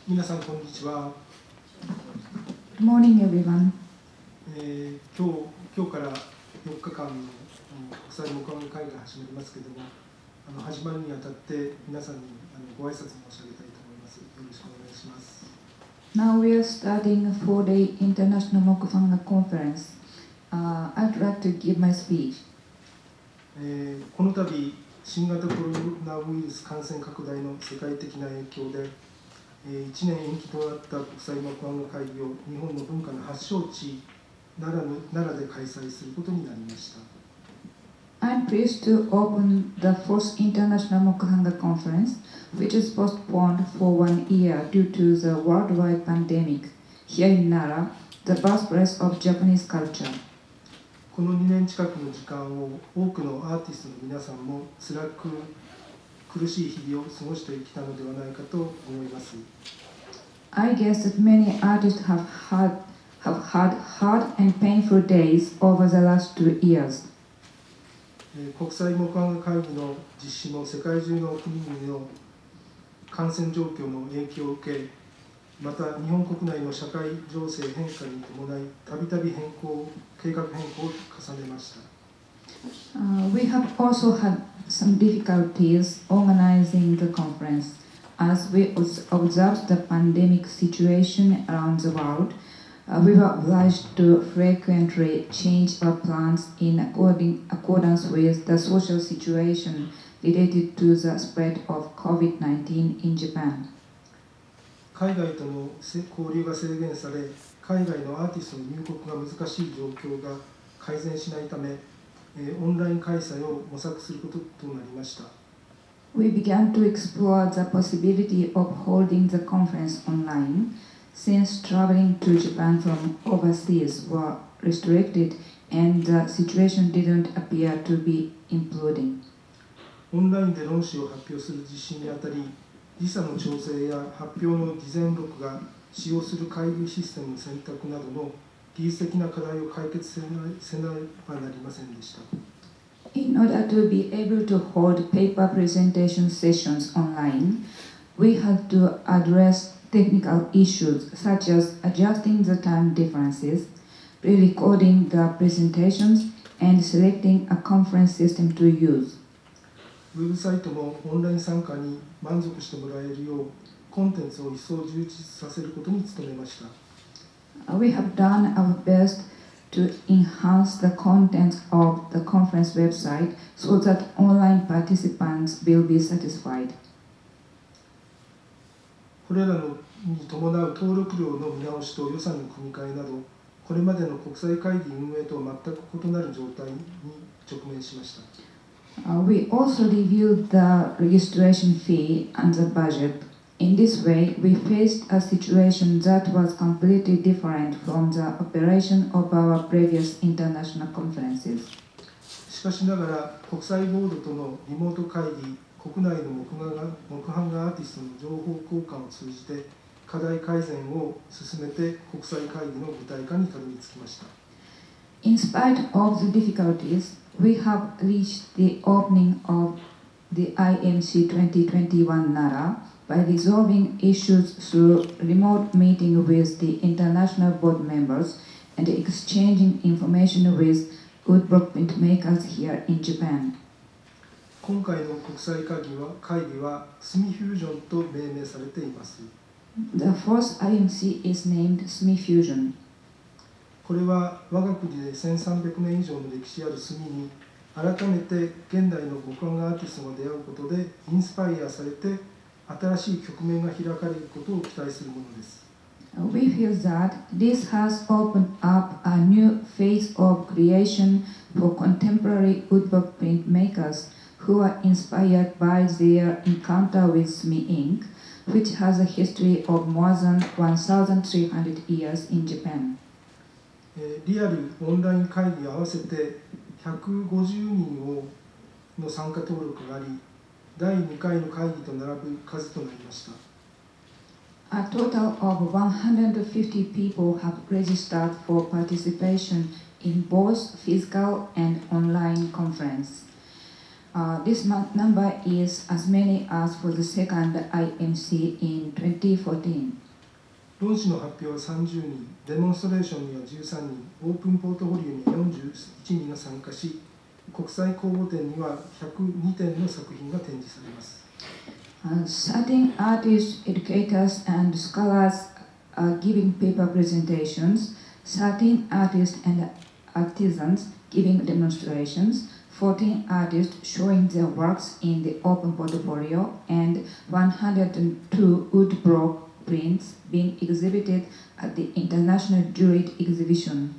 皆さんこんにちは。Good morning, everyone. 今日から4日間の国際木版画会が始まりますけれども、始まるにあたって皆さんにご挨拶申し上げたいと思います。よろしくお願いします。Now we are starting a 4-day International Mokufanga Conference. I'd like to give my speech. この度、新型コロナウイルス感染拡大の世界的な影響で、1年延期となった国際木版画会議を日本の文化の発祥地、奈良で開催することになりました。I'm pleased to open the fourth International Mokuhanga Conference, which is postponed for 1 year due to the worldwide pandemic, here in Nara, the birthplace of Japanese culture. この2年近くの時間を多くのアーティストの皆さんも辛く苦しい日々を過ごしてきたのではないかと思います。I guess that many artists have had hard and painful days over the last 2 years. 国際木版画会議の実施も世界中の国々の感染状況の影響を受け、また日本国内の社会情勢変化に伴い、たびたび計画変更を重ねました。We have also had some difficulties organizing the conference. As we observed the pandemic situation around the world, we were obliged to frequently change our plans in accordance with the social situation related to the spread of COVID-19 in Japan. 海外との交流が制限され、海外のアーティストの入国が難しい状況が改善しないため、オンライン開催を模索することとなりました。We began to explore the possibility of holding the conference online, since traveling to Japan from overseas were restricted and the situation didn't appear to be improving. オンラインで論旨を発表する実施にあたり、時差の調整や発表の事前録画、使用する会議システムの選択などの技術的な課題を解決せねばなりませんでした。In order to be able to hold paper presentation sessions online, we had to address technical issues such as adjusting the time differences, pre-recording the presentations, and selecting a conference system to use. ウェブサイトもオンライン参加に満足してもらえるよう、コンテンツを一層充実させることに努めました。We have done our best to enhance the content of the conference website so that online participants will be satisfied. これらに伴う登録料の見直しと予算の組み替えなど、これまでの国際会議運営とは全く異なる状態に直面しました。We also reviewed the registration fee and the budget. In this way, we faced a situation that was completely different from the operation of our previous international conferences. しかしながら、国際ボードとのリモート会議、国内の木版画アーティストの情報交換を通じて、課題改善を進めて国際会議の具体化にたどり着きました。In spite of the difficulties, we have reached the opening of the IMC 2021 Nara by resolving issues through remote meeting with the international board members and exchanging information with woodblock printmakers here in Japan. 今回の国際会議はSMIフュージョンと命名されています。The fourth IMC is named SMI Fusion. これは我が国で1300年以上の歴史あるSMIに改めて現代の木版画アーティストが出会うことでインスパイアされて新しい局面が開かれることを期待するものです。We feel that this has opened up a new phase of creation for contemporary woodblock printmakers who are inspired by their encounter with SMI ink, which has a history of more than 1,300 years in Japan. リアルオンライン会議合わせて150人の参加登録があり、第2回の会議と並ぶ数となりました。A total of 150 people have registered for participation in both physical and online conference. This number is as many as for the second IMC in 2014. 論旨の発表は30人、デモンストレーションには13人、オープンポートフォリオに41人が参加し、国際公募展には102点の作品が展示されます。13 artists, educators, and scholars are giving paper presentations, 13 artists and artisans giving demonstrations, 14 artists showing their works in the open portfolio, and 102 woodblock prints being exhibited at the International Jewelry Exhibition.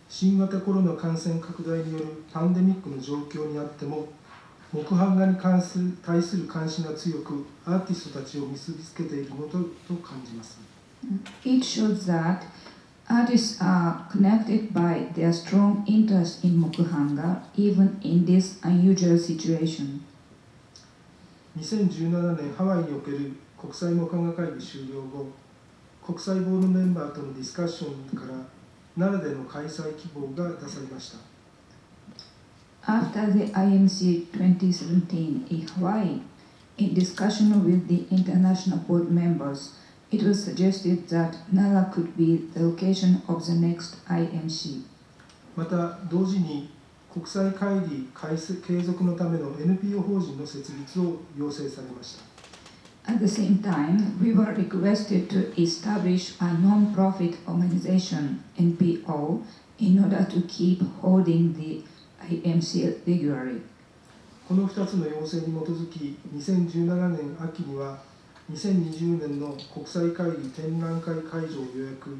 新型コロナ感染拡大によるパンデミックの状況にあっても、木版画に対する関心が強く、アーティストたちを結びつけているものと感じます。It shows that artists are connected by their strong interest in mokuhanga, even in this unusual situation. 2017年ハワイにおける国際木版画会議終了後、国際ボードメンバーとのディスカッションから奈良での開催希望が出されました。After the IMC 2017 in Hawaii, in discussion with the international board members, it was suggested that Nara could be the location of the next IMC. また同時に国際会議継続のための NPO 法人の設立を要請されました。At the same time, we were requested to establish a non-profit organization, NPO, in order to keep holding the IMC regularly. この2つの要請に基づき、2017年秋には2020年の国際会議展覧会会場を予約。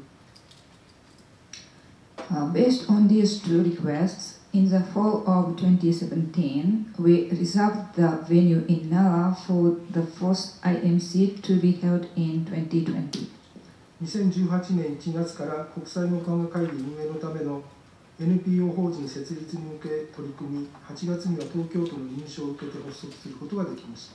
Based on these two requests, in the fall of 2017, we reserved the venue in Nara for the first IMC to be held in 2020. 2018年1月から国際木版画会議運営のための NPO 法人設立に向け取り組み、8月には東京都の認証を受けて発足することができました。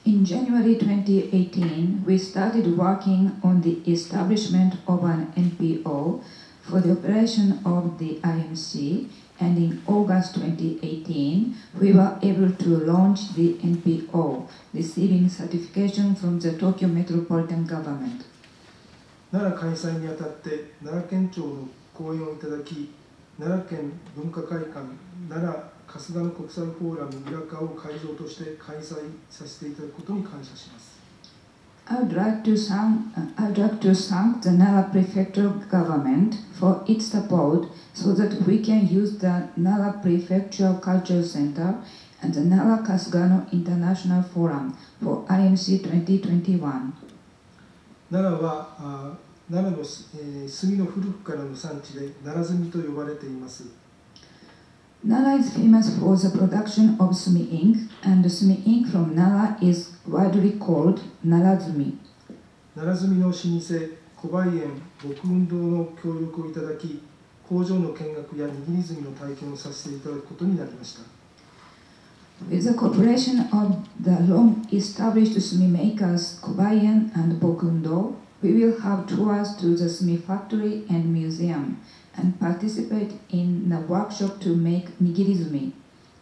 In January 2018, we started working on the establishment of an NPO for the operation of the IMC, and in August 2018, we were able to launch the NPO, receiving certification from the Tokyo Metropolitan Government. 奈良開催にあたって奈良県庁の講演をいただき、奈良県文化会館奈良春日野国際フォーラム浦賀を会場として開催させていただくことに感謝します。I would like to thank the Nara Prefectural Government for its support so that we can use the Nara Prefectural Cultural Center and the Nara Kasugano International Forum for IMC 2021. 奈良は奈良の墨の古くからの産地で奈良墨と呼ばれています。Nara is famous for the production of sumi ink, and the sumi ink from Nara is widely called Narazumi. 奈良墨の老舗小梅園Boku-Undoの協力をいただき、工場の見学や握り墨の体験をさせていただくことになりました。With the cooperation of the long-established sumi makers Kobayen and Boku-Undo, we will have tours to the sumi factory and museum, and participate in a workshop to make nigirizumi,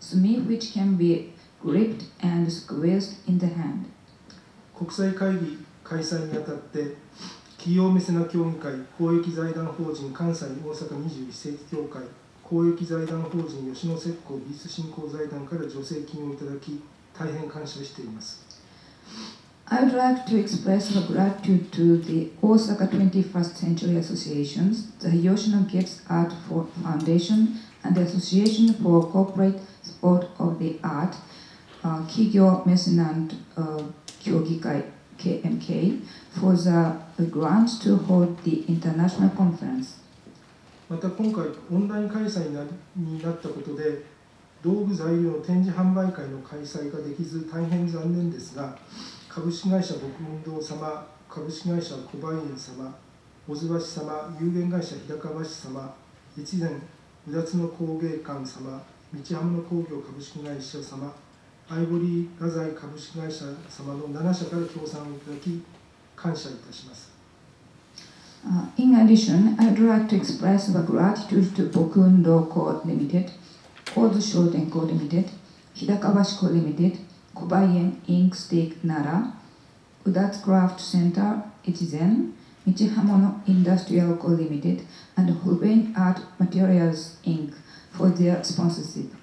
sumi which can be gripped and squeezed in the hand. 国際会議開催にあたって企業メセナ協議会公益財団法人関西大阪21世紀協会公益財団法人吉野石膏美術振興財団から助成金をいただき大変感謝しています。I would like to express our gratitude to the Osaka 21st Century Associations, the Yoshino Gets Art Foundation, and the Association for Corporate Support of the Art, Kigyo Mecenant Kyogikai KMK, for the grants to hold the international conference. また今回オンライン開催になったことで道具材料の展示販売会の開催ができず大変残念ですが、株式会社Boku-Undo様、株式会社小梅園様、小津橋様、有限会社日高橋様、越前うだつの工芸館様、道浜の工業株式会社様、アイボリー画材株式会社様の7社から協賛をいただき感謝いたします。In addition, I would like to express our gratitude to Boku-Undo Co. Limited, Kozu Shoten Co. Limited, 日高橋Co Limited, Kobayen Ink Stick Nara, Udat's Craft Center, Ichizen, Michihamono Industrial Co Limited, and Hubei Art Materials Inc. for their sponsorship.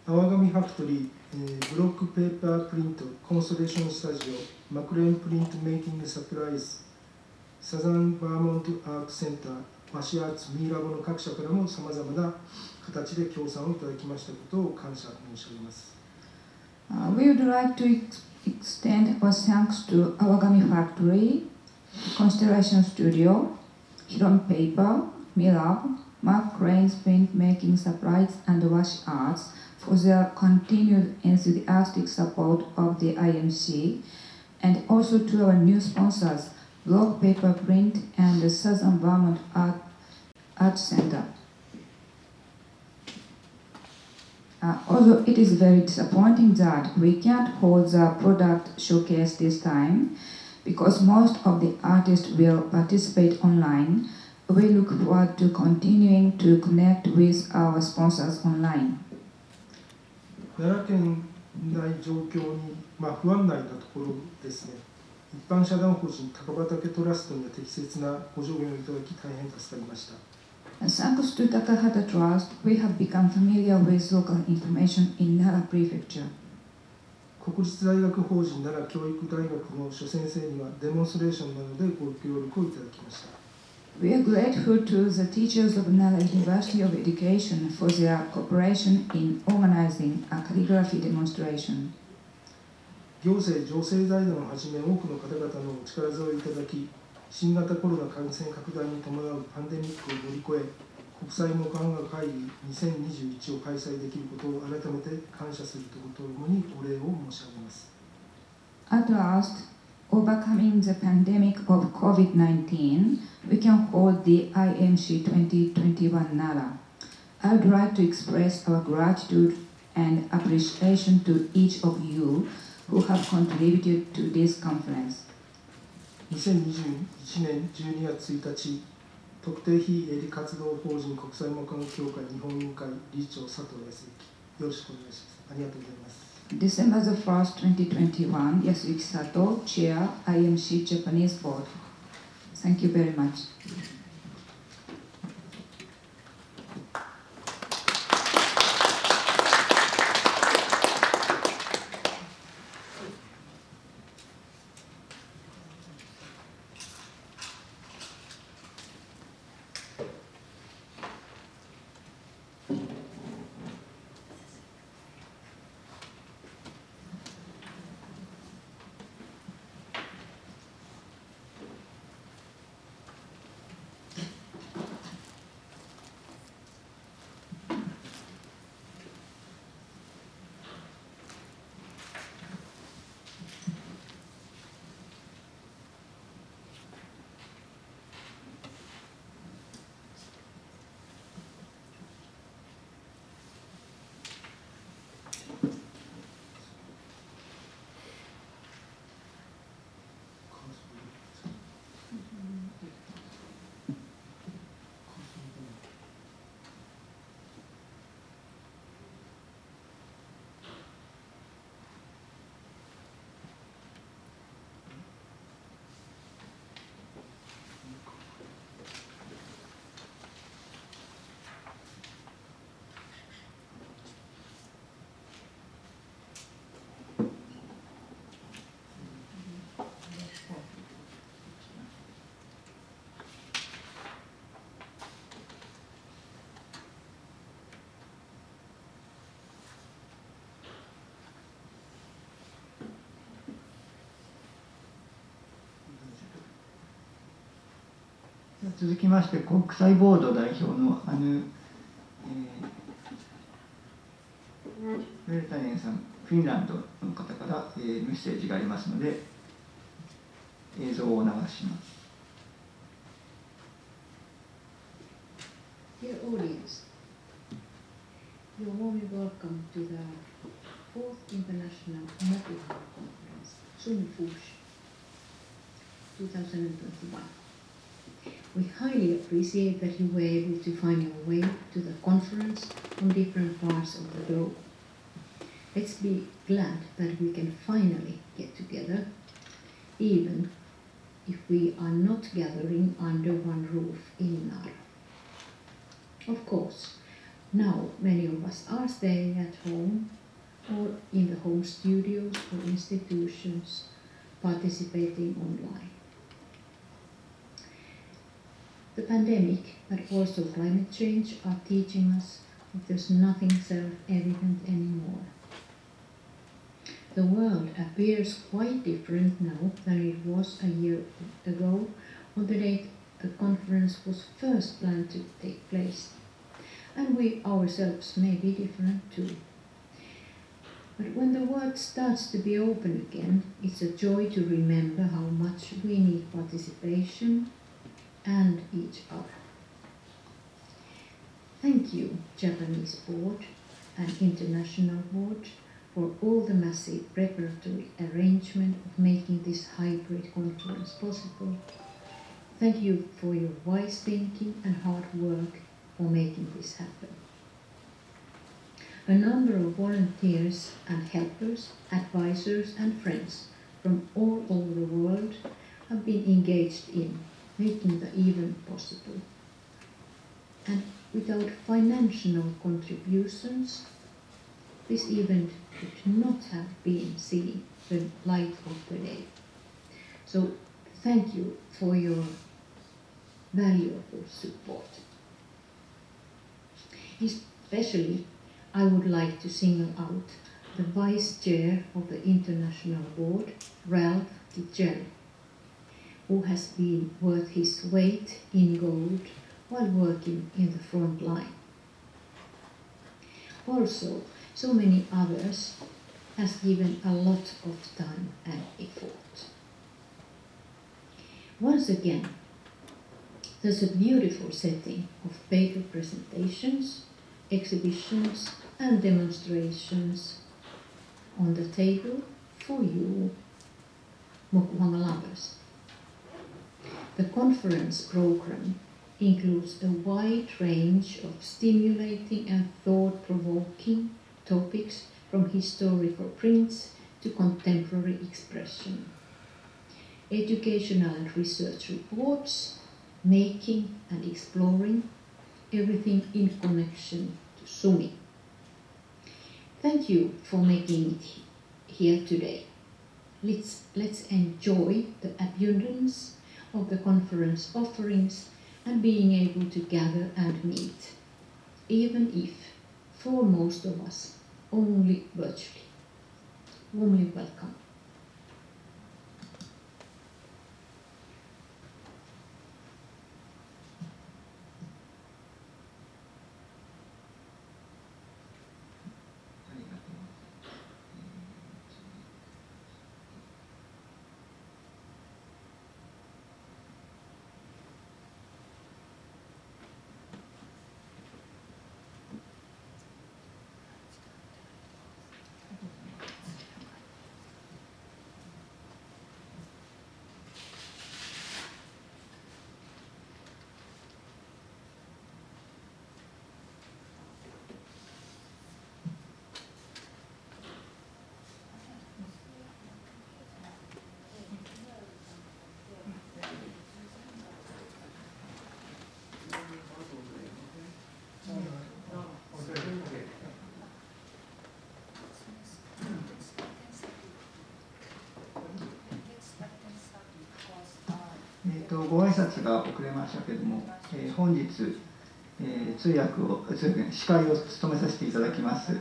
泡紙ファクトリー、ブロックペーパープリント、コンソレーションスタジオ、マクレーンプリントメイキングサプライズ、サザンバーモントアートセンター、ワシアーツミーラボの各社からもさまざまな形で協賛をいただきましたことを感謝申し上げます。We would like to extend our thanks to Awagami Factory, Constellation Studio, Hiron Paper, Milab, Mark Crane's Printmaking Supplies, and Wash Arts for their continued enthusiastic support of the IMC, and also to our new sponsors, Block Paper Print and the Southern Vermont Art Center. Although it is very disappointing that we can't hold the product showcase this time, because most of the artists will participate online, we look forward to continuing to connect with our sponsors online. 奈良県内状況に、不安内なところですね。一般社団法人高畑トラストには適切なご助言をいただき大変助かりました。Thanks to Takahata Trust, we have become familiar with local information in Nara Prefecture. 国立大学法人奈良教育大学の諸先生にはデモンストレーションなどでご協力をいただきました。We are grateful to the teachers of Nara University of Education for their cooperation in organizing a calligraphy demonstration. 行政・行政財団をはじめ多くの方々のお力添えをいただき、新型コロナ感染拡大に伴うパンデミックを乗り越え、国際木版画会議2021を開催できることを改めて感謝するとともにお礼を申し上げます。At last, overcoming the pandemic of COVID-19, we can hold the IMC 2021 Nara. I would like to express our gratitude and appreciation to each of you who have contributed to this conference. 2021年12月1日、特定非営利活動法人国際木版画協会日本委員会理事長佐藤康之、よろしくお願いします。ありがとうございます。December the 1st, 2021, Yasuyuki Sato, Chair, IMC Japanese Board. Thank you very much. 続きまして、国際ボード代表のアヌ、ベルタネンさん、フィンランドの方から、メッセージがありますので、映像を流します。Dear audience, you are warmly welcome to the 4th International Mokuhan Conference, Sunfush 2021. We highly appreciate that you were able to find your way to the conference from different parts of the globe. Let's be glad that we can finally get together, even if we are not gathering under one roof in Nara. Of course, now many of us are staying at home or in the home studios or institutions, participating online. The pandemic, but also climate change, are teaching us that there's nothing self-evident anymore. The world appears quite different now than it was a year ago on the date the conference was first planned to take place. And we ourselves may be different too. But when the world starts to be open again, it's a joy to remember how much we need participation and each other. Thank you, Japanese board and international board, for all the massive preparatory arrangement of making this hybrid conference possible. Thank you for your wise thinking and hard work for making this happen. A number of volunteers and helpers, advisors and friends from all over the world have been engaged in making the event possible. And without financial contributions, this event could not have been seen the light of the day. So thank you for your valuable support. Especially, I would like to single out the Vice Chair of the International Board, Ralph DiGelli, who has been worth his weight in gold while working in the front line. Also, so many others has given a lot of time and effort. Once again, there's a beautiful setting of paper presentations, exhibitions and demonstrations on the table for you, mokuhanga lovers. The conference program includes a wide range of stimulating and thought-provoking topics from historical prints to contemporary expression, educational and research reports, making and exploring, everything in connection to Sumi. Thank you for making it here today. Let's enjoy the abundance of the conference offerings and being able to gather and meet, even if, for most of us, only virtually. Warmly welcome.ご挨拶が遅れましたけれども、本日、司会を務めさせていただきます、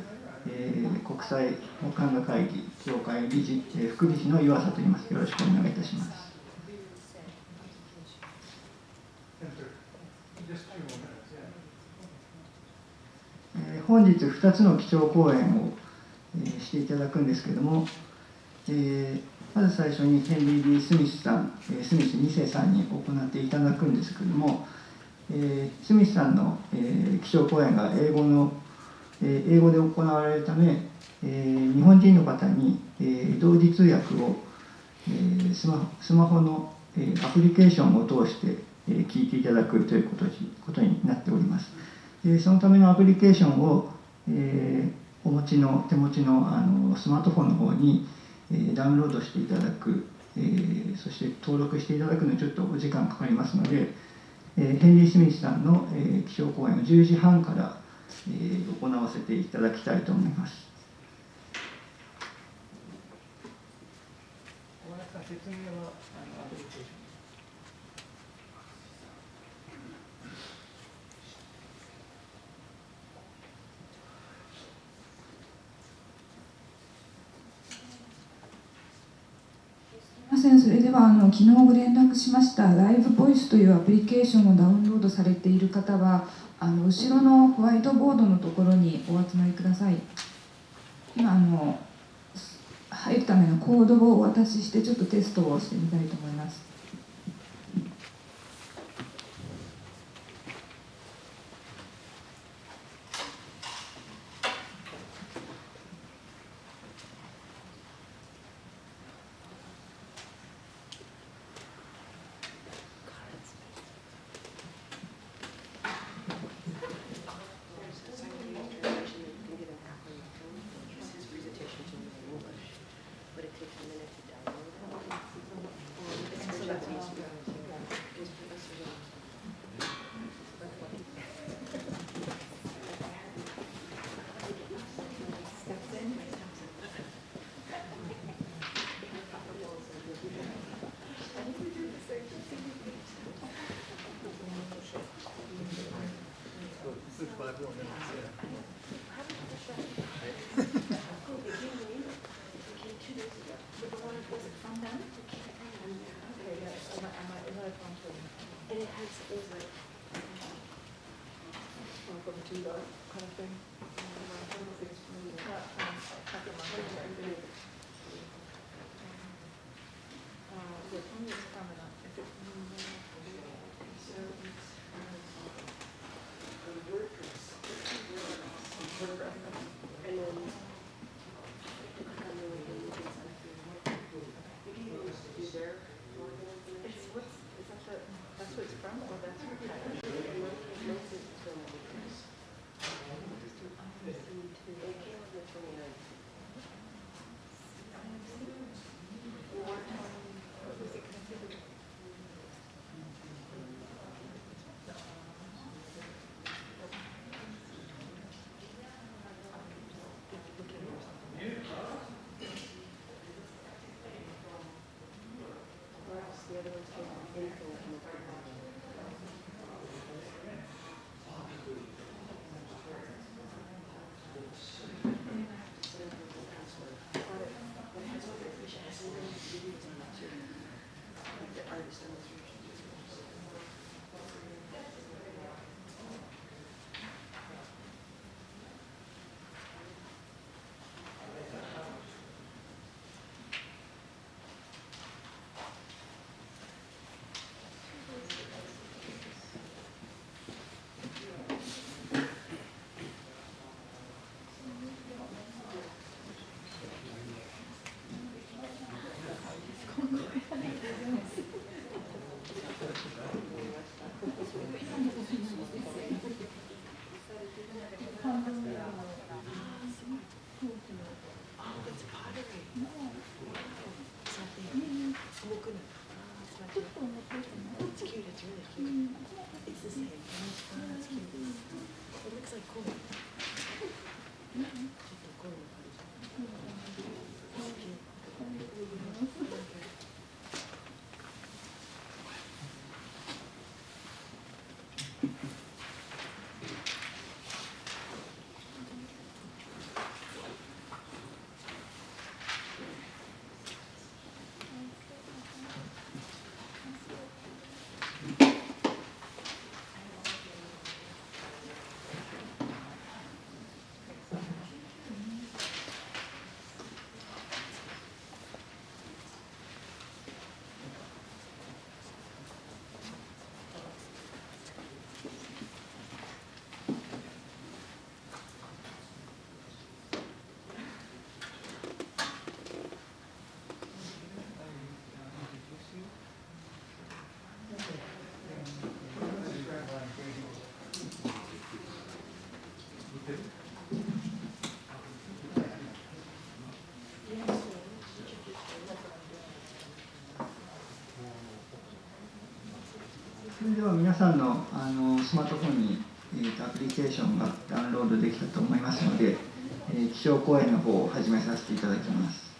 国際木版画会議協会理事、副理事の岩佐と言います。よろしくお願いいたします。本日2つの基調講演を、していただくんですけれども、まず最初にヘンリー・スミスさん、スミス2世さんに行っていただくんですけれども、スミスさんの、基調講演が英語で行われるため、日本人の方に、同時通訳を、スマホの、アプリケーションを通して、聞いていただくということになっております。そのためのアプリケーションを、手持ちのスマートフォンの方にダウンロードしていただく、そして登録していただくのにちょっとお時間かかりますので、ヘンリー・スミスさんの基調講演を10時半から行わせていただきたいと思います。説明はアプリケーション。それでは昨日ご連絡しましたライブボイスというアプリケーションをダウンロードされている方は後ろのホワイトボードのところにお集まりください。今入るためのコードをお渡ししてちょっとテストをしてみたいと思います。ケーションがダウンロードできたと思いますので、基調講演の方を始めさせていただきます。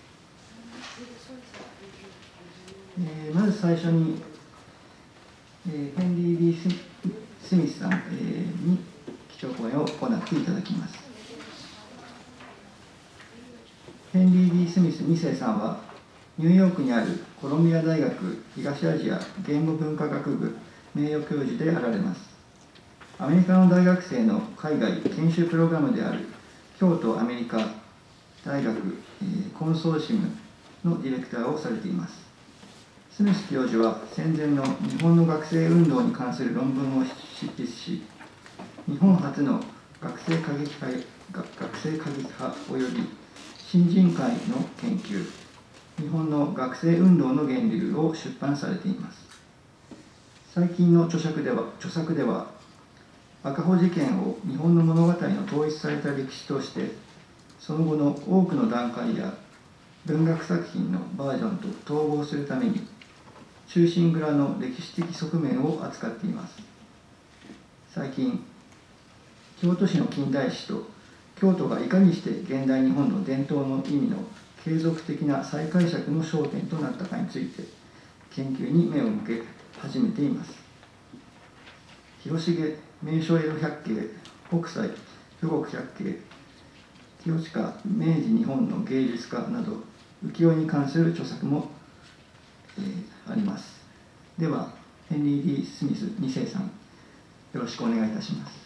まず最初に、ヘンリー・リー・スミスさん、に基調講演を行っていただきます。ヘンリー・リー・スミス2世さんは、ニューヨークにあるコロンビア大学東アジア言語文化学部名誉教授であられます。アメリカの大学生の海外研修プログラムである京都アメリカ大学、コンソーシウムのディレクターをされています。スミス教授は戦前の日本の学生運動に関する論文を執筆し、日本初の学生過激派および新人会の研究、日本の学生運動の源流を出版されています。最近の著作では赤穂事件を日本の物語の統一された歴史として、その後の多くの段階や文学作品のバージョンと統合するために、忠臣蔵の歴史的側面を扱っています。最近、京都市の近代史と京都がいかにして現代日本の伝統の意味の継続的な再解釈の焦点となったかについて研究に目を向け始めています。広重名所江戸百景、北斎富国百景、清近明治日本の芸術家など浮世絵に関する著作も、あります。ではヘンリー・リー・スミス2世さん、よろしくお願いいたします。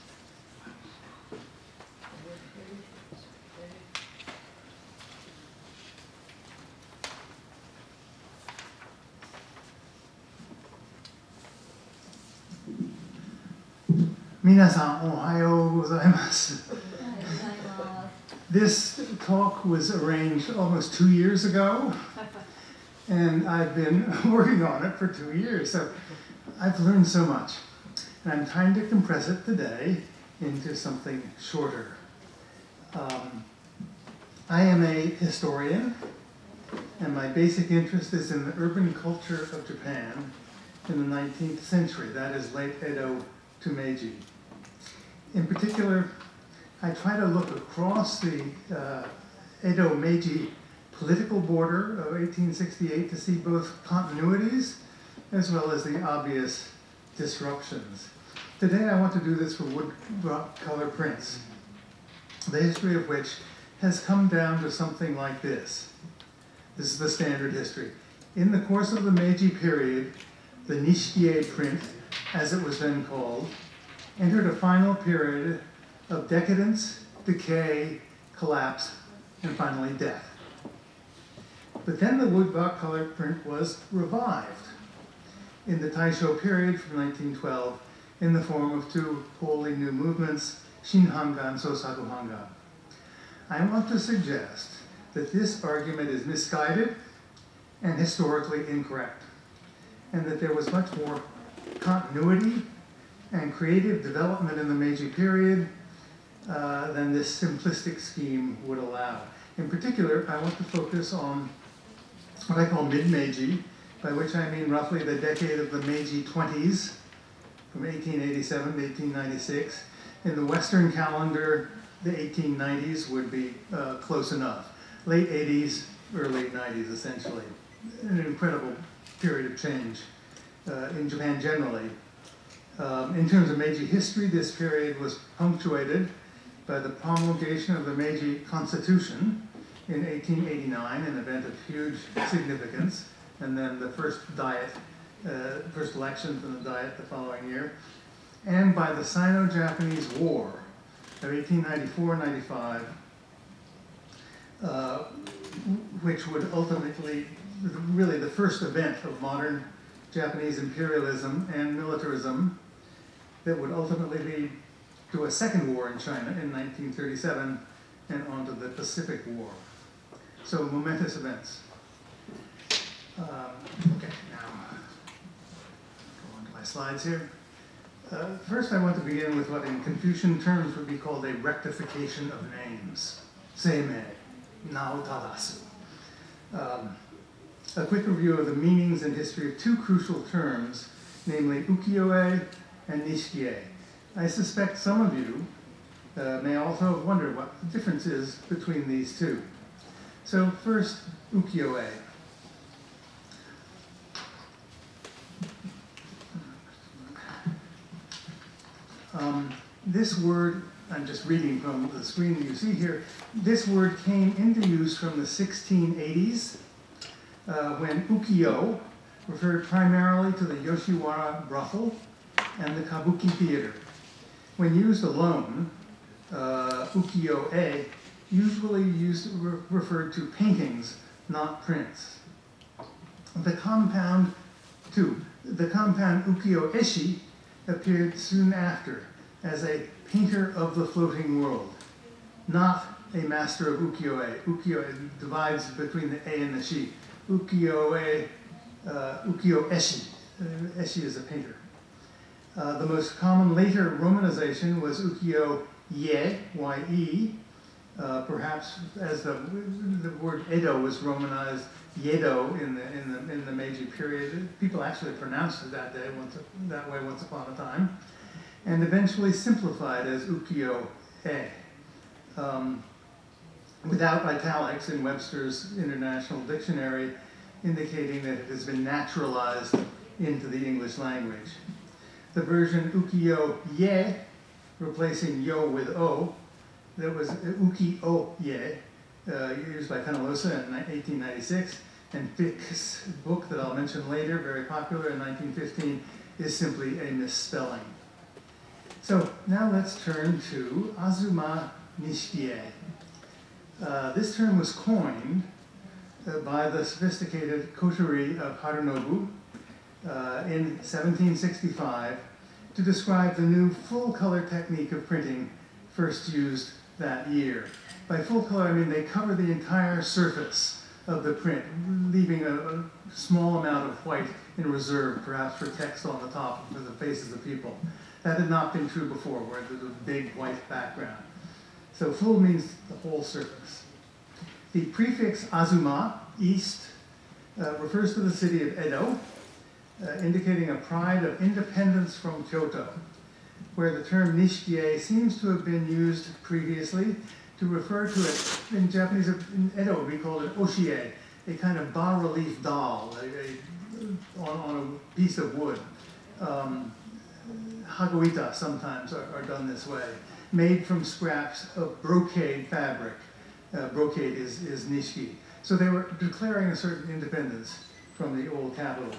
皆さんおはようございます。This talk was arranged almost 2 years ago, and I've been working on it for 2 years, so I've learned so much. And I'm trying to compress it today into something shorter. I am a historian, and my basic interest is in the urban culture of Japan in the 19th century, that is late Edo to Meiji. In particular, I try to look across the Edo-Meiji political border of 1868 to see both continuities as well as the obvious disruptions. Today I want to do this for woodblock-color prints, the history of which has come down to something like this. This is the standard history. In the course of the Meiji period, the Nishikie print, as it was then called, entered a final period of decadence, decay, collapse, and finally death. But then the woodblock color print was revived in the Taisho period from 1912 in the form of two wholly new movements, Shinhangan and Sosaku Hangan. I want to suggest that this argument is misguided and historically incorrect, and that there was much more continuity and creative development in the Meiji period than this simplistic scheme would allow. In particular, I want to focus on what I call mid-Meiji, by which I mean roughly the decade of the Meiji 20s, from 1887 to 1896. In the Western calendar, the 1890s would be close enough. Late 80s, early 90s, essentially. An incredible period of change in Japan generally. In terms of Meiji history, this period was punctuated by the promulgation of the Meiji Constitution in 1889, an event of huge significance, and then the first elections and the Diet the following year, and by the Sino-Japanese War of 1894-95, which would ultimately, really the first event of modern Japanese imperialism and militarism that would ultimately lead to a second war in China in 1937 and on to the Pacific War. So momentous events. Okay, now go on to my slides here. First I want to begin with what in Confucian terms would be called a rectification of names. Seimei, nao tadasu. A quick review of the meanings and history of two crucial terms, namely ukiyo-e and nishikie. I suspect some of you may also wonder what the difference is between these two. So first, ukiyo-e. This word, I'm just reading from the screen that you see here, this word came into use from the 1680s when ukiyo referred primarily to the Yoshiwara brothel and the Kabuki theater. When used alone, ukiyo-e usually referred to paintings, not prints. The compound ukiyo-eshi appeared soon after as a painter of the floating world, not a master of ukiyo-e. Ukiyo-e divides between the a and the shi. Ukiyo-e, ukiyo-eshi. Eshi is a painter. The most common later romanization was ukiyo-ye, Y-E, perhaps as the word Edo was romanized Yedo in the Meiji period. People actually pronounced it that way once upon a time, and eventually simplified as ukiyo-e, without italics in Webster's International Dictionary, indicating that it has been naturalized into the English language. The version ukiyo-ye, replacing yo with o, that was uki-o-ye, used by Penalosa in 1896, and Fick's book that I'll mention later, very popular in 1915, is simply a misspelling. So now let's turn to Azuma Nishikie. This term was coined by the sophisticated coterie of Harunobu in 1765 to describe the new full-color technique of printing first used that year. By full color, I mean they cover the entire surface of the print, leaving a small amount of white in reserve, perhaps for text on the top for the faces of people. That had not been true before, where there was a big white background. So full means the whole surface. The prefix Azuma, east, refers to the city of Edo, indicating a pride of independence from Kyoto, where the term Nishikie seems to have been used previously to refer to it. In Japanese, in Edo, we call it oshie, a kind of bas-relief doll on a piece of wood. Hagoita sometimes are done this way, made from scraps of brocade fabric. Brocade is nishiki. So they were declaring a certain independence from the old capital.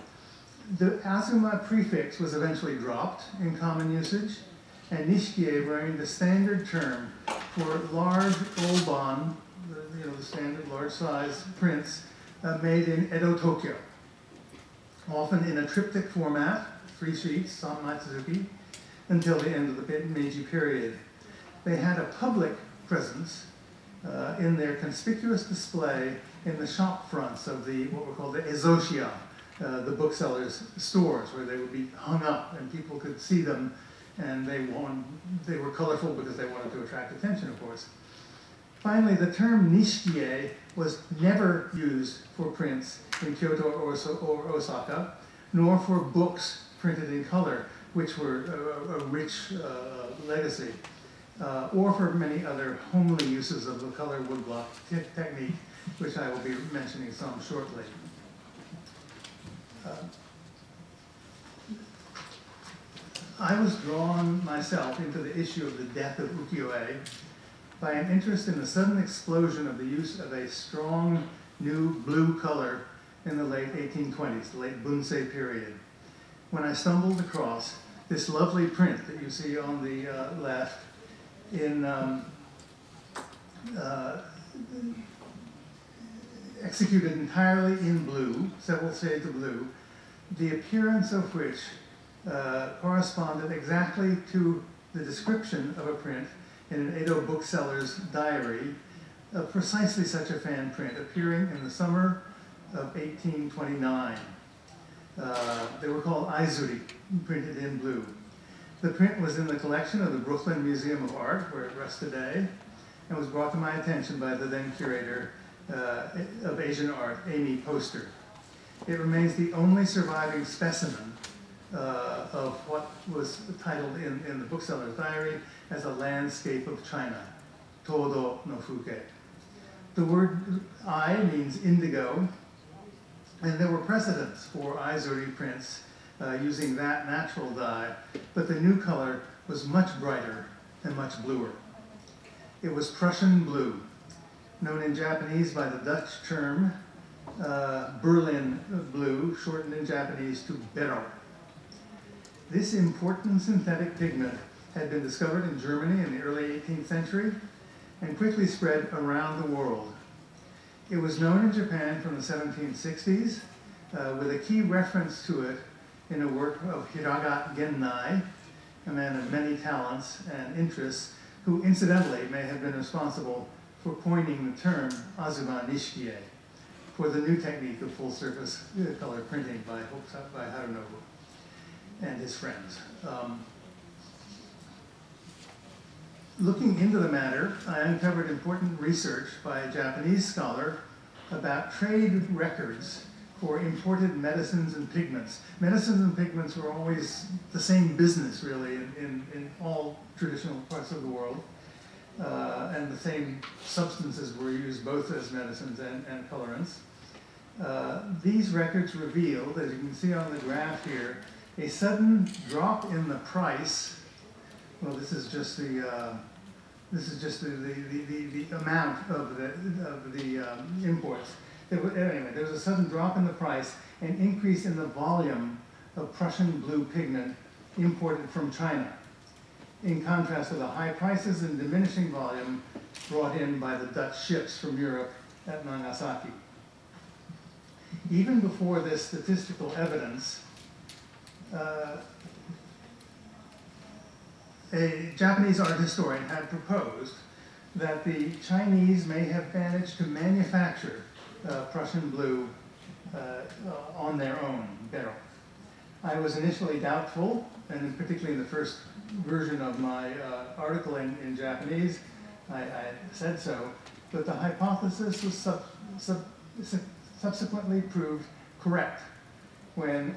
The Azuma prefix was eventually dropped in common usage, and Nishikie remained the standard term for large oban, the standard large-size prints made in Edo, Tokyo, often in a triptych format, 3 sheets, on Matsui, until the end of the Meiji period. They had a public presence in their conspicuous display in the shop fronts of what were called the ezoshiya, the booksellers' stores, where they would be hung up and people could see them, and they were colorful because they wanted to attract attention, of course. Finally, the term nishikie was never used for prints in Kyoto or Osaka, nor for books printed in color, which were a rich legacy, or for many other homely uses of the color woodblock technique, which I will be mentioning some shortly. I was drawn myself into the issue of the death of ukiyo-e by an interest in the sudden explosion of the use of a strong new blue color in the late 1820s, the late Bunsei period, when I stumbled across this lovely print that you see on the left in executed entirely in blue, several shades of blue, the appearance of which corresponded exactly to the description of a print in an Edo bookseller's diary of precisely such a fan print appearing in the summer of 1829. They were called Aizuri, printed in blue. The print was in the collection of the Brooklyn Museum of Art, where it rests today, and was brought to my attention by the then curator of Asian art, Amy Poster. It remains the only surviving specimen of what was titled in the bookseller's diary, as a landscape of China, Todo no Fuke. The word "ai" means indigo, and there were precedents for Aizuri prints using that natural dye, but the new color was much brighter and much bluer. It was Prussian blue, known in Japanese by the Dutch term Berlin blue, shortened in Japanese to Bero. This important synthetic pigment had been discovered in Germany in the early 18th century and quickly spread around the world. It was known in Japan from the 1760s, with a key reference to it in a work of Hiraga Gennai, a man of many talents and interests, who incidentally may have been responsible for coining the term Azuma Nishikie for the new technique of full surface color printing by Harunobu and his friends. Looking into the matter, I uncovered important research by a Japanese scholar about trade records for imported medicines and pigments. Medicines and pigments were always the same business, really, in all traditional parts of the world. And the same substances were used both as medicines and colorants. These records revealed, as you can see on the graph here, a sudden drop in the price. Well, this is just the amount of the imports. Anyway, there was a sudden drop in the price and increase in the volume of Prussian blue pigment imported from China, in contrast to the high prices and diminishing volume brought in by the Dutch ships from Europe at Nagasaki. Even before this statistical evidence, a Japanese art historian had proposed that the Chinese may have managed to manufacture Prussian blue on their own barrel. I was initially doubtful, and particularly in the first version of my article in Japanese, I said so, but the hypothesis was subsequently proved correct when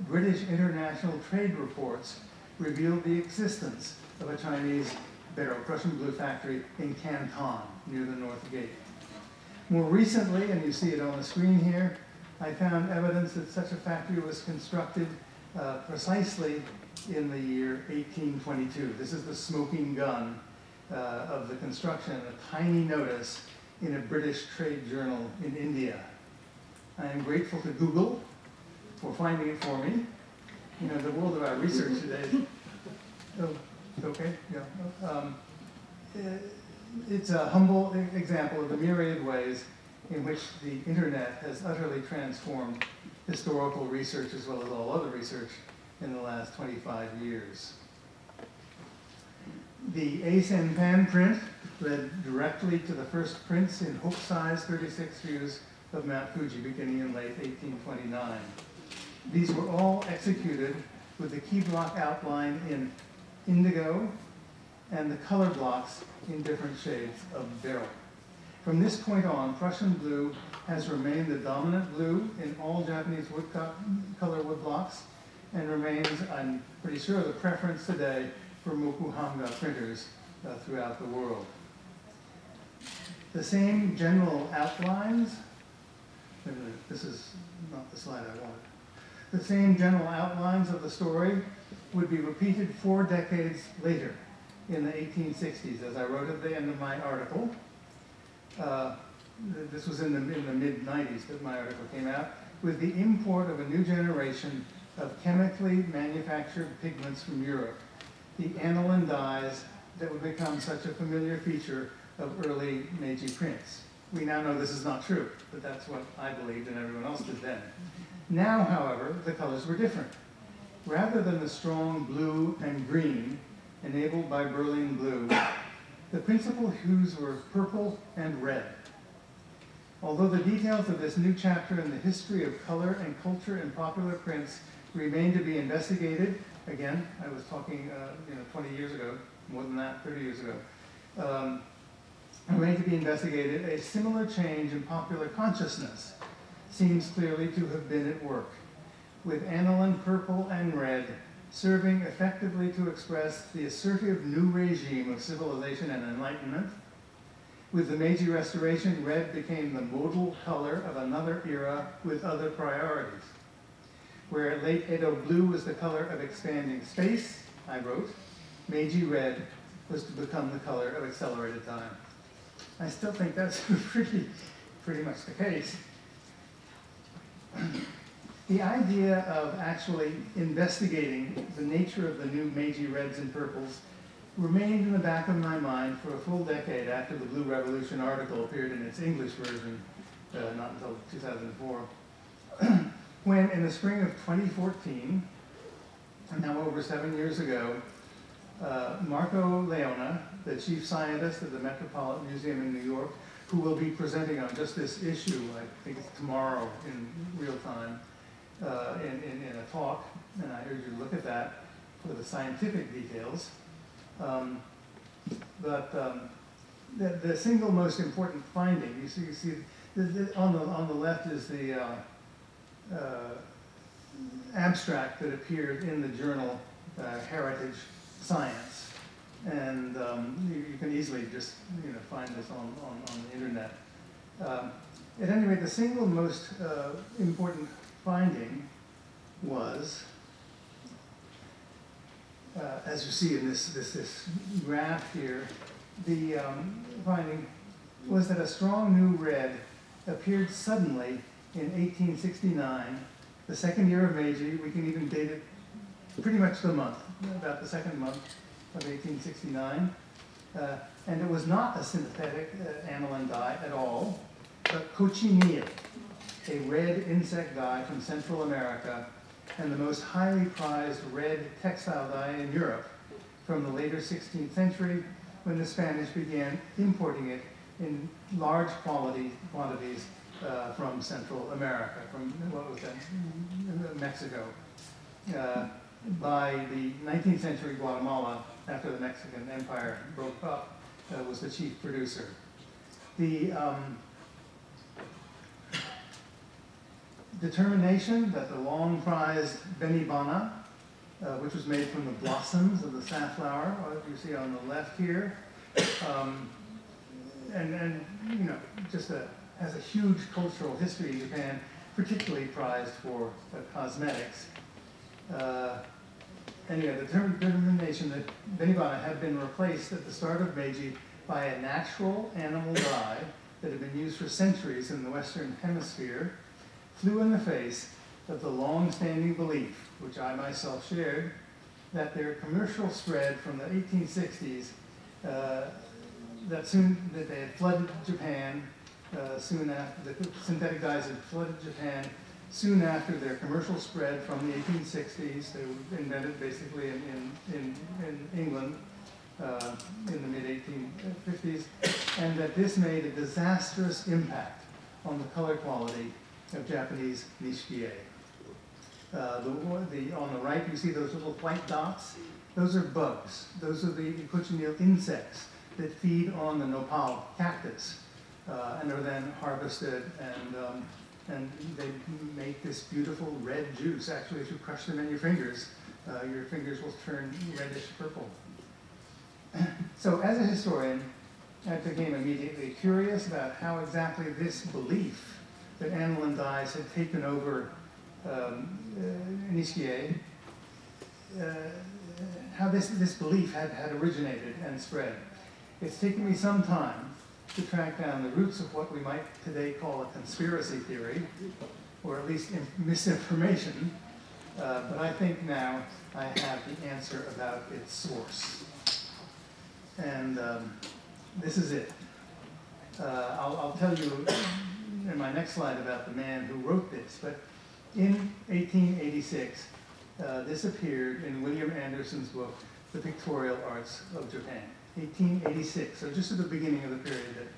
British international trade reports revealed the existence of a Chinese barrel Prussian blue factory in Canton, near the North Gate. More recently, and you see it on the screen here, I found evidence that such a factory was constructed precisely in the year 1822. This is the smoking gun of the construction, a tiny notice in a British trade journal in India. I am grateful to Google for finding it for me. You know, the world of our research today. Oh, okay, yeah. It's a humble example of the myriad ways in which the internet has utterly transformed historical research as well as all other research in the last 25 years. The Asen Pan print led directly to the first prints in Hokusai's 36 views of Mount Fuji beginning in late 1829. These were all executed with the key block outline in indigo and the color blocks in different shades of beryl. From this point on, Prussian blue has remained the dominant blue in all Japanese color wood blocks and remains, I'm pretty sure, the preference today for mokuhanga printers throughout the world. The same general outlines, this is not the slide I wanted. The same general outlines of the story would be repeated 4 decades later in the 1860s, as I wrote at the end of my article. This was in the mid-90s that my article came out, with the import of a new generation of chemically manufactured pigments from Europe, the aniline dyes that would become such a familiar feature of early Meiji prints. We now know this is not true, but that's what I believed and everyone else did then. Now, however, the colors were different. Rather than the strong blue and green enabled by Berlin blue, the principal hues were purple and red. Although the details of this new chapter in the history of color and culture in popular prints remain to be investigated, again, I was talking 20 years ago, more than that, 30 years ago, remain to be investigated, a similar change in popular consciousness seems clearly to have been at work, with aniline purple and red serving effectively to express the assertive new regime of civilization and enlightenment. With the Meiji Restoration, red became the modal color of another era with other priorities. Where late Edo blue was the color of expanding space, I wrote, Meiji red was to become the color of accelerated time. I still think that's pretty much the case. The idea of actually investigating the nature of the new Meiji reds and purples remained in the back of my mind for a full decade after the Blue Revolution article appeared in its English version, not until 2004, when in the spring of 2014, now over 7 years ago, Marco Leona, the chief scientist at the Metropolitan Museum in New York, who will be presenting on just this issue, I think it's tomorrow in real time, in a talk, and I urge you to look at that for the scientific details. The single most important finding, you see on the left is the abstract that appeared in the journal Heritage Science, and you can easily just find this on the internet. At any rate, the single most important finding was, as you see in this graph here, the finding was that a strong new red appeared suddenly in 1869, the second year of Meiji. We can even date it pretty much the month, about the second month of 1869. And it was not a synthetic aniline dye at all, but cochineal, a red insect dye from Central America, and the most highly prized red textile dye in Europe from the later 16th century, when the Spanish began importing it in large quantities from Central America, from what was that, Mexico. By the 19th century, Guatemala, after the Mexican Empire broke up, was the chief producer. The determination that the long prized benibana, which was made from the blossoms of the safflower, you see on the left here, and just has a huge cultural history in Japan, particularly prized for cosmetics. Anyway, the determination that benibana had been replaced at the start of Meiji by a natural animal dye that had been used for centuries in the Western Hemisphere flew in the face of the long-standing belief, which I myself shared, that their commercial spread from the 1860s, that they had flooded Japan soon after the synthetic dyes had flooded Japan. Soon after their commercial spread from the 1860s, they were invented basically in England in the mid-1850s, and that this made a disastrous impact on the color quality of Japanese nishikie. On the right, you see those little white dots. Those are bugs. Those are the cochineal insects that feed on the nopal cactus and are then harvested, and they make this beautiful red juice. Actually, if you crush them in your fingers will turn reddish purple. So as a historian, I became immediately curious about how exactly this belief that aniline dyes had taken over nishikie, how this belief had originated and spread. It's taken me some time to track down the roots of what we might today call a conspiracy theory, or at least misinformation, but I think now I have the answer about its source. And this is it. I'll tell you in my next slide about the man who wrote this, but in 1886, this appeared in William Anderson's book, The Pictorial Arts of Japan. 1886, so just at the beginning of the period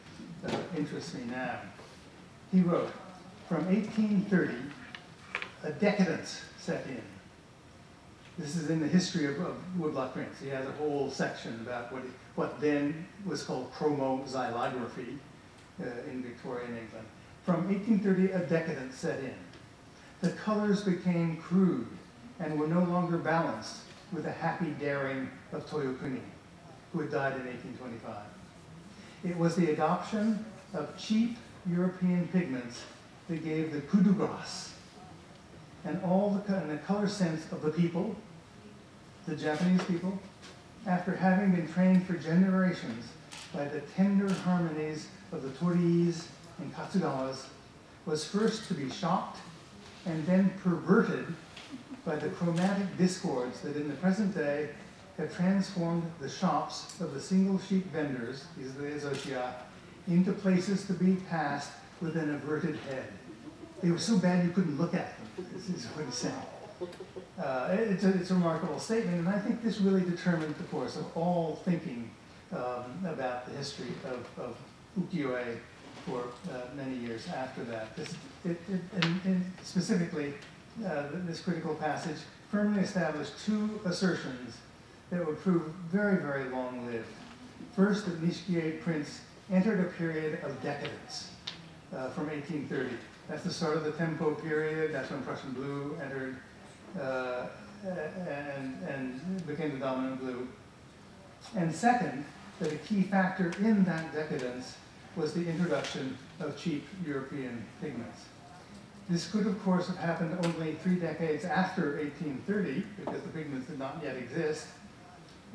that interests me now. He wrote, from 1830, a decadence set in. This is in the history of woodblock prints. He has a whole section about what then was called chromoxylography in Victorian England. From 1830, a decadence set in. The colors became crude and were no longer balanced with the happy daring of Toyokuni, who had died in 1825. It was the adoption of cheap European pigments that gave the coup de grace and the color sense of the people, the Japanese people, after having been trained for generations by the tender harmonies of the torii and katsugawas, was first to be shocked and then perverted by the chromatic discords that in the present day have transformed the shops of the single sheet vendors, these are the ezoshiya, into places to be passed with an averted head. They were so bad you couldn't look at them, is what he's saying. It's a remarkable statement, and I think this really determined the course of all thinking about the history of ukiyo-e for many years after that. And specifically, this critical passage firmly established two assertions that would prove very, very long-lived. First, that Nishiki-e prints entered a period of decadence from 1830. That's the start of the Tempo period. That's when Prussian blue entered and became the dominant blue. And second, that a key factor in that decadence was the introduction of cheap European pigments. This could, of course, have happened only 3 decades after 1830, because the pigments did not yet exist,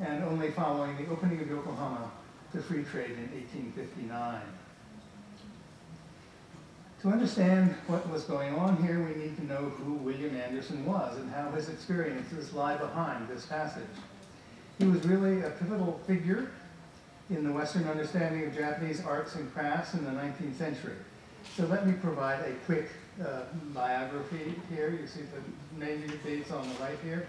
and only following the opening of Yokohama to free trade in 1859. To understand what was going on here, we need to know who William Anderson was and how his experiences lie behind this passage. He was really a pivotal figure in the Western understanding of Japanese arts and crafts in the 19th century. So let me provide a quick biography here. You see the name dates on the right here.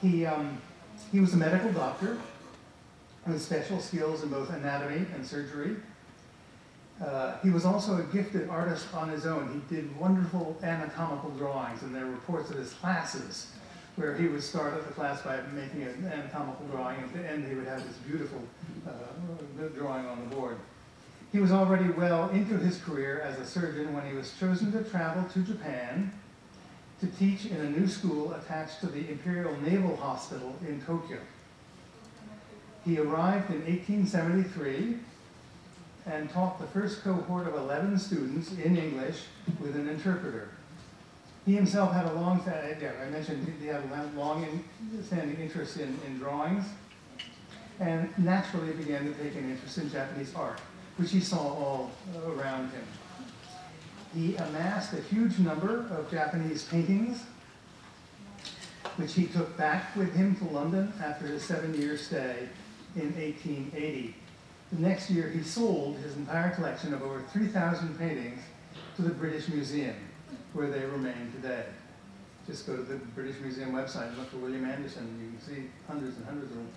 He was a medical doctor with special skills in both anatomy and surgery. He was also a gifted artist on his own. He did wonderful anatomical drawings, and there are reports of his classes where he would start at the class by making an anatomical drawing, and at the end he would have this beautiful drawing on the board. He was already well into his career as a surgeon when he was chosen to travel to Japan to teach in a new school attached to the Imperial Naval Hospital in Tokyo. He arrived in 1873 and taught the first cohort of 11 students in English with an interpreter. He himself had a I mentioned he had a long-standing interest in drawings, and naturally began to take an interest in Japanese art, which he saw all around him. He amassed a huge number of Japanese paintings, which he took back with him to London after his 7-year stay in 1880. The next year, he sold his entire collection of over 3,000 paintings to the British Museum, where they remain today. Just go to the British Museum website and look for William Anderson, and you can see hundreds and hundreds of them.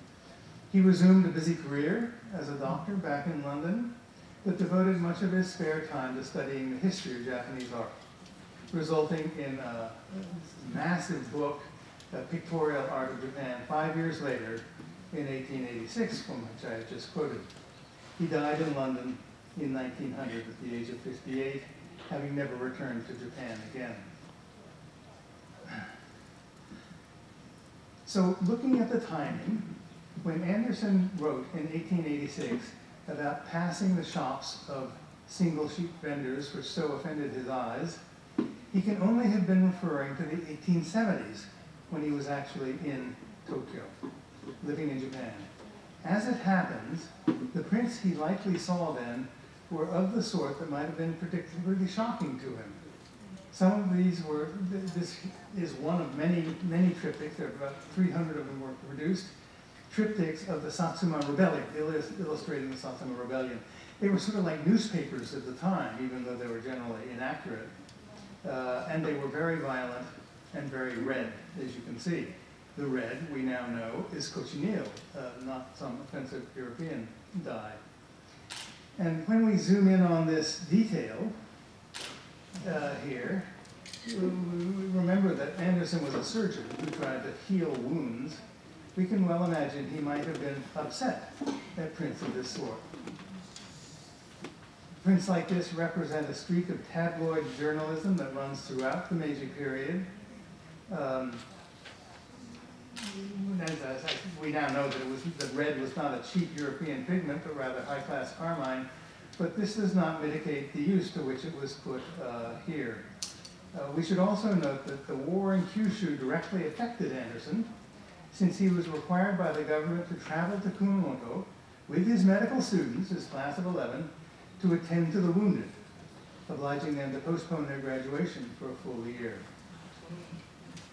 He resumed a busy career as a doctor back in London, but devoted much of his spare time to studying the history of Japanese art, resulting in a massive book, Pictorial Art of Japan, 5 years later, in 1886, from which I had just quoted. He died in London in 1900 at the age of 58, having never returned to Japan again. So looking at the timing, when Anderson wrote in 1886 about passing the shops of single sheet vendors which so offended his eyes, he can only have been referring to the 1870s when he was actually in Tokyo, living in Japan. As it happens, the prints he likely saw then were of the sort that might have been particularly shocking to him. Some of these were, this is one of many, many triptychs, there are about 300 of them were produced, triptychs of the Satsuma Rebellion, illustrating the Satsuma Rebellion. They were sort of like newspapers at the time, even though they were generally inaccurate. And they were very violent and very red, as you can see. The red, we now know, is cochineal, not some offensive European dye. And when we zoom in on this detail here, remember that Anderson was a surgeon who tried to heal wounds. We can well imagine he might have been upset at prints of this sort. Prints like this represent a streak of tabloid journalism that runs throughout the Meiji period. we now know that red was not a cheap European pigment, but rather high-class carmine. But this does not mitigate the use to which it was put here. We should also note that the war in Kyushu directly affected Anderson, since he was required by the government to travel to Kumamoto with his medical students, his class of 11, to attend to the wounded, obliging them to postpone their graduation for a full year.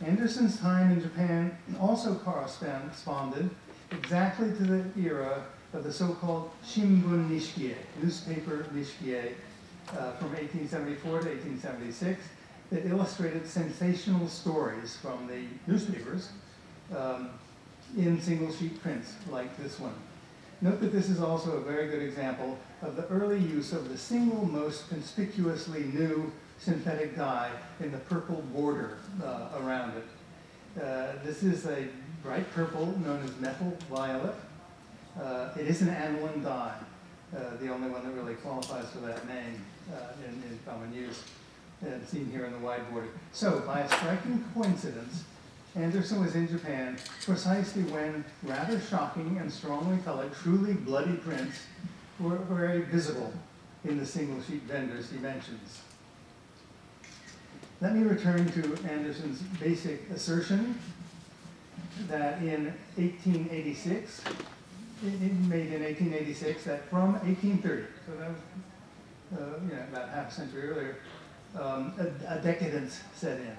Anderson's time in Japan also corresponded exactly to the era of the so-called Shimbun Nishikie, newspaper Nishikie, from 1874 to 1876, that illustrated sensational stories from the newspapers in single-sheet prints like this one. Note that this is also a very good example of the early use of the single most conspicuously new synthetic dye in the purple border around it. This is a bright purple known as methyl violet. It is an aniline dye, the only one that really qualifies for that name in common use, and seen here in the wide border. So, by a striking coincidence, Anderson was in Japan precisely when rather shocking and strongly colored, truly bloody prints were very visible in the single sheet vendors he mentions. Let me return to Anderson's basic assertion that in 1886, made in 1886, that from 1830, so that was about half a century earlier, a decadence set in.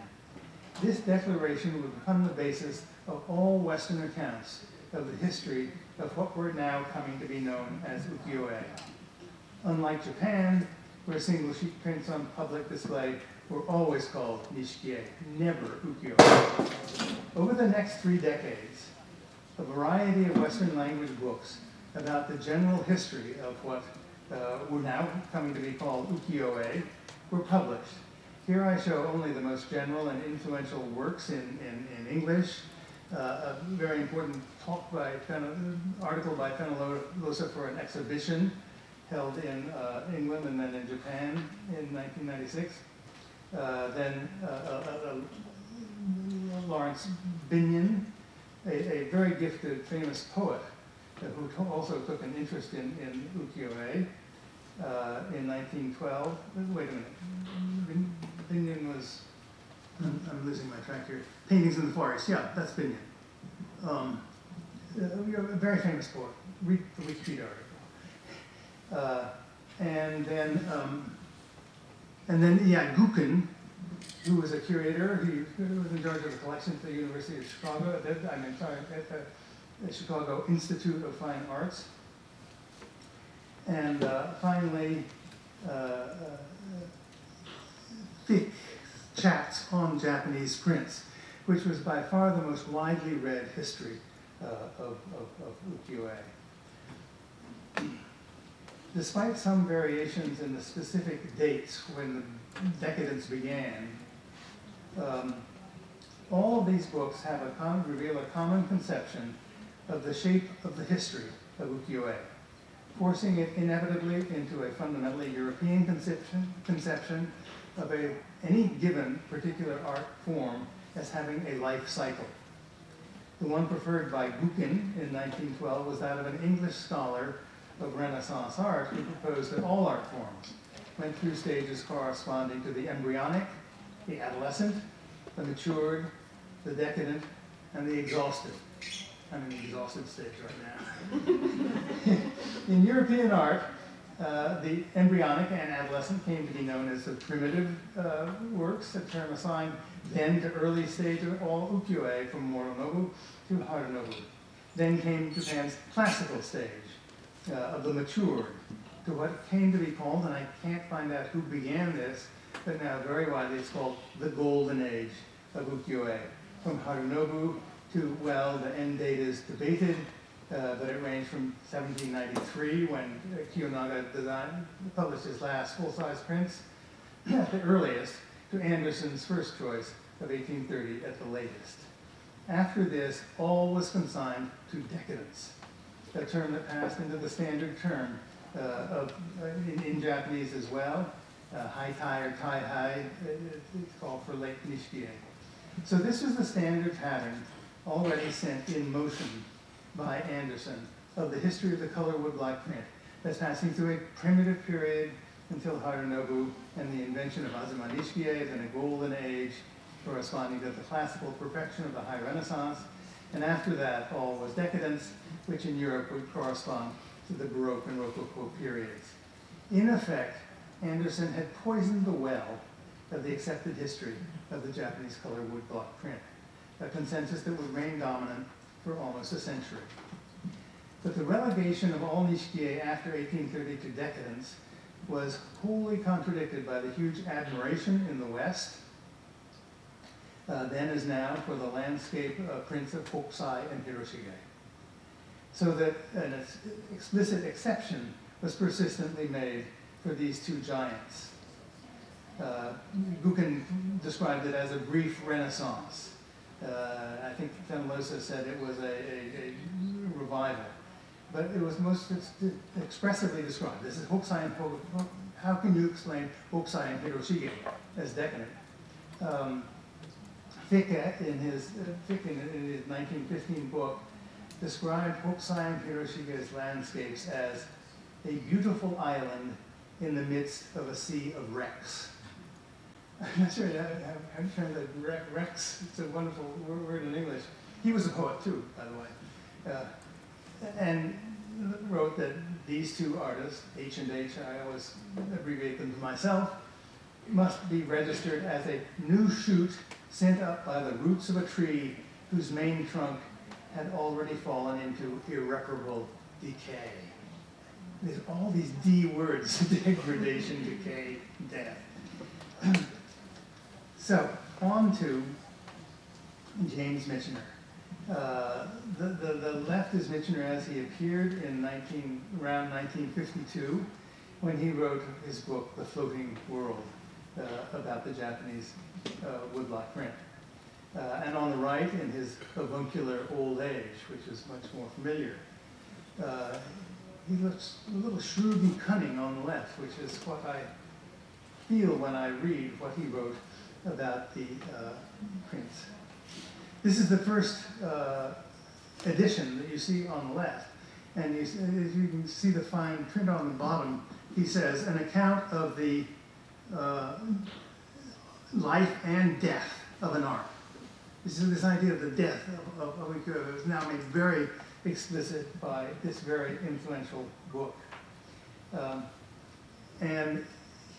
This declaration would become the basis of all Western accounts of the history of what were now coming to be known as ukiyo-e. Unlike Japan, where single sheet prints on public display were always called nishikie, never ukiyo-e. Over the next 3 decades, a variety of Western language books about the general history of what were now coming to be called ukiyo-e were published. Here I show only the most general and influential works in English. A very important article by Fenellosa for an exhibition held in England and then in Japan in 1996. Then Lawrence Binyon, a very gifted, famous poet who also took an interest in ukiyo-e in 1912. Wait a minute. Binyon was, I'm losing my track here. Paintings in the Forest, yeah, that's Binyon. A very famous poet. Read the Wikipedia article. And then Gukin, who was a curator, he was in charge of a collection at the University of Chicago, at the Chicago Institute of Fine Arts. And finally, thick chats on Japanese prints, which was by far the most widely read history of ukiyo-e. Despite some variations in the specific dates when the decadence began, all of these books have reveal a common conception of the shape of the history of ukiyo-e, forcing it inevitably into a fundamentally European conception of any given particular art form as having a life cycle. The one preferred by Gukin in 1912 was that of an English scholar of Renaissance art who proposed that all art forms went through stages corresponding to the embryonic, the adolescent, the matured, the decadent, and the exhausted. I'm in the exhausted stage right now. In European art, the embryonic and adolescent came to be known as the primitive works, a term assigned then to early stage of all ukiyo-e from Moronobu to Harunobu. Then came Japan's classical stage of the matured to what came to be called, and I can't find out who began this, but now very widely it's called the Golden Age of ukiyo-e. From Harunobu to, well, the end date is debated, but it ranged from 1793 when Kiyonaga published his last full-size prints at the earliest, to Anderson's first choice of 1830 at the latest. After this, all was consigned to decadence, a term that passed into the standard term in Japanese as well. Hai-tai or tai-hai, it's called for late nishikie. So this was the standard pattern already sent in motion by Anderson of the history of the color woodblock print that's passing through a primitive period until Harunobu and the invention of Azuma Nishiki, then a golden age corresponding to the classical perfection of the High Renaissance, and after that all was decadence, which in Europe would correspond to the Baroque and Rococo periods. In effect, Anderson had poisoned the well of the accepted history of the Japanese color woodblock print, a consensus that would reign dominant for almost a century. But the relegation of all Nishikie after 1830 to decadence was wholly contradicted by the huge admiration in the West, then as now, for the landscape prints of Hokusai and Hiroshige. So that an explicit exception was persistently made for these two giants. Guken described it as a brief renaissance. I think Fenlosa said it was a revival. But it was most expressively described. This is Hokusai and Hiroshige. How can you explain Hokusai and Hiroshige as decadent? Ficke, in his 1915 book, described Hokusai and Hiroshige's landscapes as a beautiful island in the midst of a sea of wrecks. I'm not sure I'm trying to wrecks. It's a wonderful word in English. He was a poet too, by the way. And wrote that these two artists, H and H, I always abbreviate them to myself, must be registered as a new shoot sent up by the roots of a tree whose main trunk had already fallen into irreparable decay. There's all these D words, degradation, decay, death. So, on to James Michener. The left is Michener as he appeared in around 1952 when he wrote his book, The Floating World, about the Japanese woodblock print. And on the right, in his avuncular old age, which is much more familiar, he looks a little shrewd and cunning on the left, which is what I feel when I read what he wrote about the prints. This is the first edition that you see on the left. And as you can see the fine print on the bottom, he says, an account of the life and death of an art. This idea of the death of Ukulele is now made very explicit by this very influential book. And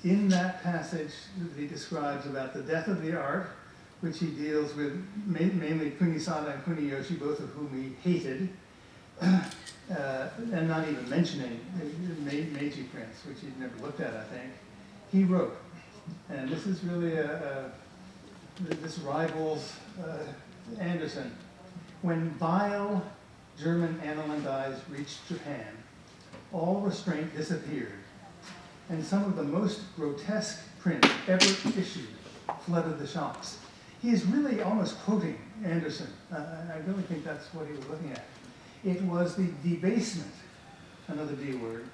in that passage that he describes about the death of the art, which he deals with mainly Kunisada and Kuniyoshi, both of whom he hated, and not even mentioning Meiji prints, which he'd never looked at, I think, he wrote, and this is really this rivals Anderson. When vile German aniline dyes reached Japan, all restraint disappeared, and some of the most grotesque prints ever issued flooded the shops. He is really almost quoting Anderson. I really think that's what he was looking at. It was the debasement, another D word,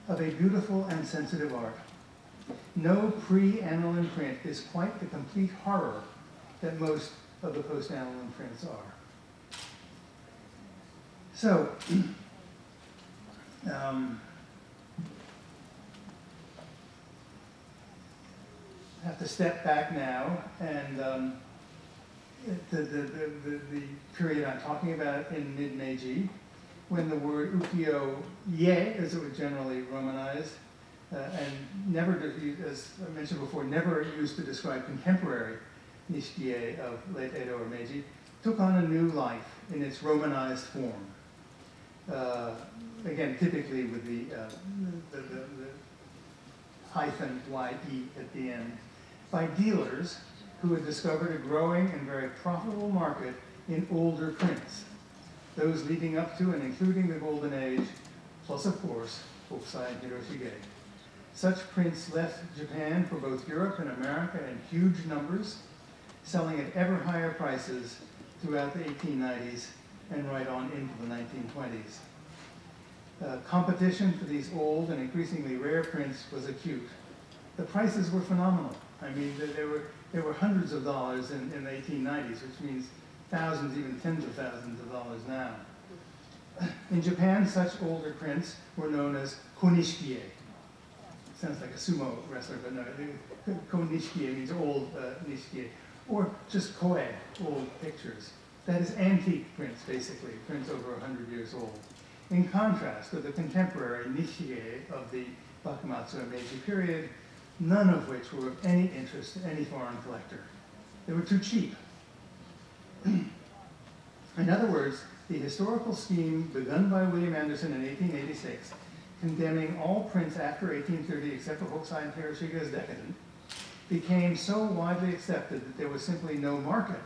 of a beautiful and sensitive art. No pre-aniline print is quite the complete horror that most of the post-aniline prints are. So, I have to step back now and the period I'm talking about in mid-Meiji, when the word ukiyo-ye, as it was generally romanized, and never, as I mentioned before, never used to describe contemporary Nishikie of late Edo or Meiji, took on a new life in its romanized form. Again, typically with the hyphen ye at the end, by dealers who had discovered a growing and very profitable market in older prints, those leading up to and including the Golden Age, plus of course, Hokusai and Hiroshige. Such prints left Japan for both Europe and America in huge numbers, selling at ever higher prices throughout the 1890s and right on into the 1920s. Competition for these old and increasingly rare prints was acute. The prices were phenomenal. I mean, there were hundreds of dollars in the 1890s, which means thousands, even tens of thousands of dollars now. In Japan, such older prints were known as konishikie. Sounds like a sumo wrestler, but no, konishikie means old nishikie, or just koe, old pictures. That is antique prints, basically, prints over 100 years old. In contrast with the contemporary nishikie of the Bakumatsu and Meiji period, none of which were of any interest to any foreign collector. They were too cheap. In other words, the historical scheme begun by William Anderson in 1886, condemning all prints after 1830 except for Hokusai and Terashiga as decadent, became so widely accepted that there was simply no market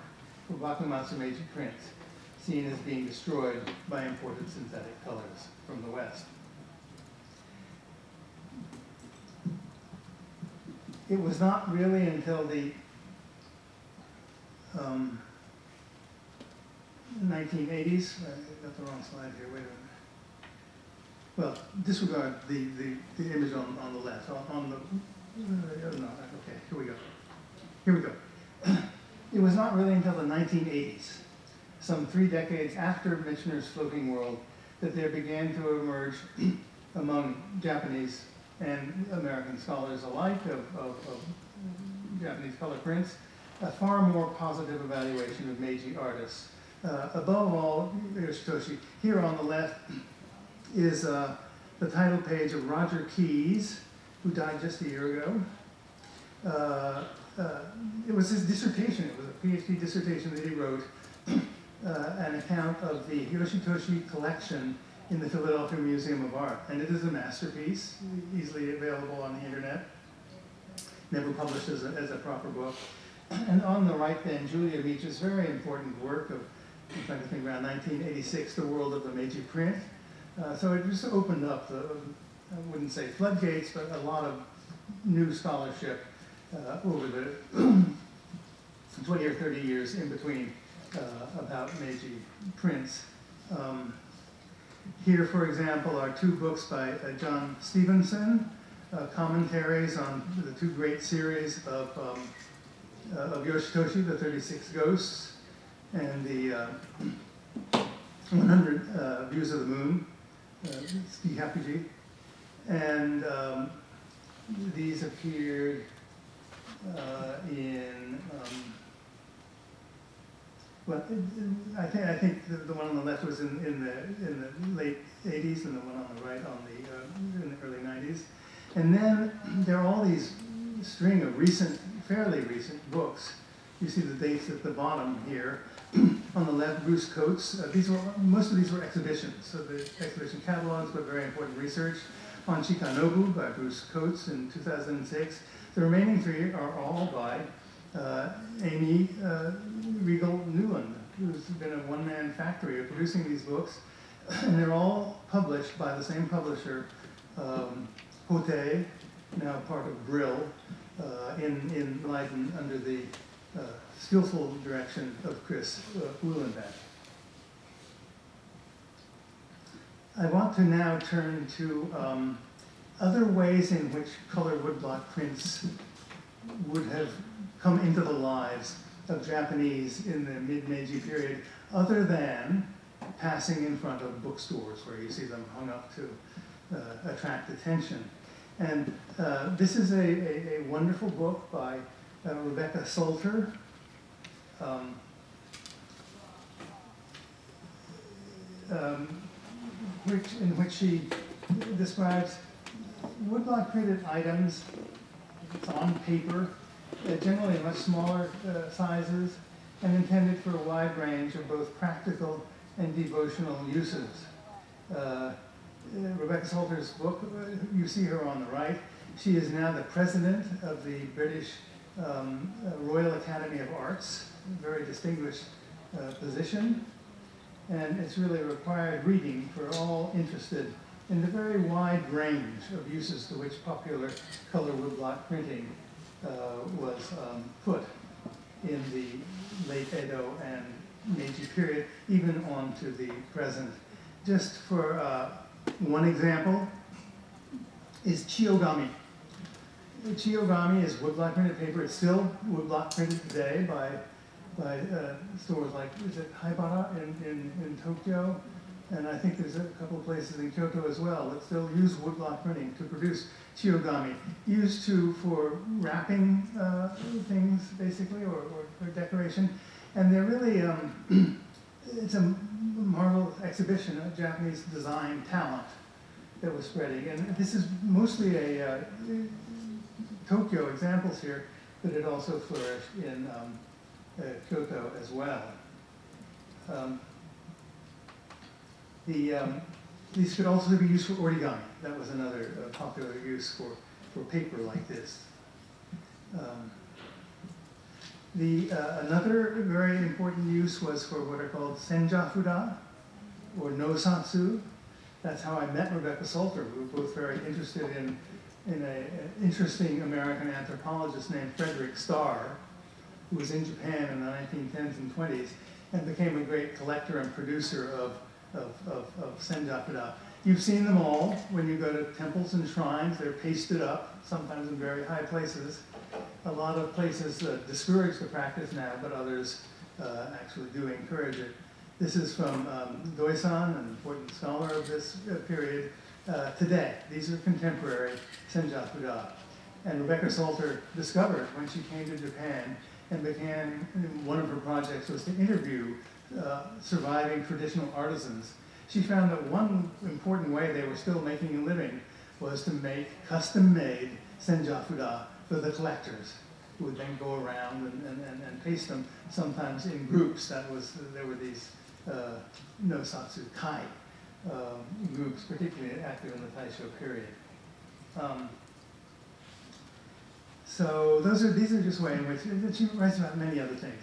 for Bakumatsu Meiji prints, seen as being destroyed by imported synthetic colors from the West. It was not really until the 1980s, I got the wrong slide here, wait a minute. Well, disregard the image on the left, on the, no, okay, here we go. Here we go. It was not really until the 1980s, some 3 decades after Michener's Floating World, that there began to emerge among Japanese and American scholars alike of Japanese color prints, a far more positive evaluation of Meiji artists. Above all, Yoshitoshi, here on the left is the title page of Roger Keyes, who died just a year ago. It was his dissertation, it was a PhD dissertation that he wrote, an account of the Yoshitoshi collection in the Philadelphia Museum of Art. And it is a masterpiece, easily available on the internet, never published as a proper book. And on the right then, Julia Meach's very important work of, I'm trying to think, around 1986, The World of the Meiji Print. So it just opened up the, I wouldn't say floodgates, but a lot of new scholarship over the 20 or 30 years in between about Meiji prints. Here, for example, are 2 books by John Stevenson, commentaries on the 2 great series of Yoshitoshi, the 36 Ghosts, and the 100 Views of the Moon, Tsukihapiji. And these appeared in, well, I think the one on the left was in the late 80s, and the one on the right in the early 90s. And then there are all these string of fairly recent books. You see the dates at the bottom here. On the left, Bruce Coates. Most of these were exhibitions, so the exhibition catalogs, but very important research. On Chikanobu by Bruce Coates in 2006. The remaining 3 are all by Amy Regal Newland, who's been a one-man factory of producing these books. And they're all published by the same publisher, Hote, now part of Brill, in Leiden under the skillful direction of Chris Uhlenbeck. I want to now turn to other ways in which color woodblock prints would have come into the lives of Japanese in the mid-Meiji period, other than passing in front of bookstores where you see them hung up to attract attention. And this is a wonderful book by Rebecca Salter. In which she describes woodblock printed items on paper, generally in much smaller sizes, and intended for a wide range of both practical and devotional uses. Rebecca Salter's book, you see her on the right. She is now the president of the British Royal Academy of Arts, a very distinguished position. And it's really a required reading for all interested in the very wide range of uses to which popular color woodblock printing was put in the late Edo and Meiji period, even on to the present. Just for one example is Chiyogami. Chiyogami is woodblock printed paper. It's still woodblock printed today by by stores like, is it Haibara in Tokyo? And I think there's a couple of places in Kyoto as well that still use woodblock printing to produce chiogami, used for wrapping things, basically, or decoration. And they're really, it's a marvelous exhibition of Japanese design talent that was spreading. And this is mostly a Tokyo examples here, but it also flourished in Kyoto as well. These could also be used for origami. That was another popular use for paper like this. Another very important use was for what are called senjafuda, or nosatsu. That's how I met Rebecca Salter. We were both very interested in an interesting American anthropologist named Frederick Starr, who was in Japan in the 1910s and 20s, and became a great collector and producer of senjafuda. You've seen them all when you go to temples and shrines. They're pasted up, sometimes in very high places. A lot of places discourage the practice now, but others actually do encourage it. This is from Doi-san, an important scholar of this period, today. These are contemporary senjafuda. And Rebecca Salter discovered when she came to Japan and began, one of her projects was to interview surviving traditional artisans. She found that one important way they were still making a living was to make custom-made senjafuda for the collectors, who would then go around and paste them, sometimes in groups. There were these nosatsu kai groups, particularly active in the Taisho period. So these are just ways in which she writes about many other things,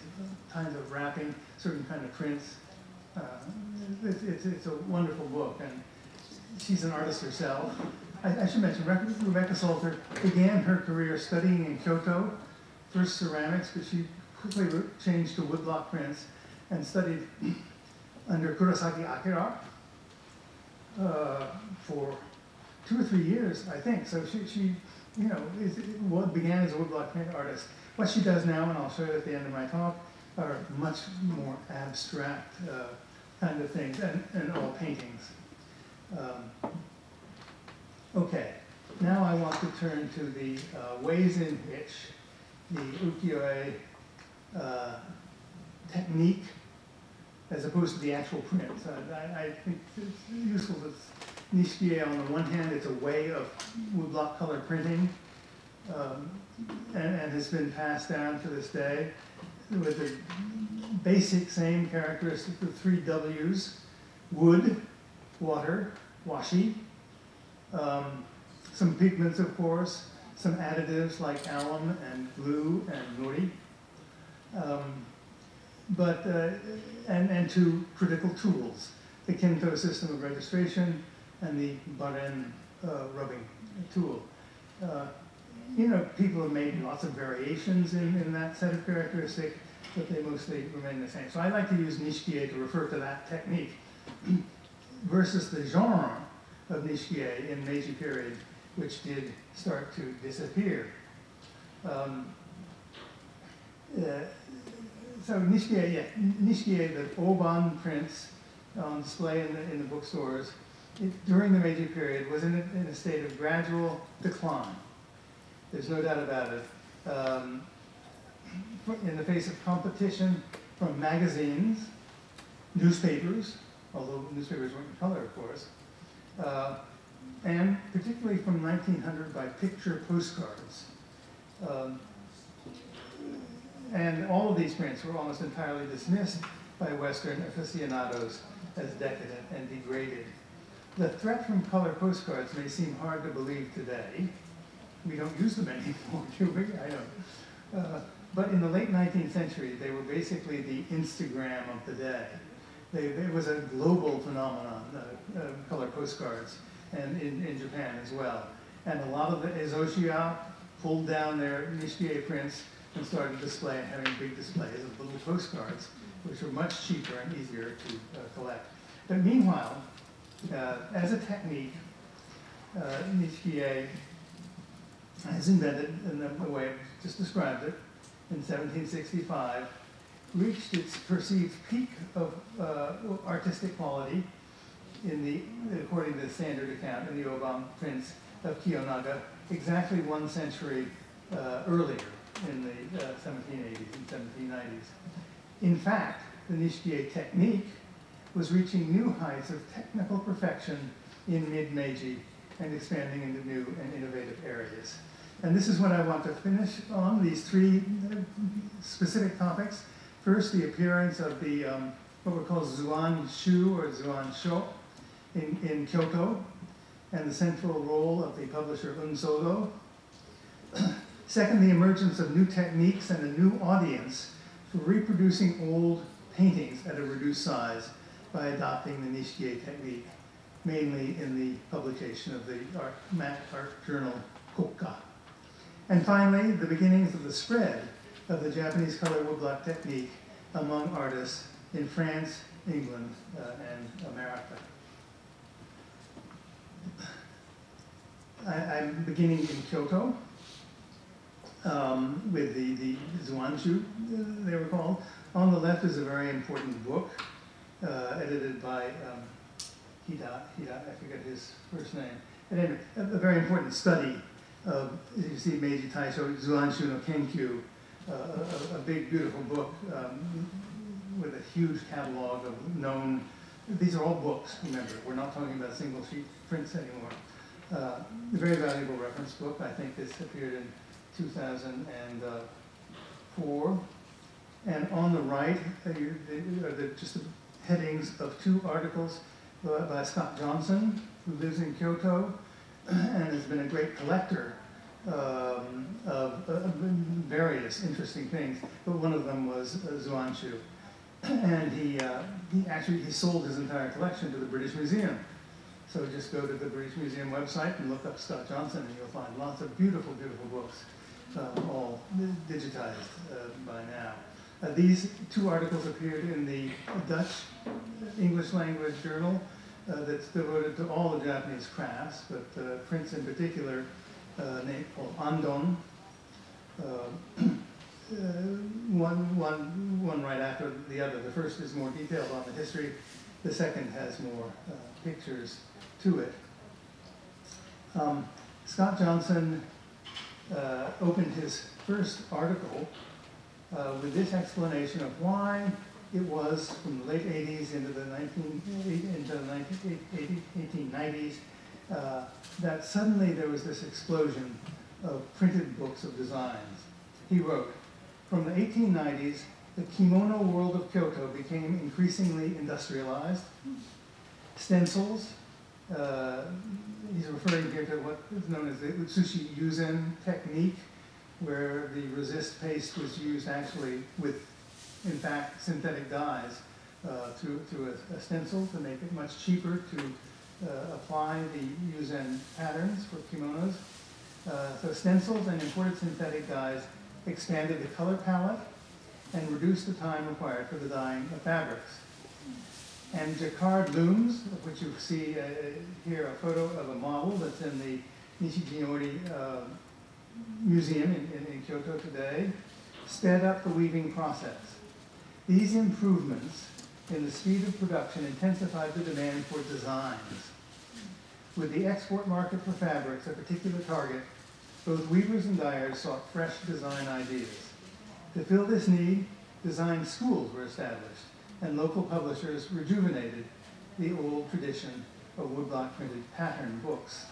kinds of wrapping, certain kind of prints. It's a wonderful book, and she's an artist herself. I should mention, Rebecca Salter began her career studying in Kyoto, first ceramics, but she quickly changed to woodblock prints and studied under Kurosaki Akira for 2 or 3 years, I think. So she began as a woodblock print artist. What she does now, and I'll show you at the end of my talk, are much more abstract kind of things, and all paintings. Okay, now I want to turn to the ways in which the ukiyo-e technique, as opposed to the actual prints. I think it's useful that nishiki-e, on the one hand, it's a way of woodblock color printing, and has been passed down to this day with the basic same characteristic of 3 W's: wood, water, washi, some pigments, of course, some additives like alum and glue and nori, and 2 critical tools: the Kento system of registration and the baren rubbing tool. People have made lots of variations in that set of characteristics, but they mostly remain the same. So I like to use nishiki-e to refer to that technique versus the genre of nishiki-e in Meiji period, which did start to disappear. So nishiki-e, the oban prints on display in the bookstores, during the Meiji period was in a state of gradual decline. There's no doubt about it. In the face of competition from magazines, newspapers, although newspapers weren't in color, of course, and particularly from 1900 by picture postcards. And all of these prints were almost entirely dismissed by Western aficionados as decadent and degraded. The threat from color postcards may seem hard to believe today. We don't use them anymore, do we? I don't. But in the late 19th century, they were basically the Instagram of the day. It was a global phenomenon, color postcards, and in Japan as well. And a lot of the Ezoshiya pulled down their nishiki-e prints and started displaying, having big displays of little postcards, which were much cheaper and easier to collect. But meanwhile, as a technique, nishiki-e has invented, in the way I just described it, in 1765, reached its perceived peak of artistic quality according to the standard account in the Oban prints of Kiyonaga, exactly 1 century earlier in the 1780s and 1790s. In fact, the Nishikie technique was reaching new heights of technical perfection in mid-Meiji and expanding into new and innovative areas. And this is what I want to finish on, these 3 specific topics. First, the appearance of the what we call Zuan Shu or Zuan Sho in Kyoto, and the central role of the publisher Unsodo. Second, the emergence of new techniques and a new audience for reproducing old paintings at a reduced size by adopting the Nishikie technique, mainly in the publication of the art journal Kokka. And finally, the beginnings of the spread of the Japanese color woodblock technique among artists in France, England, and America. I'm beginning in Kyoto with the Zuanshu, they were called. On the left is a very important book edited by Hida, I forget his first name. And anyway, a very important study of, as you see, Meiji Taisho Zuanshu no Kenkyu, a big, beautiful book with a huge catalog of known, these are all books, remember, we're not talking about single sheet prints anymore. A very valuable reference book. I think this appeared in 2004. And on the right are just the headings of 2 articles by Scott Johnson, who lives in Kyoto and has been a great collector of various interesting things. But one of them was Zuanshu. And he sold his entire collection to the British Museum. So just go to the British Museum website and look up Scott Johnson, and you'll find lots of beautiful, beautiful books, all digitized by now. These 2 articles appeared in the Dutch English language journal that's devoted to all the Japanese crafts, but prints in particular, called Andon. One right after the other. The first is more detailed on the history. The second has more pictures to it. Scott Johnson opened his first article with this explanation of why it was from the late 80s into the 1890s that suddenly there was this explosion of printed books of designs. He wrote, from the 1890s, the kimono world of Kyoto became increasingly industrialized. Stencils, he's referring here to what is known as the Utsushi Yuzen technique, where the resist paste was used actually with, in fact, synthetic dyes through a stencil to make it much cheaper to apply the Yuzen patterns for kimonos. So stencils and imported synthetic dyes expanded the color palette and reduced the time required for the dyeing of fabrics. And jacquard looms, of which you see here a photo of a model that's in the Nishijinori Museum in Kyoto today, sped up the weaving process. These improvements in the speed of production intensified the demand for designs. With the export market for fabrics a particular target, both weavers and dyers sought fresh design ideas. To fill this need, design schools were established, and local publishers rejuvenated the old tradition of woodblock printed pattern books.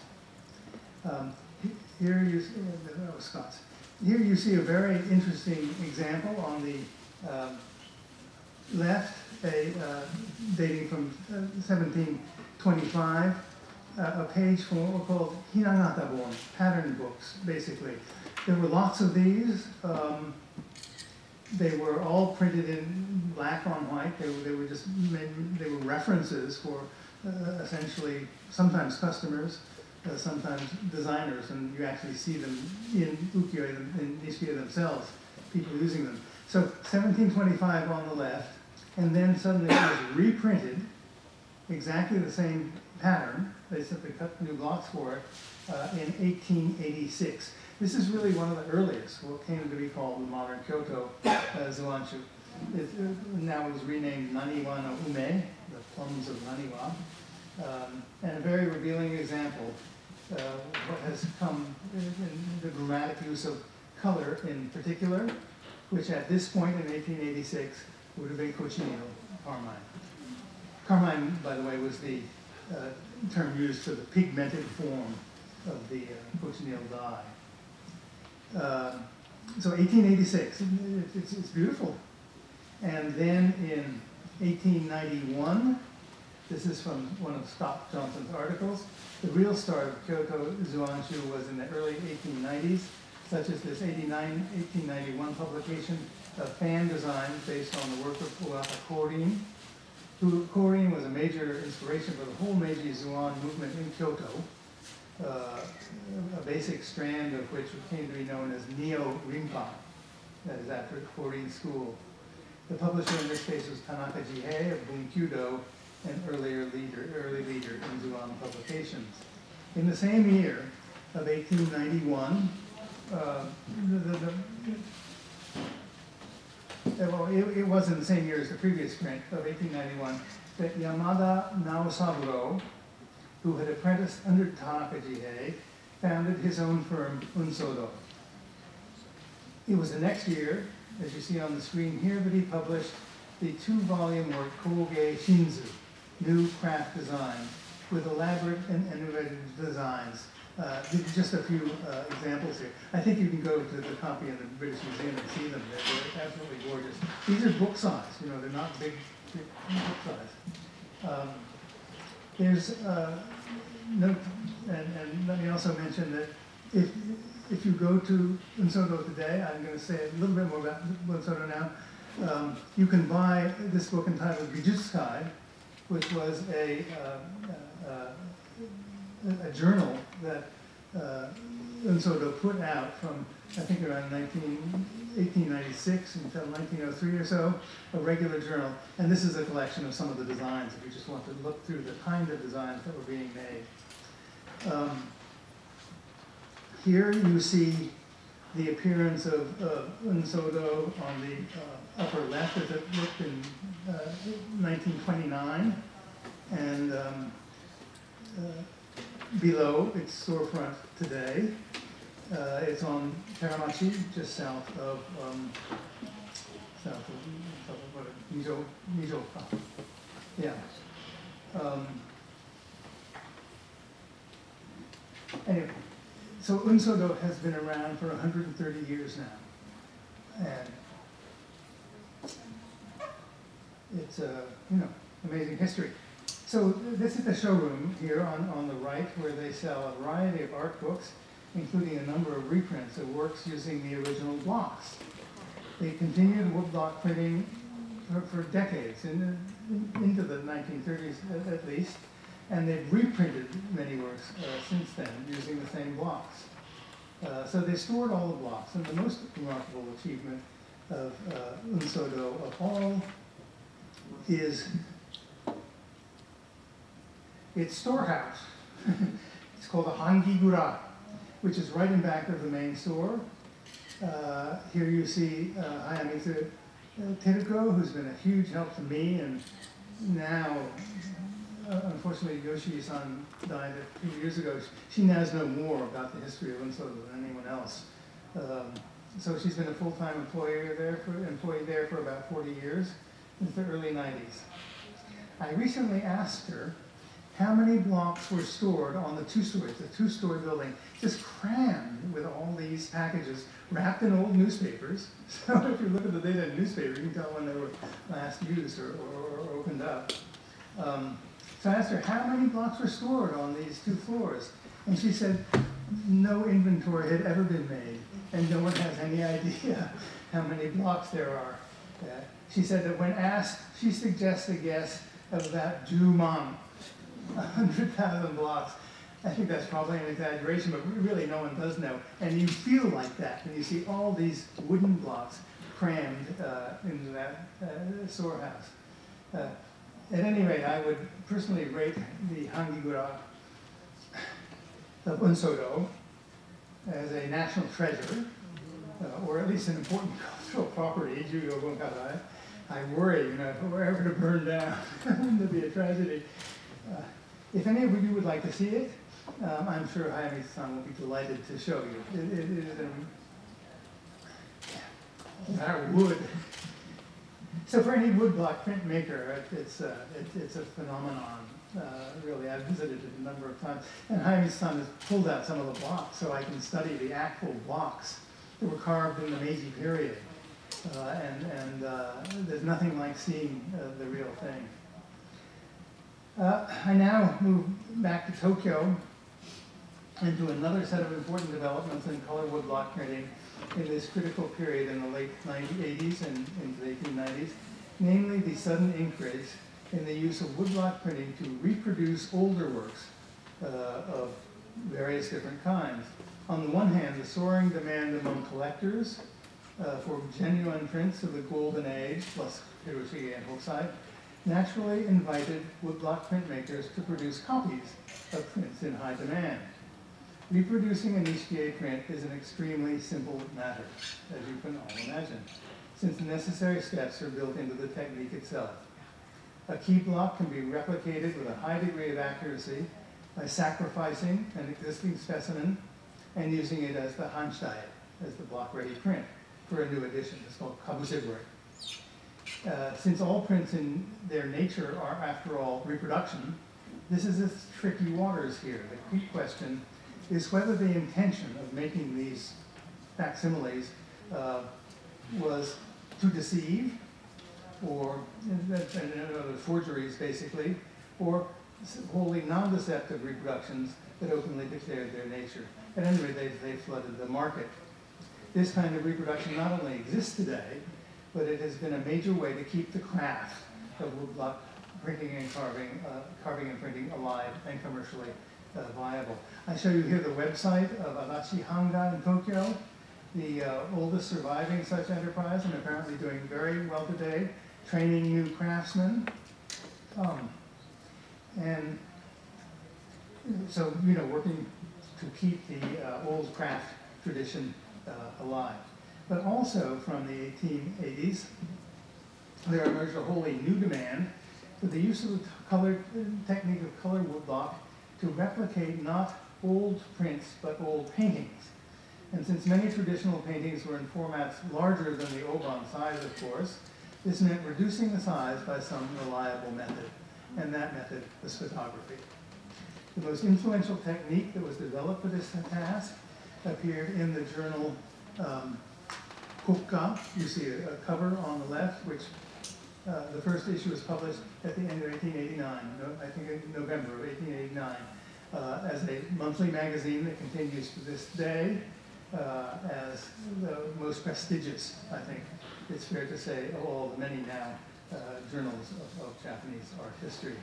Here you see, Scott's. Here you see a very interesting example on the left, dating from 1725, a page from what were called hinagatabon, pattern books, basically. There were lots of these. They were all printed in black on white. They were just they were references for essentially sometimes customers, sometimes designers, and you actually see them in ukiyo-e, in Nishikie themselves, people using them. So 1725 on the left, and then suddenly it was reprinted, exactly the same pattern. They simply cut new blocks for it in 1886. This is really one of the earliest, what came to be called the modern Kyoto Zuanshu. now is renamed Naniwa no Ume, the plums of Naniwa, and a very revealing example what has come in the dramatic use of color in particular, which at this point in 1886 would have been cochineal carmine. Carmine, by the way, was the term used for the pigmented form of the cochineal dye. So 1886, it's beautiful. And then in 1891, this is from one of Scott Johnson's articles, the real star of Kyoto Zuanshu was in the early 1890s, such as this 1891 publication of fan designs based on the work of Uwata Korin. Korin was a major inspiration for the whole Meiji Zuan movement in Kyoto, a basic strand of which came to be known as Neo-Rinpa, that is after Korin school. The publisher in this case was Tanaka Jihei of Boku-Undo, an early leader in Zuan publications. In the same year of 1891, it was in the same year as the previous print of 1891 that Yamada Naosaburo, who had apprenticed under Tanaka Jihei, founded his own firm, Unsodo. It was the next year, as you see on the screen here, that he published the 2-volume work Koge Shinzu, New Craft Design, with elaborate and innovative designs. Just a few examples here. I think you can go to the copy in the British Museum and see them. They're absolutely gorgeous. These are book size, they're not big book size. There's note, and let me also mention that if you go to Unsodo today, I'm going to say a little bit more about Unsodo now. You can buy this book entitled Gijutsukai, which was a journal that Unsodo put out from, I think, around 1896 until 1903 or so, a regular journal. And this is a collection of some of the designs, if you just want to look through the kind of designs that were being made. Here you see the appearance of Unsodo on the upper left as it looked in 1929, and below its storefront today. It's on Teramachi, just south of Nijo. Yeah. Anyway, so Unsodo has been around for 130 years now, and it's amazing history. So this is the showroom here on the right, where they sell a variety of art books, including a number of reprints of works using the original blocks. They continued woodblock printing for decades, into the 1930s at least, and they've reprinted many works since then using the same blocks. So they stored all the blocks, and the most remarkable achievement of Unsodo of all is its storehouse. It's called a Hangigura, which is right in back of the main store. Here you see Hayamitsu Teruko, who's been a huge help to me, and now, unfortunately, Yoshii-san died a few years ago. She knows no more about the history of Unsodo than anyone else. So she's been a full-time employee there for about 40 years, since the early 90s. I recently asked her how many blocks were stored on the two-story building, just crammed with all these packages wrapped in old newspapers. So if you look at the data in the newspaper, you can tell when they were last used or opened up. So I asked her how many blocks were stored on these 2 floors. And she said no inventory had ever been made, and no one has any idea how many blocks there are. She said that when asked, she suggests a guess of about Juman, 100,000 blocks. I think that's probably an exaggeration, but really no one does know. And you feel like that when you see all these wooden blocks crammed into that storehouse. At any rate, I would personally rate the Hangigura of Unsodo as a national treasure, or at least an important cultural property, Juyo Bunkarai. I worry, if it were ever to burn down, there'd be a tragedy. If any of you would like to see it, I'm sure Hayami-san will be delighted to show you. It is that wood. So for any woodblock printmaker, it's a phenomenon. Really, I've visited it a number of times. And Hayami-san has pulled out some of the blocks so I can study the actual blocks that were carved in the Meiji period. There's nothing like seeing the real thing. I now move back to Tokyo and to another set of important developments in color woodblock printing in this critical period in the late 80s and into the 1890s, namely the sudden increase in the use of woodblock printing to reproduce older works of various different kinds. On the one hand, the soaring demand among collectors for genuine prints of the Golden Age, plus Hiroshige and Hokusai, naturally invited woodblock printmakers to produce copies of prints in high demand. Reproducing a Nishiki print is an extremely simple matter, as you can all imagine, since the necessary steps are built into the technique itself. A key block can be replicated with a high degree of accuracy by sacrificing an existing specimen and using it as the hanshtai, as the block-ready print, for a new edition. It's called kabushiguri. Since all prints in their nature are, after all, reproduction, this is its tricky waters here. The key question is whether the intention of making these facsimiles was to deceive, or forgeries basically, or wholly non-deceptive reproductions that openly declared their nature. At any rate, they flooded the market. This kind of reproduction not only exists today, but it has been a major way to keep the craft of woodblock printing and carving and printing alive and commercially viable. I show you here the website of Adachi Hanga in Tokyo, the oldest surviving such enterprise, and apparently doing very well today, training new craftsmen. And so, working to keep the old craft tradition alive. But also from the 1880s, there emerged a wholly new demand for the use of the technique of color woodblock to replicate not old prints, but old paintings. And since many traditional paintings were in formats larger than the oban size, of course, this meant reducing the size by some reliable method, and that method was photography. The most influential technique that was developed for this task appeared in the journal Kokka. You see a cover on the left, which the first issue was published at the end of 1889, I think in November of 1889, as a monthly magazine that continues to this day as the most prestigious, I think it's fair to say, of all the many now journals of Japanese art history.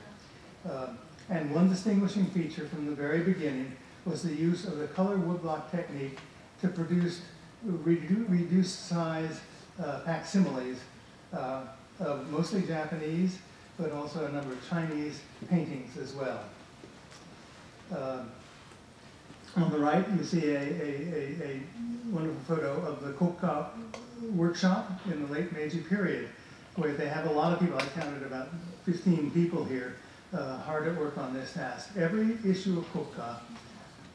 And one distinguishing feature from the very beginning was the use of the color woodblock technique to produce reduced size facsimiles of mostly Japanese, but also a number of Chinese paintings as well. On the right, you see a wonderful photo of the Kokka workshop in the late Meiji period, where they have a lot of people. I counted about 15 people here hard at work on this task. Every issue of Kokka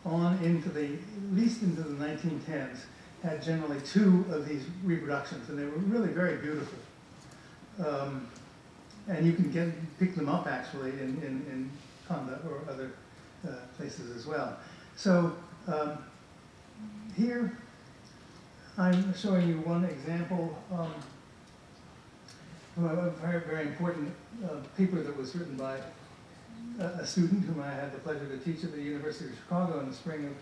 on into at least into the 1910s had generally 2 of these reproductions, and they were really very beautiful. And you can pick them up actually in Kanda or other places as well. So here I'm showing you one example of a very, very important paper that was written by a student whom I had the pleasure to teach at the University of Chicago in the spring of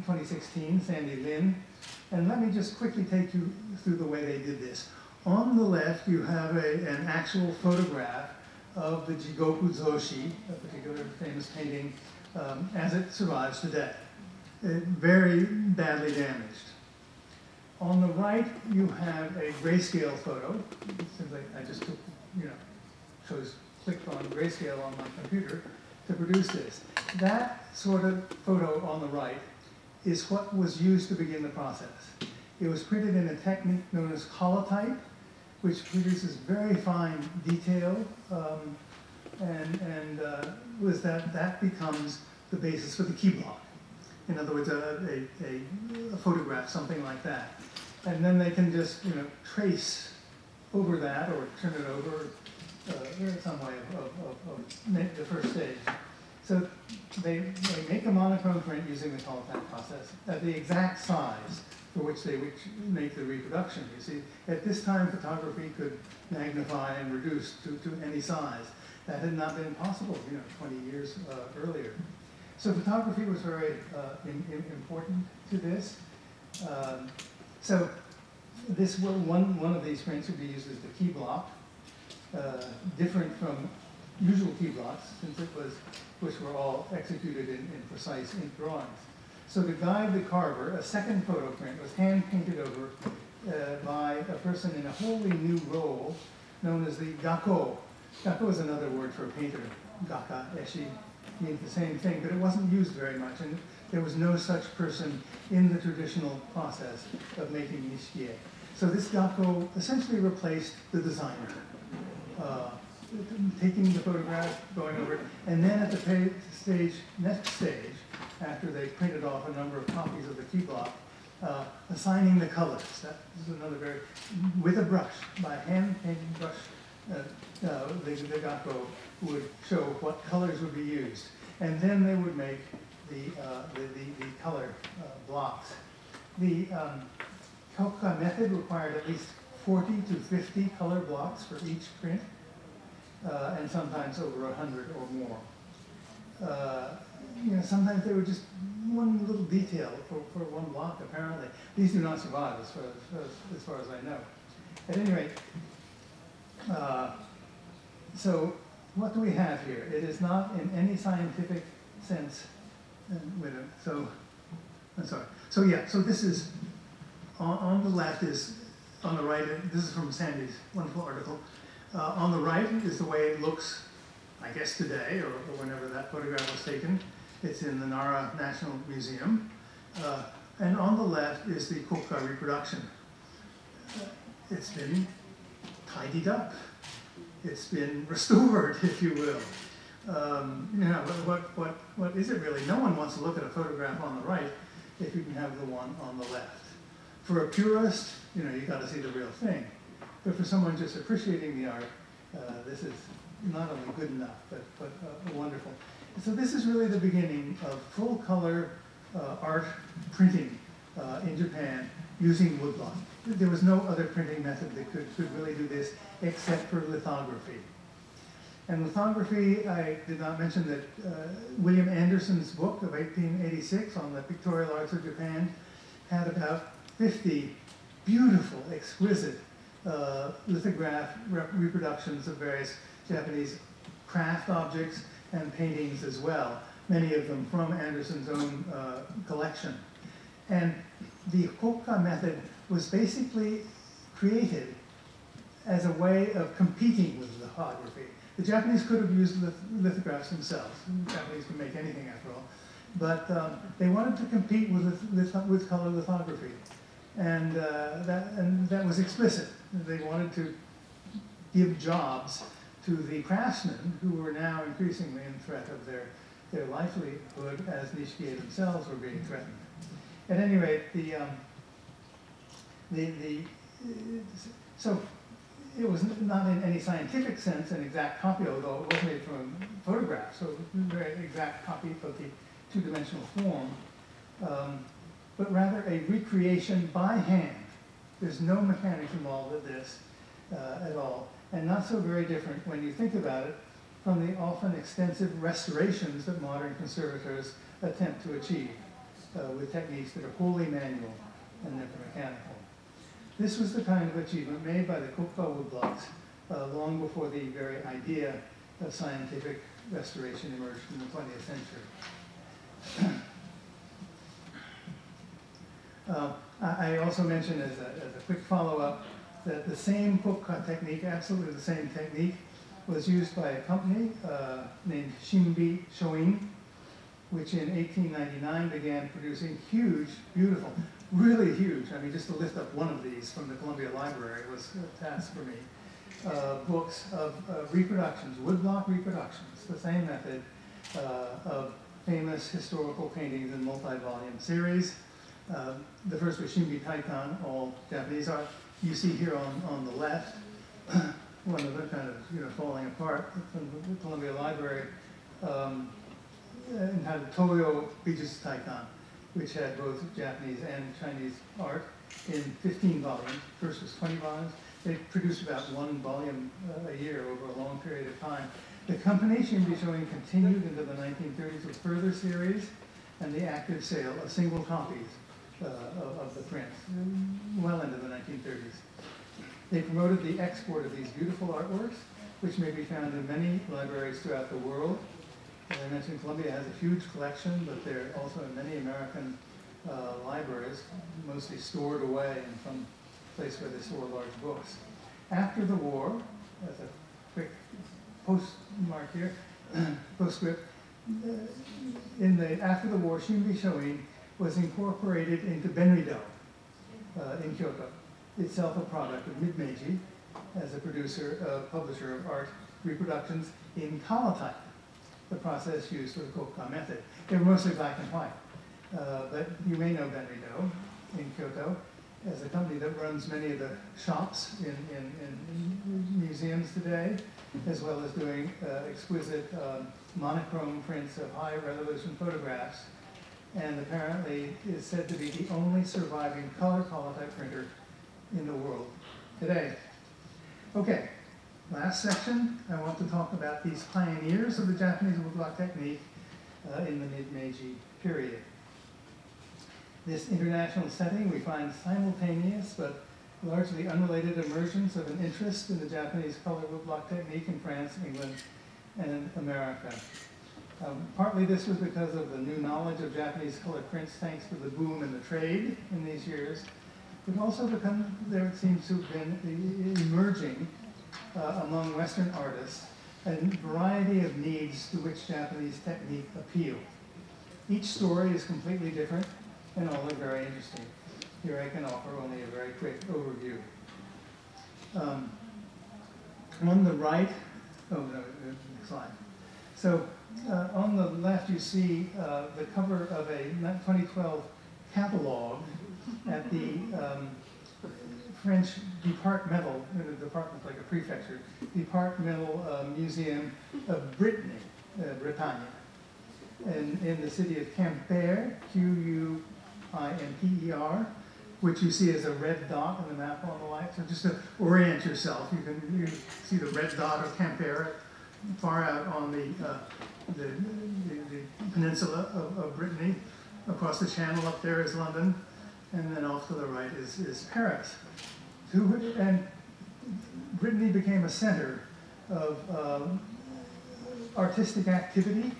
2016, Sandy Lin. And let me just quickly take you through the way they did this. On the left, you have an actual photograph of the Jigoku Zoshi, a particular famous painting, as it survives today. Very badly damaged. On the right, you have a grayscale photo. Since I just took, clicked on grayscale on my computer to produce this. That sort of photo on the right is what was used to begin the process. It was printed in a technique known as holotype, which produces very fine detail, and was that becomes the basis for the key block. In other words, a photograph, something like that. And then they can just, trace over that or turn it over some way of the first stage. So they make a monochrome print using the Colopac process at the exact size for which they make the reproduction. You see, at this time, photography could magnify and reduce to any size. That had not been possible, 20 years earlier. So photography was very important to this. So this one of these prints would be used as the key block, different from usual key blocks, which were all executed in precise ink drawings. So to guide the carver, a second photo print was hand painted over by a person in a wholly new role known as the gakko. Gakko is another word for a painter. Gakka, eshi, means the same thing, but it wasn't used very much, and there was no such person in the traditional process of making nishikie. So this gakko essentially replaced the designer, taking the photograph, going over it, and then at the next stage, after they printed off a number of copies of the key block, assigning the colors. That is another with a brush, by hand painting brush, the gakko would show what colors would be used. And then they would make the color blocks. The Kokuka method required at least 40 to 50 color blocks for each print, and sometimes over 100 or more. Sometimes they were just one little detail for one block, apparently. These do not survive as far as I know. At any rate, so what do we have here? It is not in any scientific sense, so this is, on the left is, on the right, this is from Sandy's wonderful article. On the right is the way it looks, I guess today, or whenever that photograph was taken. It's in the Nara National Museum. And on the left is the Kokuka reproduction. It's been tidied up. It's been restored, if you will. What is it really? No one wants to look at a photograph on the right if you can have the one on the left. For a purist, you've got to see the real thing. But for someone just appreciating the art, this is not only good enough, but wonderful. So this is really the beginning of full color art printing in Japan using woodblock. There was no other printing method that could really do this except for lithography. And lithography, I did not mention that William Anderson's book of 1886 on the pictorial arts of Japan had about 50 beautiful, exquisite lithograph reproductions of various Japanese craft objects and paintings as well, many of them from Anderson's own collection. And the Kokuka method was basically created as a way of competing with lithography. The Japanese could have used lithographs themselves. The Japanese can make anything after all. But they wanted to compete with color lithography. And that was explicit. They wanted to give jobs to the craftsmen who were now increasingly in threat of their livelihood as Nishikie themselves were being threatened. At any rate, so it was not in any scientific sense an exact copy, although it was made from photographs, so it was a very exact copy of the two-dimensional form, but rather a recreation by hand. There's no mechanics involved with this at all, and not so very different when you think about it from the often extensive restorations that modern conservators attempt to achieve with techniques that are wholly manual and never mechanical. This was the kind of achievement made by the Kokuka woodblocks long before the very idea of scientific restoration emerged in the 20th century. I also mentioned as a quick follow-up that the same Kokuka technique, absolutely the same technique, was used by a company named Shinbi Shoin which in 1899 began producing huge, beautiful, really huge, I mean, just to lift up one of these from the Columbia Library was a task for me, books of reproductions, woodblock reproductions, the same method of famous historical paintings in multi-volume series. The first was Shinbi Taikan, all Japanese art. You see here on the left, one of them kind of falling apart from the Columbia Library, entitled Toyo Bijutsu Taikan, which had both Japanese and Chinese art in 15 volumes. First was 20 volumes. They produced about one volume a year over a long period of time. The company Shinbi Showing continued into the 1930s with further series and the active sale of single copies of the prints well into the 1930s. They promoted the export of these beautiful artworks, which may be found in many libraries throughout the world. As I mentioned, Columbia has a huge collection, but they're also in many American libraries, mostly stored away in some place where they store large books. After the war, as a quick postmark here, postscript, after the war, Shinbi Showing was incorporated into Benrido in Kyoto, itself a product of mid-Meiji, as a publisher of art reproductions in kalatype, the process used for the Kokuka method. They were mostly black and white, but you may know Benrido in Kyoto as a company that runs many of the shops in museums today, as well as doing exquisite monochrome prints of high-resolution photographs, and apparently is said to be the only surviving color kalatype printer in the world today. Okay, last section, I want to talk about these pioneers of the Japanese woodblock technique in the mid-Meiji period. This international setting, we find simultaneous but largely unrelated emergence of an interest in the Japanese color woodblock technique in France, England, and America. Partly this was because of the new knowledge of Japanese colored prints thanks to the boom in the trade in these years, but also because there seems to have been emerging among Western artists a variety of needs to which Japanese technique appealed. Each story is completely different and all are very interesting. Here I can offer only a very quick overview. On the right, next slide. So on the left you see the cover of a 2012 catalog at the French departmental, the department like a prefecture, departmental museum of Brittany, Bretagne, and in the city of Quimper, Quimper, which you see as a red dot on the map on the right. So just to orient yourself, you see the red dot of Quimper far out on the peninsula of Brittany. Across the channel up there is London, and then off to the right is Paris. And Brittany became a center of artistic activity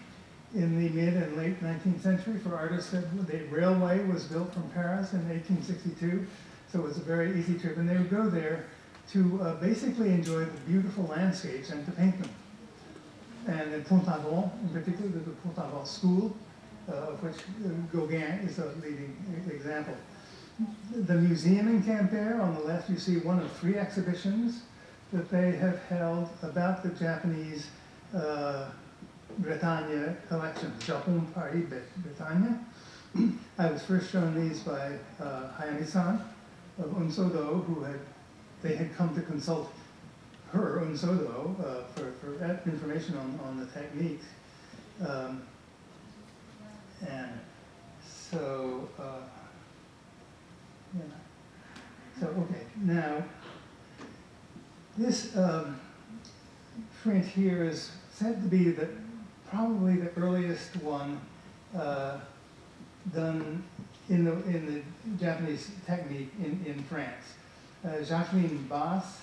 in the mid and late 19th century for artists. The railway was built from Paris in 1862, so it was a very easy trip. And they would go there to basically enjoy the beautiful landscapes and to paint them. And in Pont-Aven, in particular, the Pont-Aven school, of which Gauguin is a leading example. The museum in Quimper, on the left, you see one of 3 exhibitions that they have held about the Japanese Bretagne collection, Japon Paris Bretagne. I was first shown these by Hayami-san of Unsodo, they had come to consult her, Unsodo, for information on the techniques. And so, okay, now, this print here is said to be probably the earliest one done in the Japanese technique in France. Jacqueline Basse,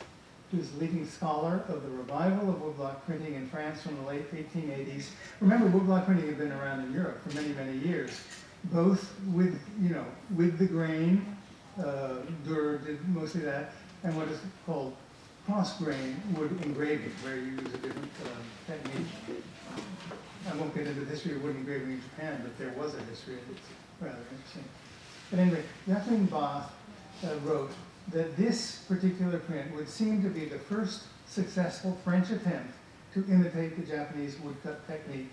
who's the leading scholar of the revival of woodblock printing in France from the late 1880s. Remember, woodblock printing had been around in Europe for many, many years, both with the grain, Durr did mostly that, and what is called cross-grain wood engraving, where you use a different technique. I won't get into the history of wood engraving in Japan, but there was a history, and it's rather interesting. But anyway, Jacqueline Bath wrote that this particular print would seem to be the first successful French attempt to imitate the Japanese woodcut technique.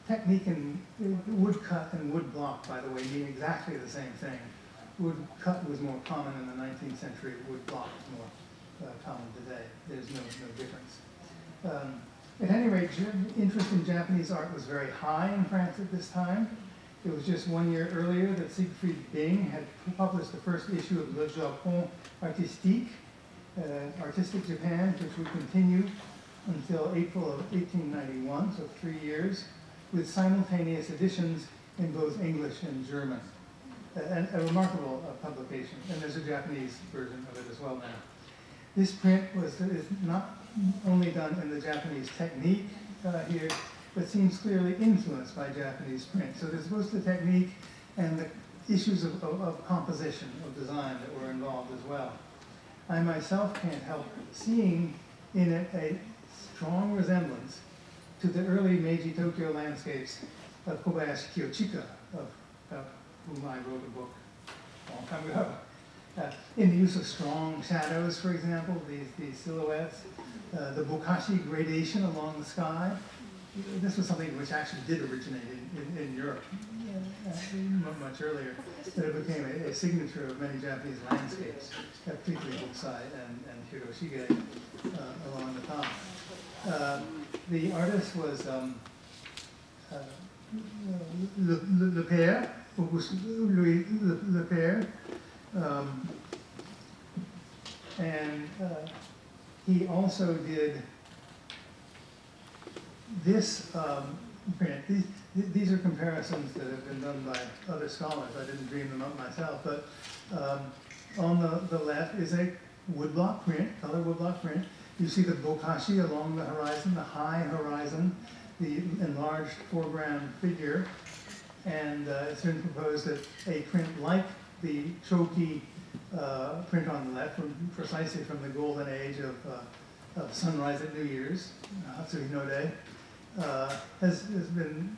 Technique and woodcut and woodblock, by the way, mean exactly the same thing. Woodcut was more common in the 19th century. Woodblock is more common today. There's no difference. At any rate, interest in Japanese art was very high in France at this time. It was just 1 year earlier that Siegfried Bing had published the first issue of Le Japon Artistique, Artistic Japan, which would continue until April of 1891, so 3 years, with simultaneous editions in both English and German. A remarkable publication, and there's a Japanese version of it as well now. This print is not only done in the Japanese technique here, but seems clearly influenced by Japanese print. So there's both the technique and the issues of composition, of design that were involved as well. I myself can't help seeing in it a strong resemblance to the early Meiji Tokyo landscapes of Kobayashi Kiyochika, of whom I wrote a book a long time ago. In the use of strong shadows, for example, these silhouettes, the bokashi gradation along the sky. This was something which actually did originate in Europe much earlier, but it became a signature of many Japanese landscapes, particularly Hokusai and Hiroshige along the top. The artist was Lepere, Auguste Louis Lepere, and he also did this print. These are comparisons that have been done by other scholars. I didn't dream them up myself, but on the left is a woodblock print, color woodblock print. You see the bokashi along the horizon, the high horizon, the enlarged foreground figure, and it's been proposed that a print like the Choki print on the left, precisely from the golden age of sunrise at New Year's, Hatsui no De, has been,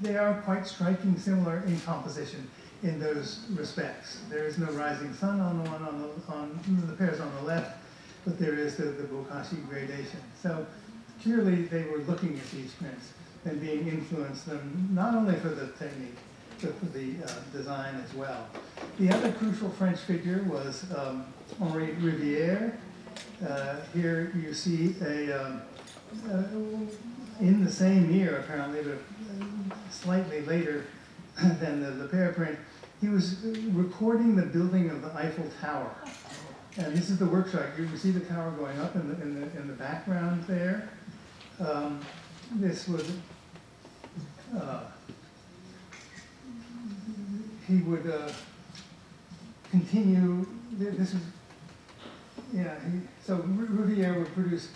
they are quite striking, similar in composition in those respects. There is no rising sun on the one on the pairs on the left, but there is the bokashi gradation. So clearly they were looking at these prints and being influenced them not only for the technique, but for the design as well. The other crucial French figure was Henri Rivière. Here you see in the same year, apparently, but slightly later than the Lepere print, he was recording the building of the Eiffel Tower. And this is the workshop. You see the tower going up in the background there. This was he would continue. This is so Rivière would produce.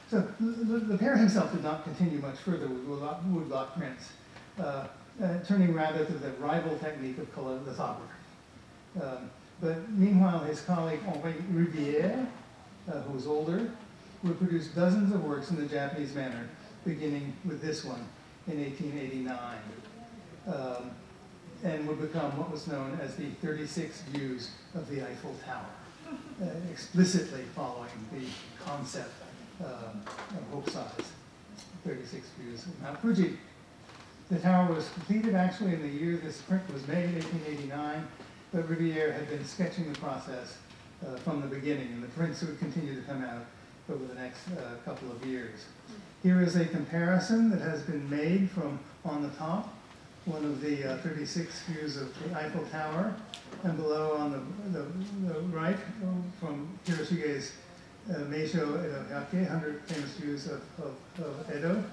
So the pair himself did not continue much further with woodblock prints, turning rather to the rival technique of color lithography. But meanwhile, his colleague Henri Rivière, who was older, would produce dozens of works in the Japanese manner, beginning with this one in 1889, and would become what was known as the 36 Views of the Eiffel Tower, explicitly following the concept of Hokusai's 36 Views of Mount Fuji. The tower was completed actually in the year this print was made, 1889, but Rivière had been sketching the process from the beginning, and the prints would continue to come out over the next couple of years. Here is a comparison that has been made from on the top, one of the 36 views of the Eiffel Tower, and below on the right from Hiroshige's Meisho Edo-Hyake, 100 famous views of Edo,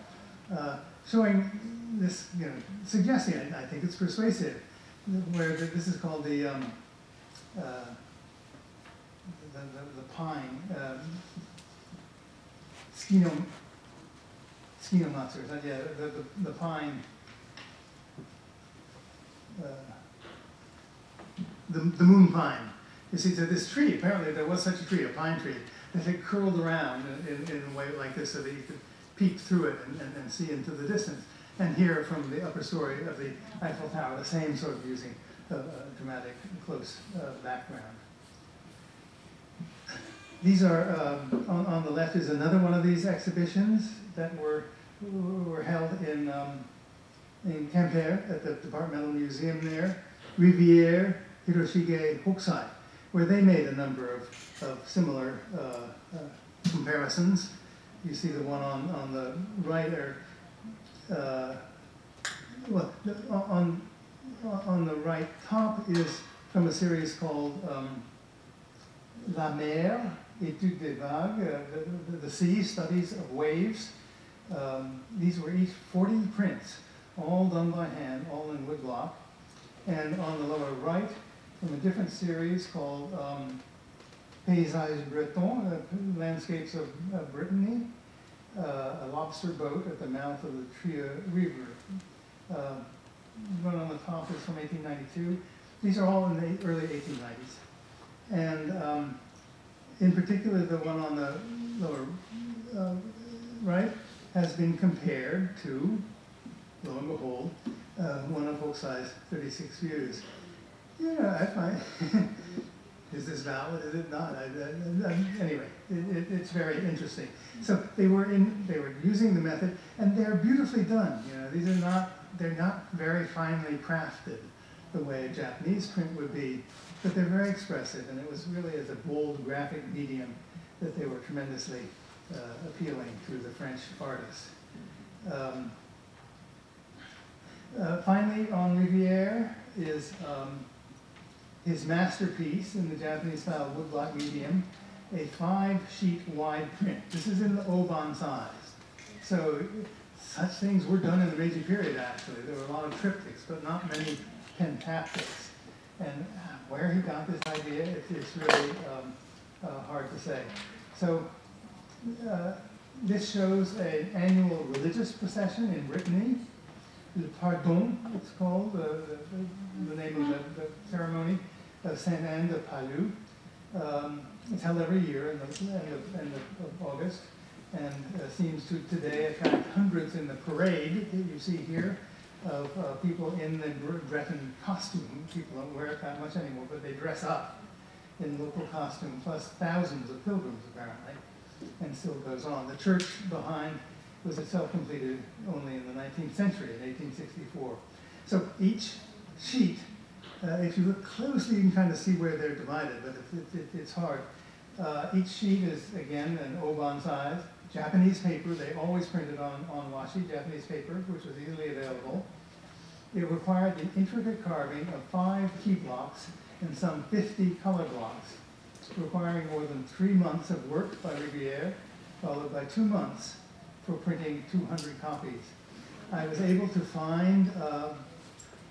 showing this, suggesting, I think it's persuasive, where this is called the pine, Skinomatsu, the pine, the moon pine. You see, so this tree, apparently there was such a tree, a pine tree, that had curled around in a way like this so that you could peek through it and see into the distance. And here from the upper story of the Eiffel Tower, the same sort of using a dramatic close background. These are, on the left is another one of these exhibitions that were held in Quimper at the Departmental Museum there, Rivière Hiroshige Hokusai, where they made a number of similar comparisons. You see the one on the right, on the right top is from a series called La Mer, Étude des Vagues, the sea, studies of waves. These were each 40 prints, all done by hand, all in woodblock. And on the lower right, from a different series called Paysages Bretons, Landscapes of Brittany, a lobster boat at the mouth of the Trier River. One on the top is from 1892. These are all in the early 1890s. And in particular, the one on the lower right has been compared to, lo and behold, one of Hokusai's 36 views. Yeah, I find, is this valid? Is it not? Anyway, it's very interesting. So they were using the method, and they're beautifully done. You know, these are they're not very finely crafted the way a Japanese print would be, but they're very expressive, and it was really as a bold graphic medium that they were tremendously appealing to the French artists. Finally, on Rivière is his masterpiece in the Japanese-style woodblock medium, a 5-sheet wide print. This is in the Oban size. So such things were done in the Meiji period, actually. There were a lot of triptychs, but not many pentaptychs. And where he got this idea, it's really hard to say. So this shows an annual religious procession in Brittany. Le Pardon, it's called, the name of the ceremony, of Saint Anne de Palu. It's held every year in the end of August, and seems to today attract hundreds in the parade that you see here of people in the Breton costume. People don't wear it that much anymore, but they dress up in local costume, plus thousands of pilgrims apparently, and still goes on. The church behind was itself completed only in the 19th century, in 1864. So each sheet, if you look closely, you can kind of see where they're divided, but it's hard. Each sheet is, again, an Oban size. Japanese paper, they always printed on washi, Japanese paper, which was easily available. It required the intricate carving of 5 key blocks and some 50 color blocks, requiring more than 3 months of work by Rivière, followed by 2 months for printing 200 copies. I was able to find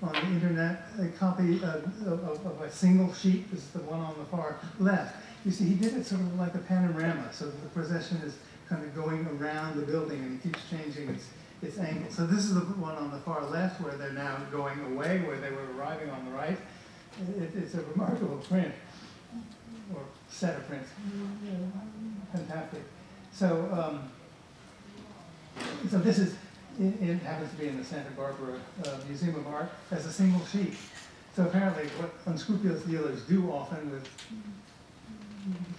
on the internet a copy of a single sheet. This is the one on the far left. You see, he did it sort of like a panorama, so that the procession is kind of going around the building and he keeps changing its angle. So this is the one on the far left where they're now going away, where they were arriving on the right. It's a remarkable print, or set of prints. Fantastic. So, so this is, it happens to be in the Santa Barbara Museum of Art as a single sheet. So apparently what unscrupulous dealers do often with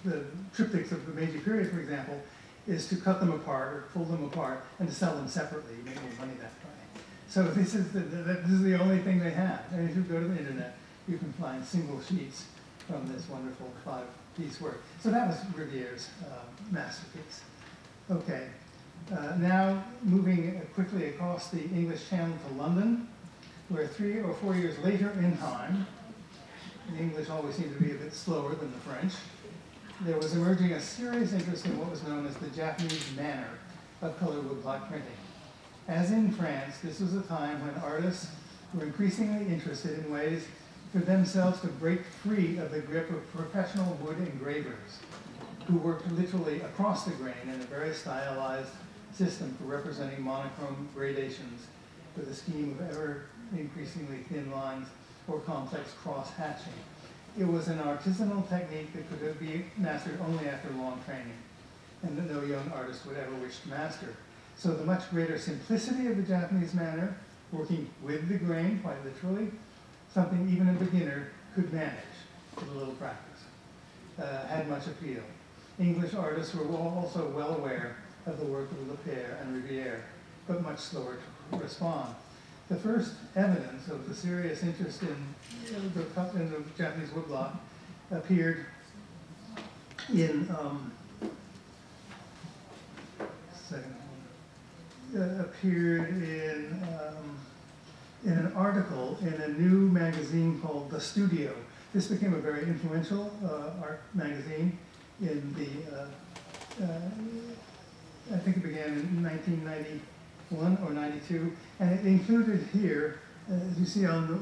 the triptychs of the Meiji period, for example, is to cut them apart or pull them apart and to sell them separately. You make more money that way. So this is the only thing they have. And if you go to the internet, you can find single sheets from this wonderful 5-piece work. So that was Rivière's masterpiece. Okay. Now moving quickly across the English Channel to London, where 3 or 4 years later in time, the English always seem to be a bit slower than the French, there was emerging a serious interest in what was known as the Japanese manner of color woodblock printing. As in France, this was a time when artists were increasingly interested in ways for themselves to break free of the grip of professional wood engravers, who worked literally across the grain in a very stylized system for representing monochrome gradations with a scheme of ever increasingly thin lines or complex cross-hatching. It was an artisanal technique that could be mastered only after long training, and that no young artist would ever wish to master. So the much greater simplicity of the Japanese manner, working with the grain, quite literally, something even a beginner could manage with a little practice, had much appeal. English artists were also well aware of the work of Lepere and Riviere, but much slower to respond. The first evidence of the serious interest in the Japanese woodblock appeared in in an article in a new magazine called The Studio. This became a very influential art magazine in the, I think it began in 1991 or 92, and it included here, as you see on the,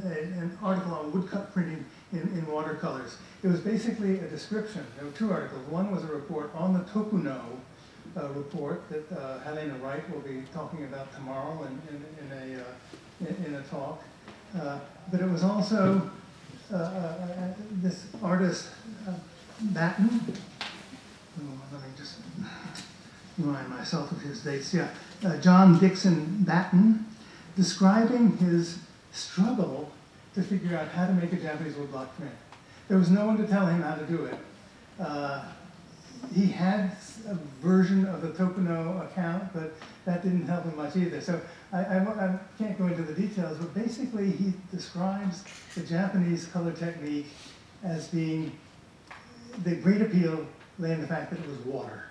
an article on woodcut printing in watercolors. It was basically a description. There were two articles. One was a report on the Tokuno report that Helena Wright will be talking about tomorrow in a talk. But it was also this artist, Batten. Let me just remind myself of his dates. Yeah, John Dixon Batten, describing his struggle to figure out how to make a Japanese woodblock print. There was no one to tell him how to do it. He had a version of the Tokuno account, but that didn't help him much either. So I can't go into the details, but basically he describes the Japanese color technique as being, the great appeal lay in the fact that it was water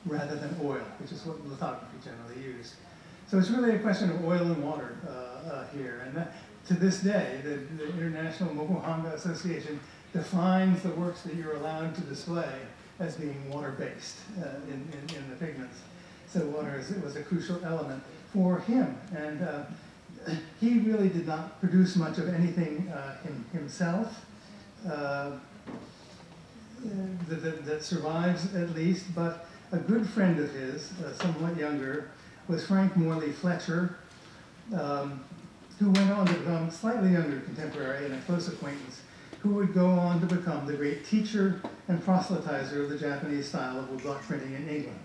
rather than oil, which is what lithography generally used. So it's really a question of oil and water here. And that, to this day, the International Mokuhanga Association defines the works that you're allowed to display as being water-based in the pigments. So water was a crucial element for him. And he really did not produce much of anything himself that survives, at least. But a good friend of his, somewhat younger, was Frank Morley Fletcher, who went on to become slightly younger contemporary and a close acquaintance, who would go on to become the great teacher and proselytizer of the Japanese style of woodblock printing in England,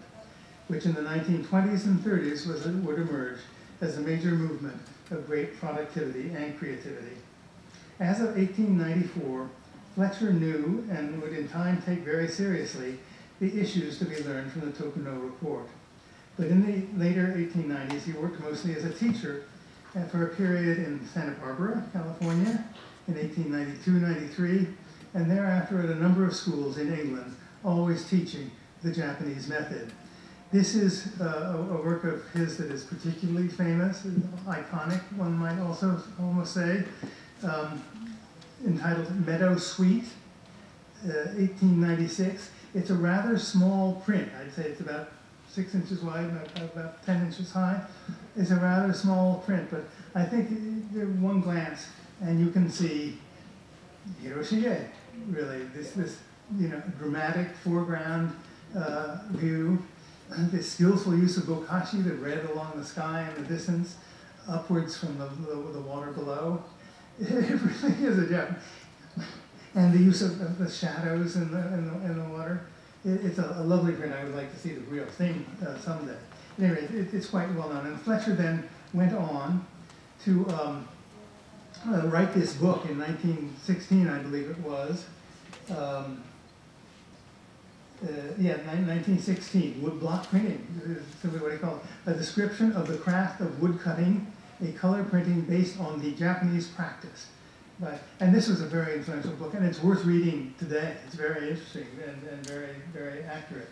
which in the 1920s and 30s would emerge as a major movement of great productivity and creativity. As of 1894, Fletcher knew and would in time take very seriously the issues to be learned from the Tokuno report. But in the later 1890s, he worked mostly as a teacher for a period in Santa Barbara, California, in 1892-93, and thereafter at a number of schools in England, always teaching the Japanese method. This is a work of his that is particularly famous, iconic, one might also almost say, entitled Meadow Suite, 1896. It's a rather small print. I'd say it's about 6 inches wide, about 10 inches high. It's a rather small print, but I think one glance and you can see Hiroshige, really, this dramatic foreground view, this skillful use of bokashi, the red along the sky in the distance, upwards from the water below. It really is a gem. And the use of the shadows in the water. It's a lovely print. I would like to see the real thing someday. Anyway, it's quite well known. And Fletcher then went on to write this book in 1916, I believe it was. 1916, woodblock printing, is simply what he called it. A description of the craft of wood cutting, a color printing based on the Japanese practice. And this was a very influential book, and it's worth reading today. It's very interesting and very, very accurate.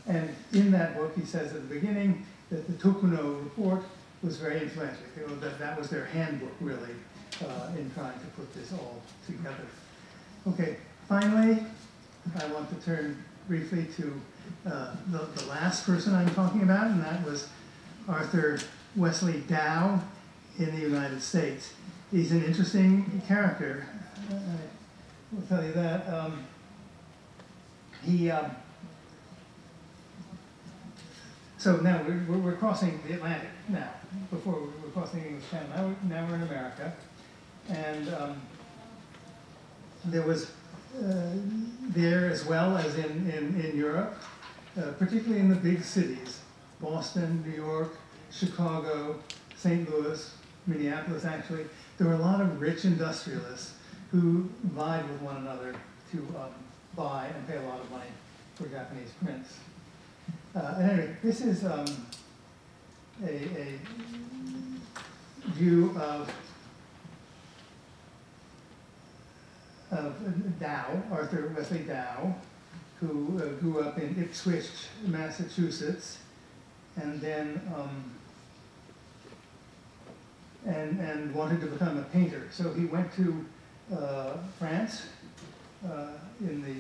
And in that book, he says at the beginning that the Tokuno report was very influential. That was their handbook, really, in trying to put this all together. Okay, finally, I want to turn briefly to the last person I'm talking about, and that was Arthur Wesley Dao in the United States. He's an interesting character. I will tell you that. So now we're crossing the Atlantic now. Before we were crossing the English Channel. Now we're in America. And there was there as well as in Europe, particularly in the big cities, Boston, New York, Chicago, St. Louis, Minneapolis actually, there were a lot of rich industrialists who vied with one another to buy and pay a lot of money for Japanese prints. Anyway, this is a view of Dao, Arthur Wesley Dao, who grew up in Ipswich, Massachusetts, and then and wanted to become a painter. So he went to France in the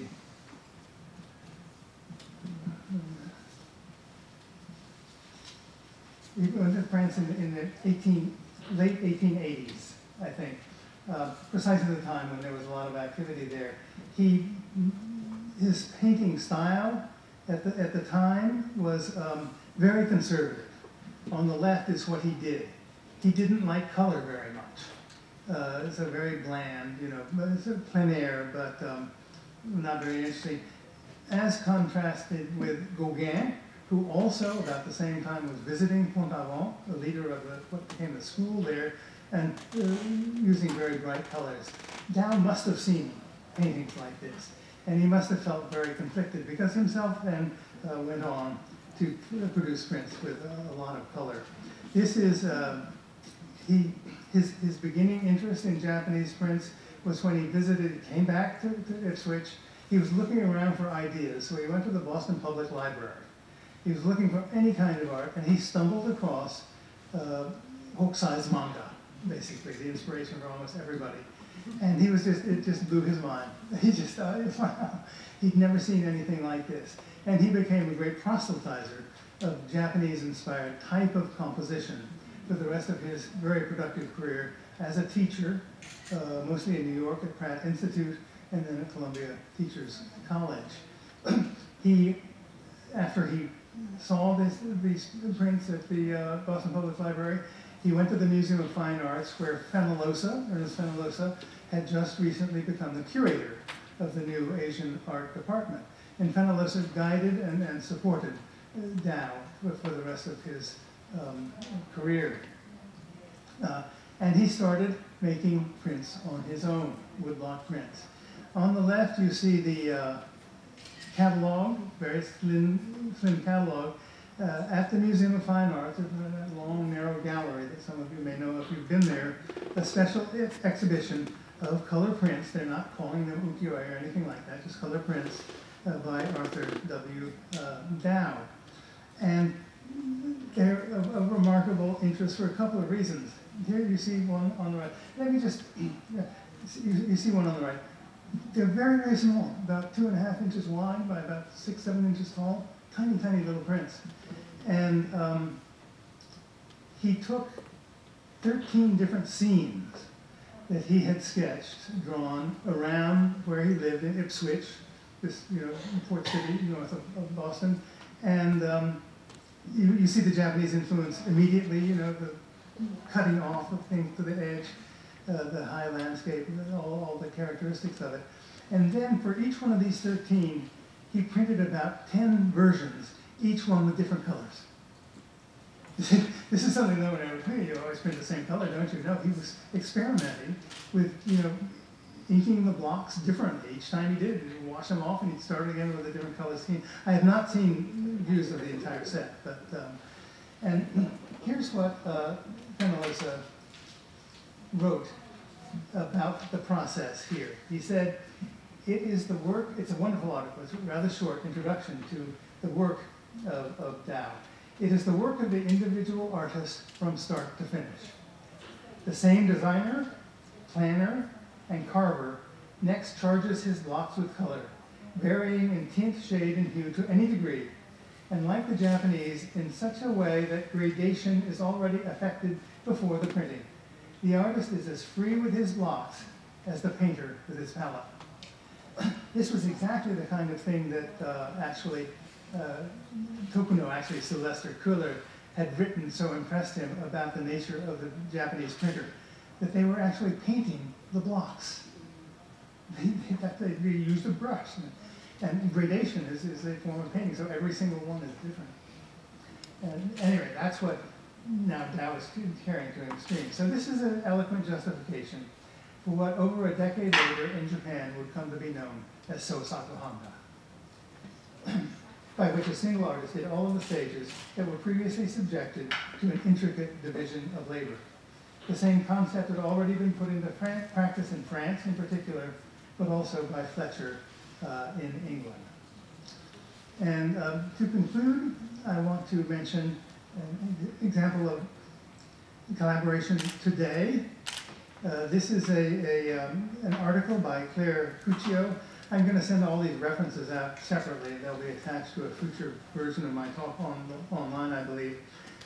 he went to France in the late 1880s, I think, precisely the time when there was a lot of activity there. His painting style at the time was very conservative. On the left is what he did. He didn't like color very much. It's a very bland, it's a plein air, but not very interesting. As contrasted with Gauguin, who also, about the same time, was visiting Pont-Aven, the leader of what became the school there, and using very bright colors. Dao must have seen paintings like this, and he must have felt very conflicted, because himself then went on to produce prints with a lot of color. This is, his beginning interest in Japanese prints was when he came back to Ipswich. He was looking around for ideas, so he went to the Boston Public Library. He was looking for any kind of art, and he stumbled across Hokusai's manga, basically, the inspiration for almost everybody. And it just blew his mind. He just thought, wow, he'd never seen anything like this. And he became a great proselytizer of Japanese-inspired type of composition for the rest of his very productive career as a teacher, mostly in New York at Pratt Institute, and then at Columbia Teachers College. After he saw these prints at the Boston Public Library, he went to the Museum of Fine Arts, where Ernest Fenollosa, had just recently become the curator of the new Asian art department. And Fenollosa guided and supported Dao for the rest of his career. And he started making prints on his own, woodblock prints. On the left, you see the catalog, very slim catalog, at the Museum of Fine Arts, that long, narrow gallery that some of you may know if you've been there, a special exhibition of color prints. They're not calling them ukiyo-e or anything like that, just color prints by Arthur W. Dao. And they're of remarkable interest for a couple of reasons. Here you see one on the right. Let me just, you see one on the right. They're very, very small, about 2.5 inches wide by about 6, 7 inches tall. Tiny, tiny little prints. And he took 13 different scenes that he had sketched, drawn around where he lived in Ipswich, this port city north of Boston. And you see the Japanese influence immediately, the cutting off of things to the edge, the high landscape, all the characteristics of it. And then for each one of these 13, he printed about 10 versions, each one with different colors. This is something no one ever told you. You always print the same color, don't you? No, he was experimenting with, inking the blocks differently each time he did. He'd wash them off and he'd start again with a different color scheme. I have not seen views of the entire set, but, and here's what Fenollosa wrote about the process here. He said, it is the work, it's a wonderful article, it's a rather short introduction to the work of Dao. It is the work of the individual artist from start to finish. The same designer, planner, and carver next charges his blocks with color, varying in tint, shade, and hue to any degree, and like the Japanese, in such a way that gradation is already effected before the printing. The artist is as free with his blocks as the painter with his palette. This was exactly the kind of thing that actually Tokuno, actually Sylvester Kuller, had written so impressed him about the nature of the Japanese printer that they were actually painting the blocks. They used a brush. And gradation is a form of painting, so every single one is different. And anyway, that's what now Dao is carrying to an extreme. So this is an eloquent justification for what over a decade later in Japan would come to be known as Sosato Hanga, by which a single artist did all of the stages that were previously subjected to an intricate division of labor. The same concept had already been put into practice in France in particular, but also by Fletcher in England. And to conclude, I want to mention an example of collaboration today. This is an article by Claire Cuccio. I'm going to send all these references out separately. They'll be attached to a future version of my talk online, I believe.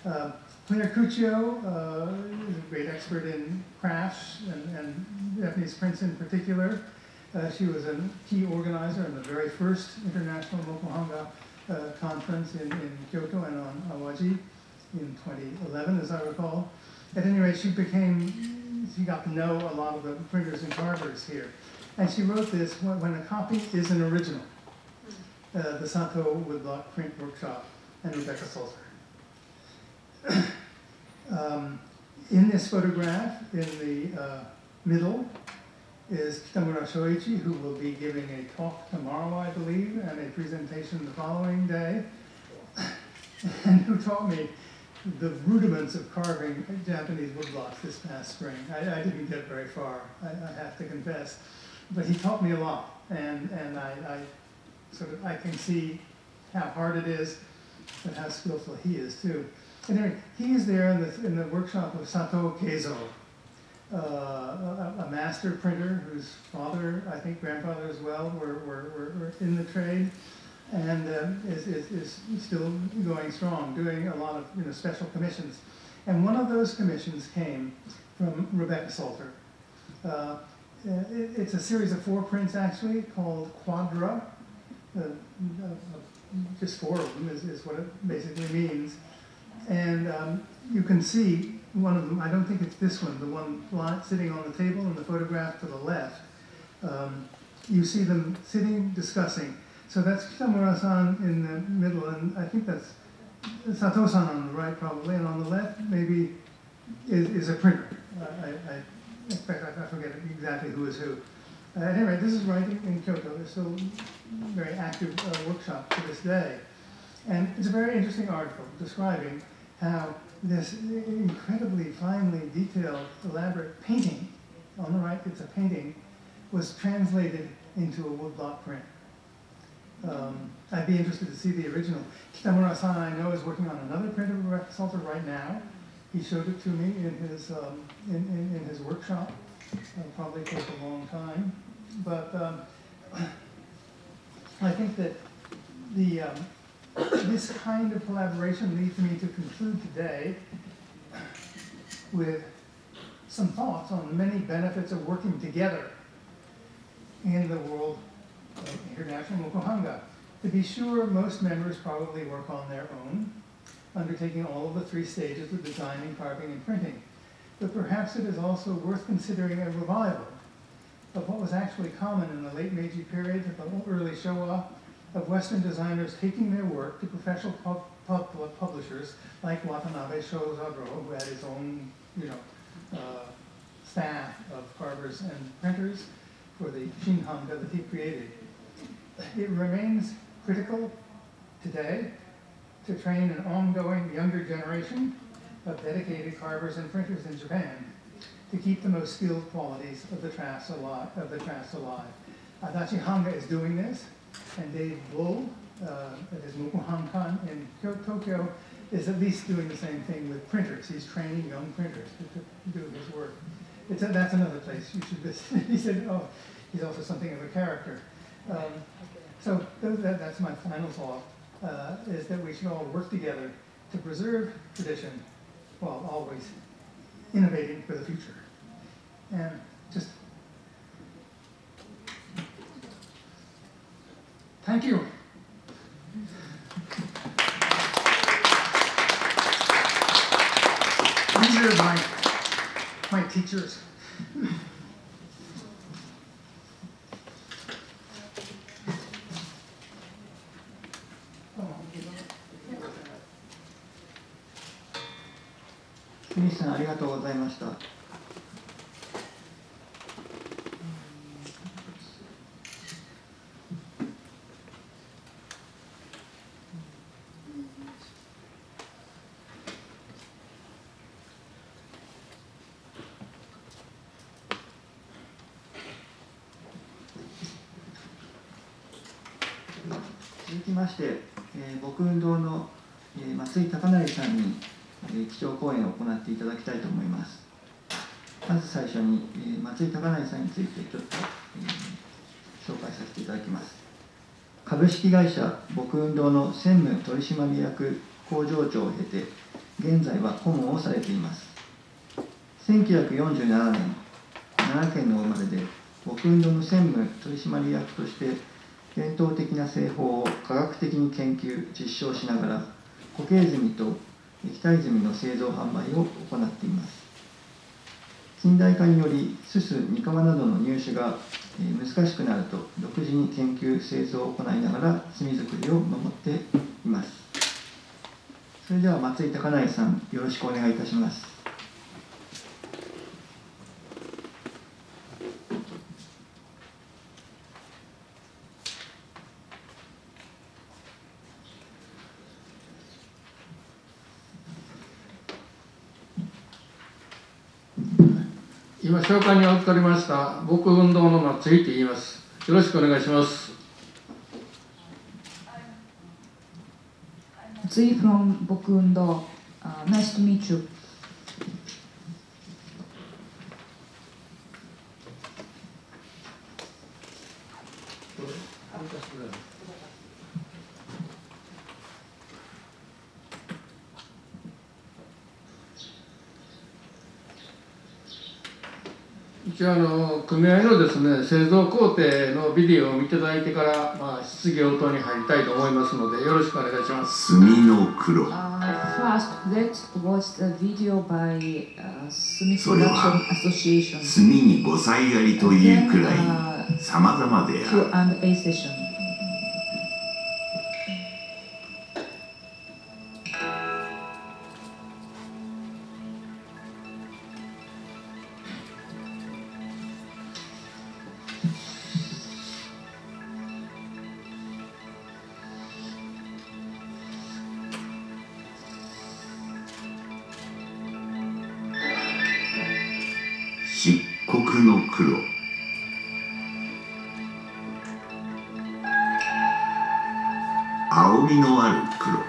Claire Cuccio is a great expert in crafts and Japanese prints in particular. She was a key organizer in the very first International Mokuhanga conference in Kyoto and on Awaji in 2011, as I recall. At any rate, she got to know a lot of the printers and carvers here. And she wrote this when a copy is an original, the Sato Woodblock Print Workshop and Rebecca Salter. In this photograph, in the middle, is Kitamura Shoichi, who will be giving a talk tomorrow, I believe, and a presentation the following day, and who taught me the rudiments of carving Japanese woodblocks this past spring. I didn't get very far, I have to confess, but he taught me a lot, and I can see how hard it is, but how skillful he is too. Anyway, he is there in the workshop of Sato Keizo, a master printer whose father, I think grandfather as well, were in the trade, and is still going strong, doing a lot of special commissions. And one of those commissions came from Rebecca Salter. It's a series of 4 prints actually called Quadra. Just 4 of them is what it basically means. And you can see one of them, I don't think it's this one, the one sitting on the table in the photograph to the left. You see them sitting, discussing. So that's Kitamura-san in the middle, and I think that's Sato-san on the right probably, and on the left maybe is a printer. In fact, I forget exactly who is who. At any rate, this is right in Kyoto. There's still very active workshop to this day. And it's a very interesting article describing how this incredibly finely detailed, elaborate painting, on the right it's a painting, was translated into a woodblock print. I'd be interested to see the original. Kitamura-san, I know, is working on another print of Rebecca Salter right now. He showed it to me in his workshop. It'll probably take a long time. But I think that this kind of collaboration leads me to conclude today with some thoughts on the many benefits of working together in the world of international mokuhanga. To be sure, most members probably work on their own, undertaking all of the 3 stages of designing, carving, and printing. But perhaps it is also worth considering a revival of what was actually common in the late Meiji period to the early Showa, of Western designers taking their work to professional publishers like Watanabe Shozaburo, who had his own, staff of carvers and printers for the Shinhanga that he created. It remains critical today to train an ongoing younger generation of dedicated carvers and printers in Japan to keep the most skilled qualities of the crafts alive. Adachi Hanga is doing this, and Dave Bull, at his Mokuhankan in Tokyo, is at least doing the same thing with printers. He's training young printers to do his work. That's another place you should visit. He said, oh, he's also something of a character. So that's my final thought, is that we should all work together to preserve tradition while always innovating for the future. And just thank you. are my teachers. スミスさん、ありがとうございました。続きまして、Boku-Undoの、松井高成さんに、基調講演を行っていただきたいと思います。まず最初に、松井高成さんについてちょっと、紹介させていただきます。株式会社Boku-Undoの専務取締役工場長を経て、現在は顧問をされています。1947年、奈良県の生まれで、Boku-Undoの専務取締役として、伝統的な製法を科学的に研究・実証しながら、固形炭と液体炭の製造販売を行っています。近代化により、すす、にかわなどの入手が難しくなると、独自に研究・製造を行いながら、炭作りを守っています。それでは松井高成さん、よろしくお願いいたします。今、紹介に預かりました、Boku-Undoの松井と言います。よろしくお願いします。Matsui from Boku-Undo. Nice to meet you. 一応組合のですね、製造工程のビデオを見ていただいてから、質疑応答に入りたいと思いますので、よろしくお願いします。炭の黒。First, let's watch the video by Sumi それ Production は Association. 炭に5歳ありというくらい様々である。Q&A session. 漆黒の黒。青みのある黒。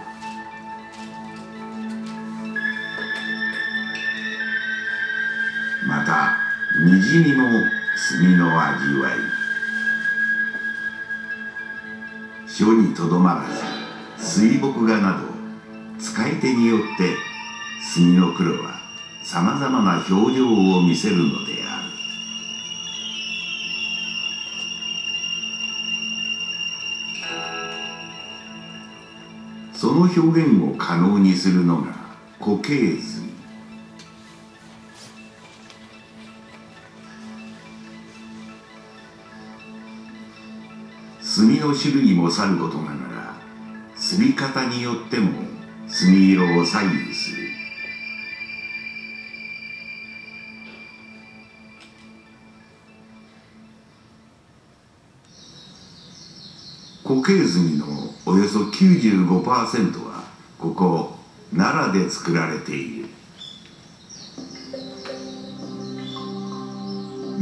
またにじみも炭の味わい。書にとどまらず水墨画など使い手によって炭の黒はさまざまな表情を見せるのである。その表現を可能にするのが固形炭。炭の種類もさることながら、炭り方によっても炭色を左右する。固形炭のおよそ 95% はここ奈良で作られている。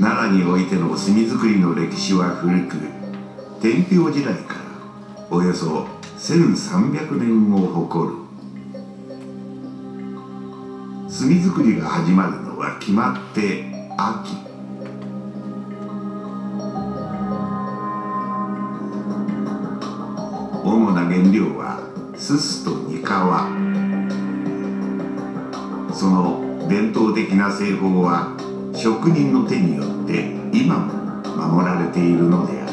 奈良においての炭作りの歴史は古く、天平時代からおよそ1300年を誇る。炭作りが始まるのは決まって秋。主な原料はすすとにかわ。その伝統的な製法は職人の手によって今も守られているのである。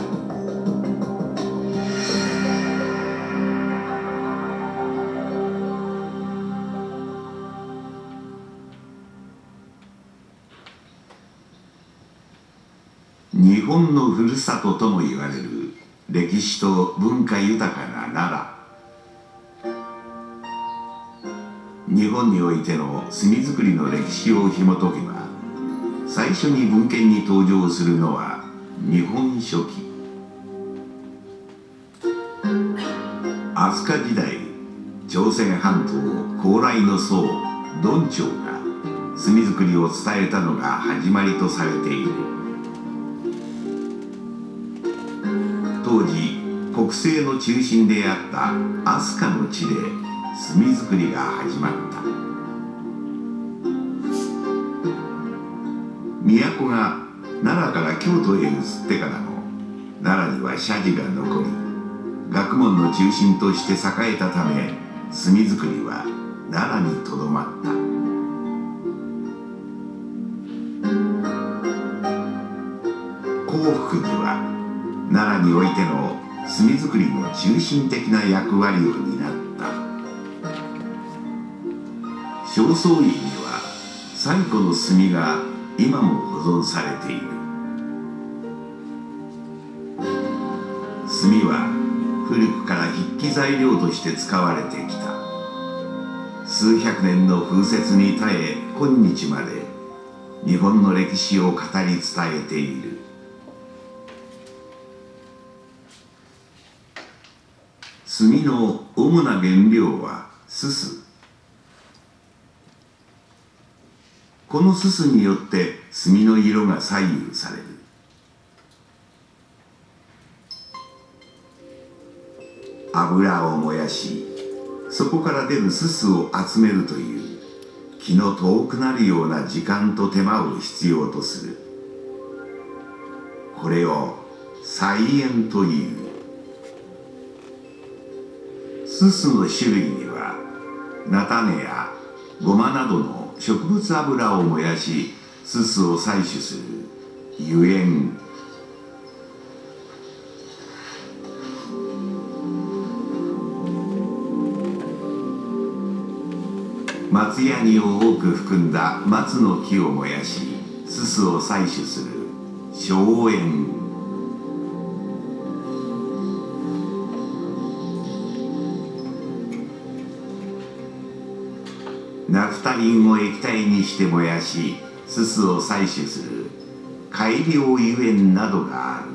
日本のふるさととも言われる歴史と文化豊かな奈良。日本においての墨作りの歴史を紐解けば、最初に文献に登場するのは日本書紀。飛鳥時代、朝鮮半島高麗の僧敦長が墨作りを伝えたのが始まりとされている。当時国政の中心であった飛鳥の地で墨作りが始まった。都が奈良から京都へ移ってからも奈良には社寺が残り、学問の中心として栄えたため、墨作りは奈良にとどまった。興福寺は奈良においての墨作りの中心的な役割を担った。正倉院には最古の墨が今も保存されている。墨は古くから筆記材料として使われてきた。数百年の風雪に耐え今日まで日本の歴史を語り伝えている。墨の主な原料はすす。このすすによって墨の色が左右される。油を燃やし、そこから出るすすを集めるという気の遠くなるような時間と手間を必要とする。これを採煙という。すすの種類には菜種やごまなどの植物油を燃やしすすを採取する油煙、松ヤニを多く含んだ松の木を燃やしすすを採取する硝煙、ナフタリンを液体にして燃やしすすを採取する改良油煙などがある。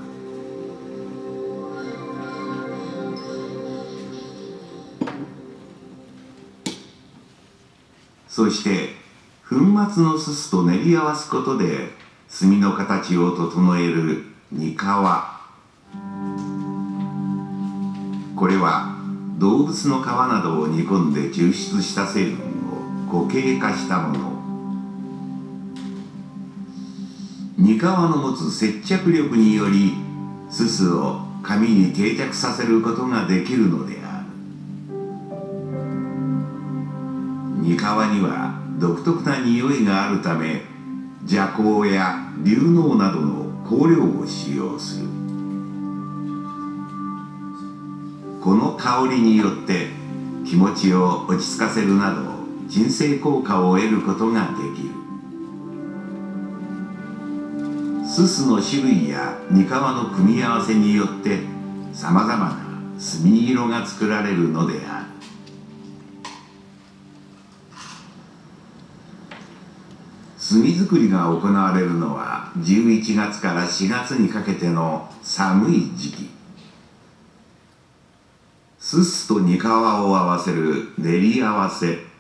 そして粉末のすすと練り合わすことで墨の形を整えるにかわ。これは動物の皮などを煮込んで抽出した成分を固形化したもの。にかわの持つ接着力によりすすを紙に定着させることができるのである。にかわには独特な匂いがあるため、麝香や龍脳などの香料を使用する。この香りによって気持ちを落ち着かせるなど鎮静効果を得ることができる。すすの種類やにかわの組み合わせによってさまざまな墨色が作られるのである。墨作りが行われるのは11月から4月にかけての寒い時期。すすとにかわを合わせる練り合わせ。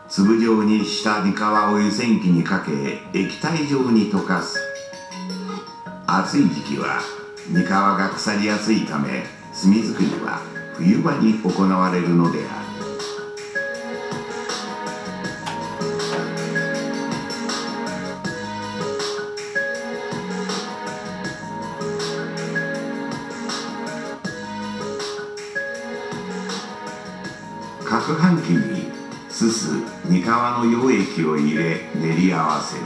粒状にしたにかわを湯煎機にかけ液体状に溶かす。暑い時期はにかわが腐りやすいため墨作りは冬場に行われるのである。攪拌機にすす、にかわの溶液を入れ練り合わせる。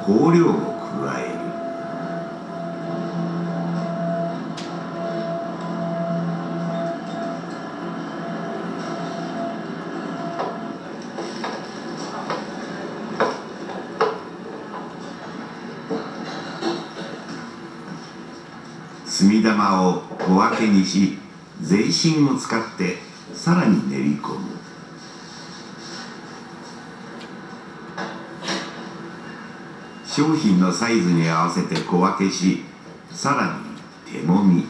香料を加える。墨玉を小分けにし、税芯を使ってさらに練り込む。商品のサイズに合わせて小分けし、さらに手もみ。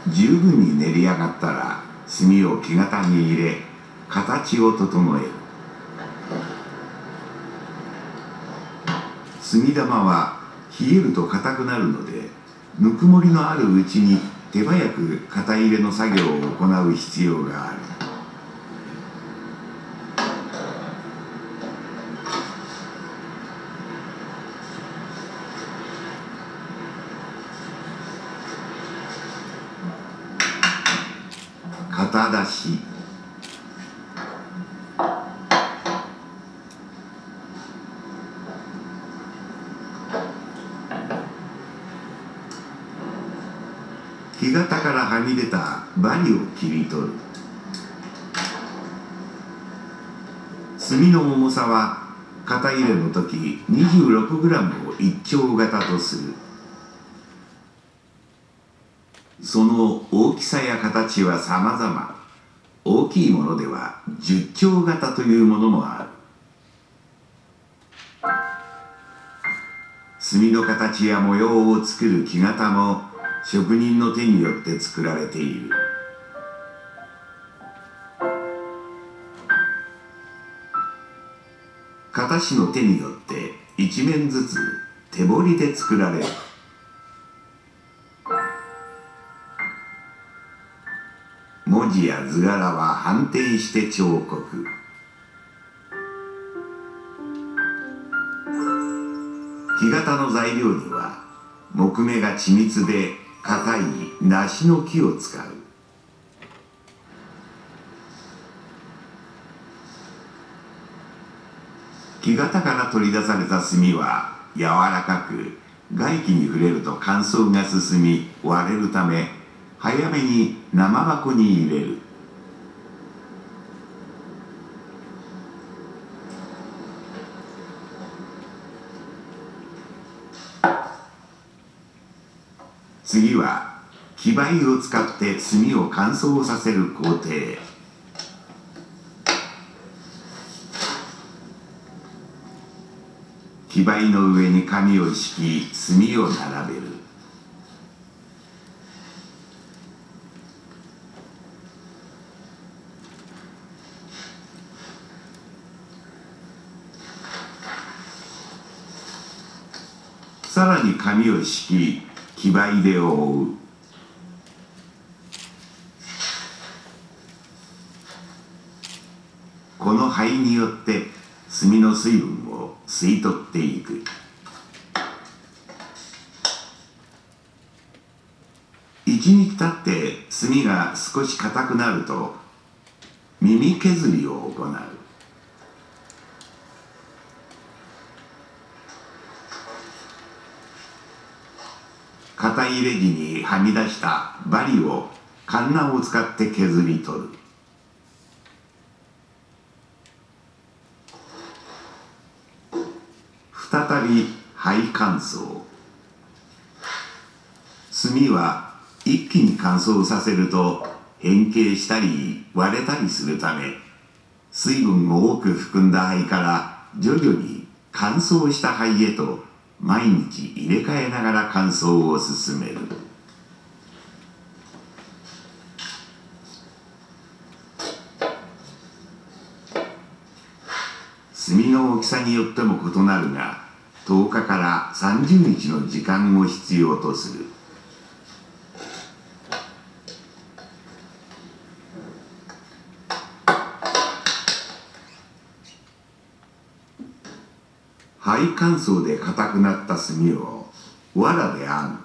十分に練り上がったら墨を木型に入れ、形を整える。墨玉は冷えると硬くなるので、ぬくもりのあるうちに手早く型入れの作業を行う必要がある。型出し。木型からはみ出た針を切り取る。墨の重さは型入れの時 26g を一丁型とする。その大きさや形はさまざま。大きいものでは10丁型というものもある。墨の形や模様を作る木型も職人の手によって作られている。型師の手によって一面ずつ手彫りで作られる。文字や図柄は反転して彫刻。木型の材料には木目が緻密で硬い梨の木を使う。木型から取り出された墨は柔らかく、外気に触れると乾燥が進み割れるため、早めに生箱に入れる。次は木灰を使って墨を乾燥させる工程。木灰の上に紙を敷き、墨を並べる。さらに紙を敷き、木灰で覆う。この灰によって墨の水分を吸い取っていく。一日経って墨が少し硬くなると耳削りを行う。型入れ時にはみ出した針をカンナを使って削り取る。再び灰乾燥。墨は一気に乾燥させると変形したり割れたりするため、水分を多く含んだ灰から徐々に乾燥した灰へと毎日入れ替えながら乾燥を進める。墨の大きさによっても異なるが、10日から30日の時間を必要とする。灰乾燥で硬くなった墨を藁で編む。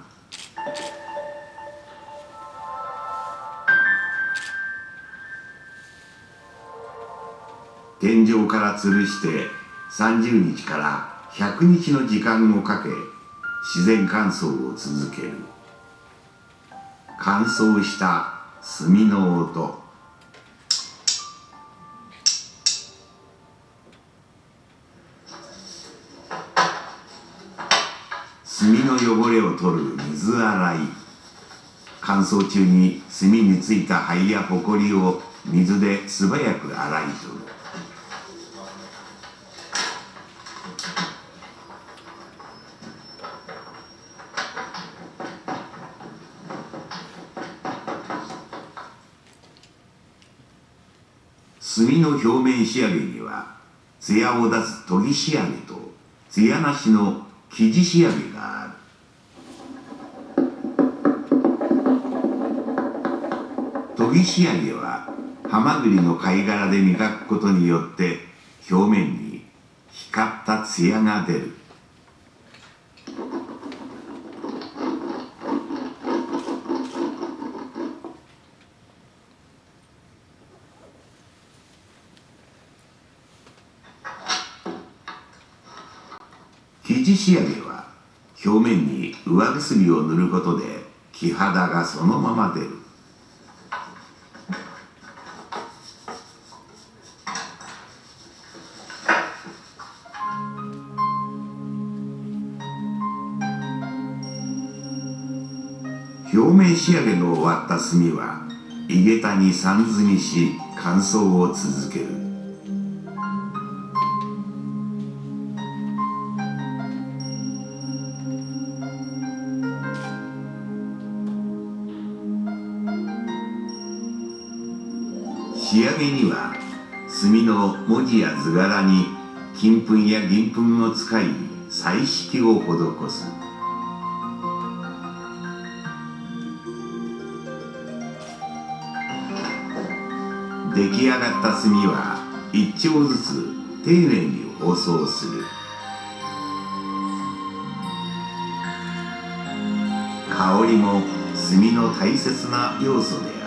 天井から吊るして30日から100日の時間をかけ自然乾燥を続ける。乾燥した炭の音、炭の汚れを取る水洗い。乾燥中に炭についた灰やほこりを水で素早く洗い取る。炭の表面仕上げには艶を出す研ぎ仕上げと艶なしの生地仕上げがある。研ぎ仕上げはハマグリの貝殻で磨くことによって表面に光った艶が出る。生地仕上げは表面に上薬を塗ることで木肌がそのまま出る。表面仕上げの終わった炭は井桁に散積みし乾燥を続ける。仕上げには炭の文字や図柄に金粉や銀粉を使い彩色を施す。出来上がった炭は一丁ずつ丁寧に包装する。香りも炭の大切な要素である。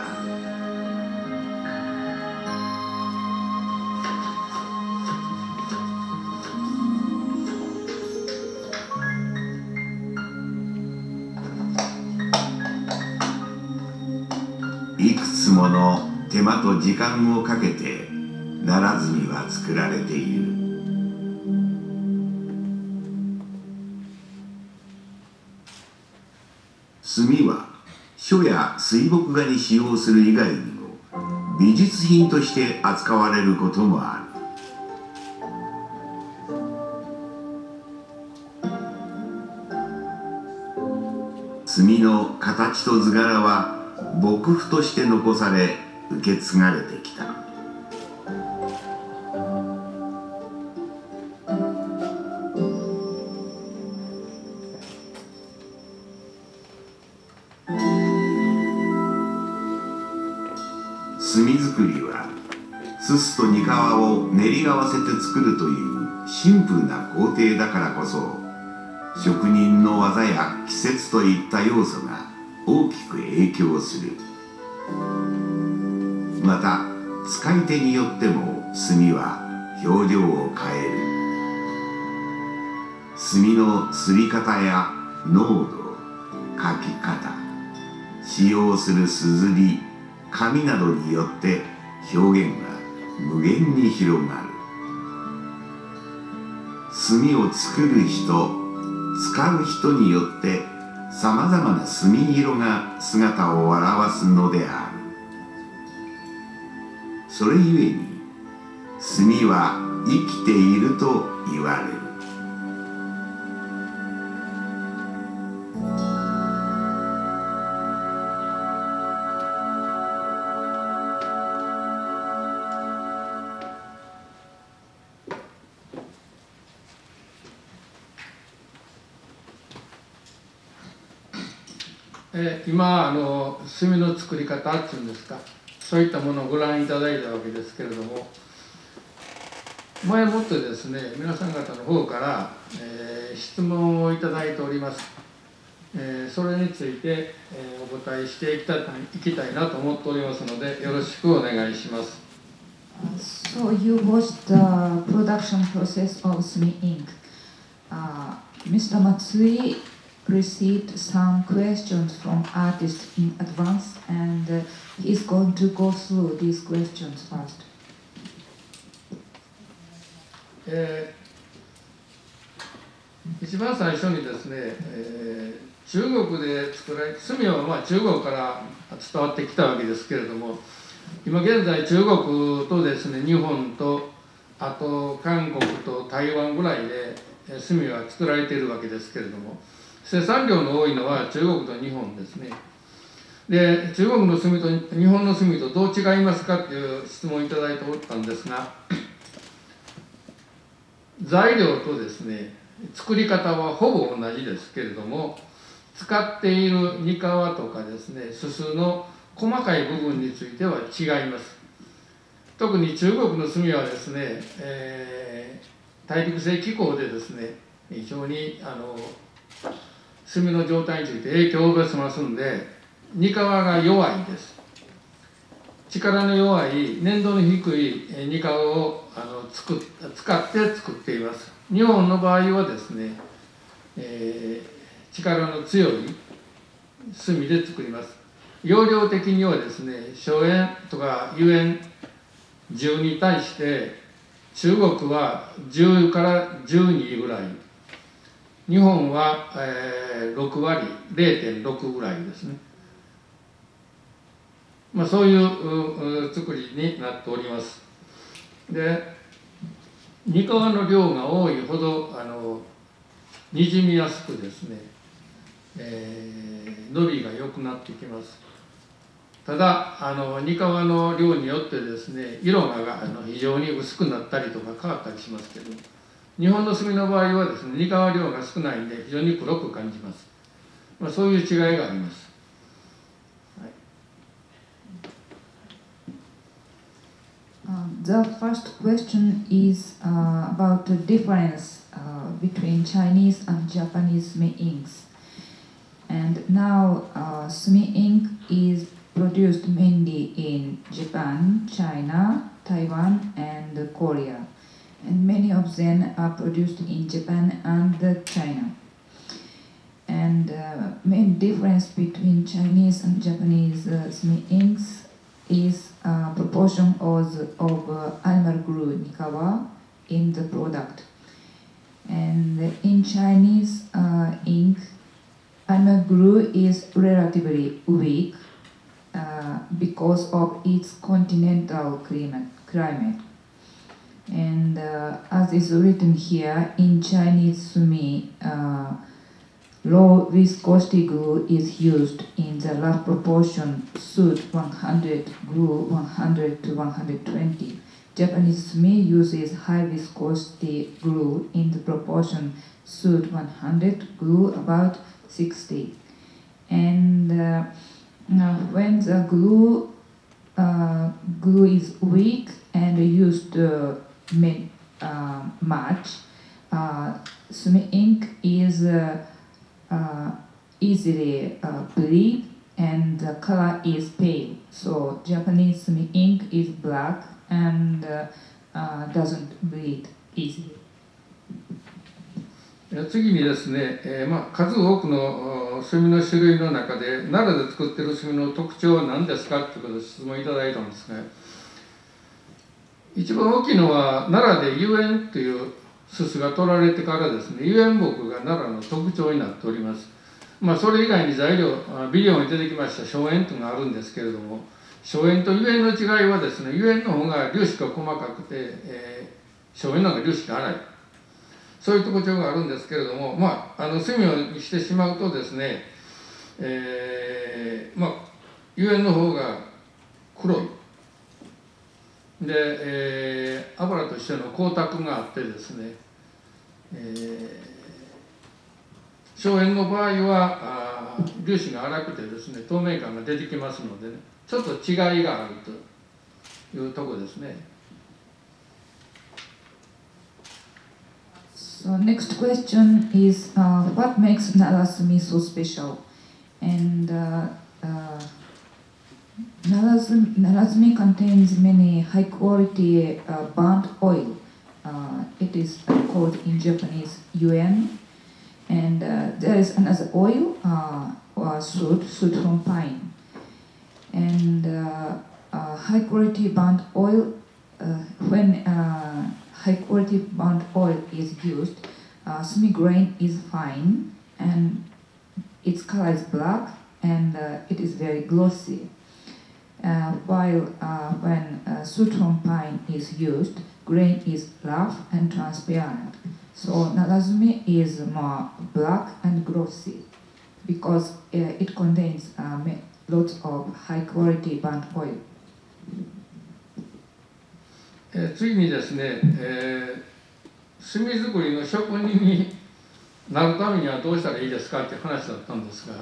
いくつもの手間と時間をかけて奈良炭は作られている。炭は書や水墨画に使用する以外にも美術品として扱われることもある。炭の形と図柄は墨符として残され受け継がれてきた。炭作りはすすとにかわを練り合わせて作るというシンプルな工程だからこそ職人の技や季節といった要素が大きく影響する。また使い手によっても炭は表情を変える。炭のすり方や濃度、書き方、使用するすずり、紙などによって表現が無限に広がる。炭を作る人、使う人によってさまざまな炭色が姿を現すのである。それゆえに炭は生きていると言われる。今炭の作り方っていうんですか、そういったものをご覧いただいたわけですけれども、前もってですね皆さん方の方から、質問をいただいております。それについて、お答えしていきたいなと思っておりますのでよろしくお願いします。So you watched the production process of SUMI Ink. Mr. Matsui received some questions from artists in advance, and he's going to go through these questions first. 一番最初にですね、中国で作られ墨はまあ中国から伝わってきたわけですけれども、今現在中国とですね、日本とあと韓国と台湾ぐらいで墨は作られているわけですけれども、生産量の多いのは中国と日本ですね。で、中国の墨と日本の墨とどう違いますかという質問をいただいておったんですが、材料とですね、作り方はほぼ同じですけれども、使っているにかわとかですね、すすの細かい部分については違います。特に中国の墨はですね、大陸性気候でですね、非常に墨の状態について影響を及ぼしますので、にかわが弱いです。力の弱い、粘度の低いにかわを使って作っています。日本の場合はですね、力の強い墨で作ります。容量的にはですね、初円とか油円10に対して中国は10から12ぐらい、日本は6割 0.6 ぐらいですね。まあ、そういう作りになっております。で、にかわの量が多いほどにじみやすくですね、伸びが良くなってきます。ただにかわの量によってですね、色が非常に薄くなったりとか変わったりしますけど、日本の墨の場合はですね、にかわ量が少ないんで非常に黒く感じます。まあ、そういう違いがあります。The first question is about the difference between Chinese and Japanese SUMI inks. And now SUMI ink is produced mainly in Japan, China, Taiwan, and Korea. And many of them are produced in Japan and China. And the main difference between Chinese and Japanese SUMI inks is proportion of animal glue nikawa in the product. And in Chinese ink, animal glue is relatively weak because of its continental climate. And as is written here, in Chinese SUMI, low viscosity glue is used in the rough proportion suit 100, glue 100 to 120. Japanese SUMI uses high viscosity glue in the proportion suit 100, glue about 60. And when the glue is weak and used much, SUMI ink is easily bleed and the color is pale. So Japanese SUMI ink is black and doesn't bleed easily. 次にですね、数多くの墨の種類の中で奈良で作っている墨の特徴は何ですかということで質問いただいたんですが、一番大きいのは奈良で油煙というすすが取られてからですね、油煙木が奈良の特徴になっております。それ以外に材料、ビデオに出てきました硝煙というのがあるんですけれども、硝煙と油煙の違いはですね、油煙の方が粒子が細かくて、硝煙の方が粒子が粗い。そういう特徴があるんですけれども、墨にしてしまうとですね、油煙の方が黒い。で、油としての光沢があってですね、硝煙の場合は粒子が粗くてですね、透明感が出てきますのでね、ちょっと違いがあるというところですね。So next question is what makes Nara SUMI so special? And Narazumi contains many high-quality burnt oil. It is called in Japanese yuen. And there is another oil, or soot from pine. And high-quality burnt oil, when high-quality burnt oil is used, sumi grain is fine, and its color is black, and it is very glossy. While when soot from pine is used, grain is rough and transparent. So Narazumi is more black and glossy because it contains lots of high-quality burnt oil. 次にですね、炭作りの職人になるためにはどうしたらいいですかっていう話だったんですが、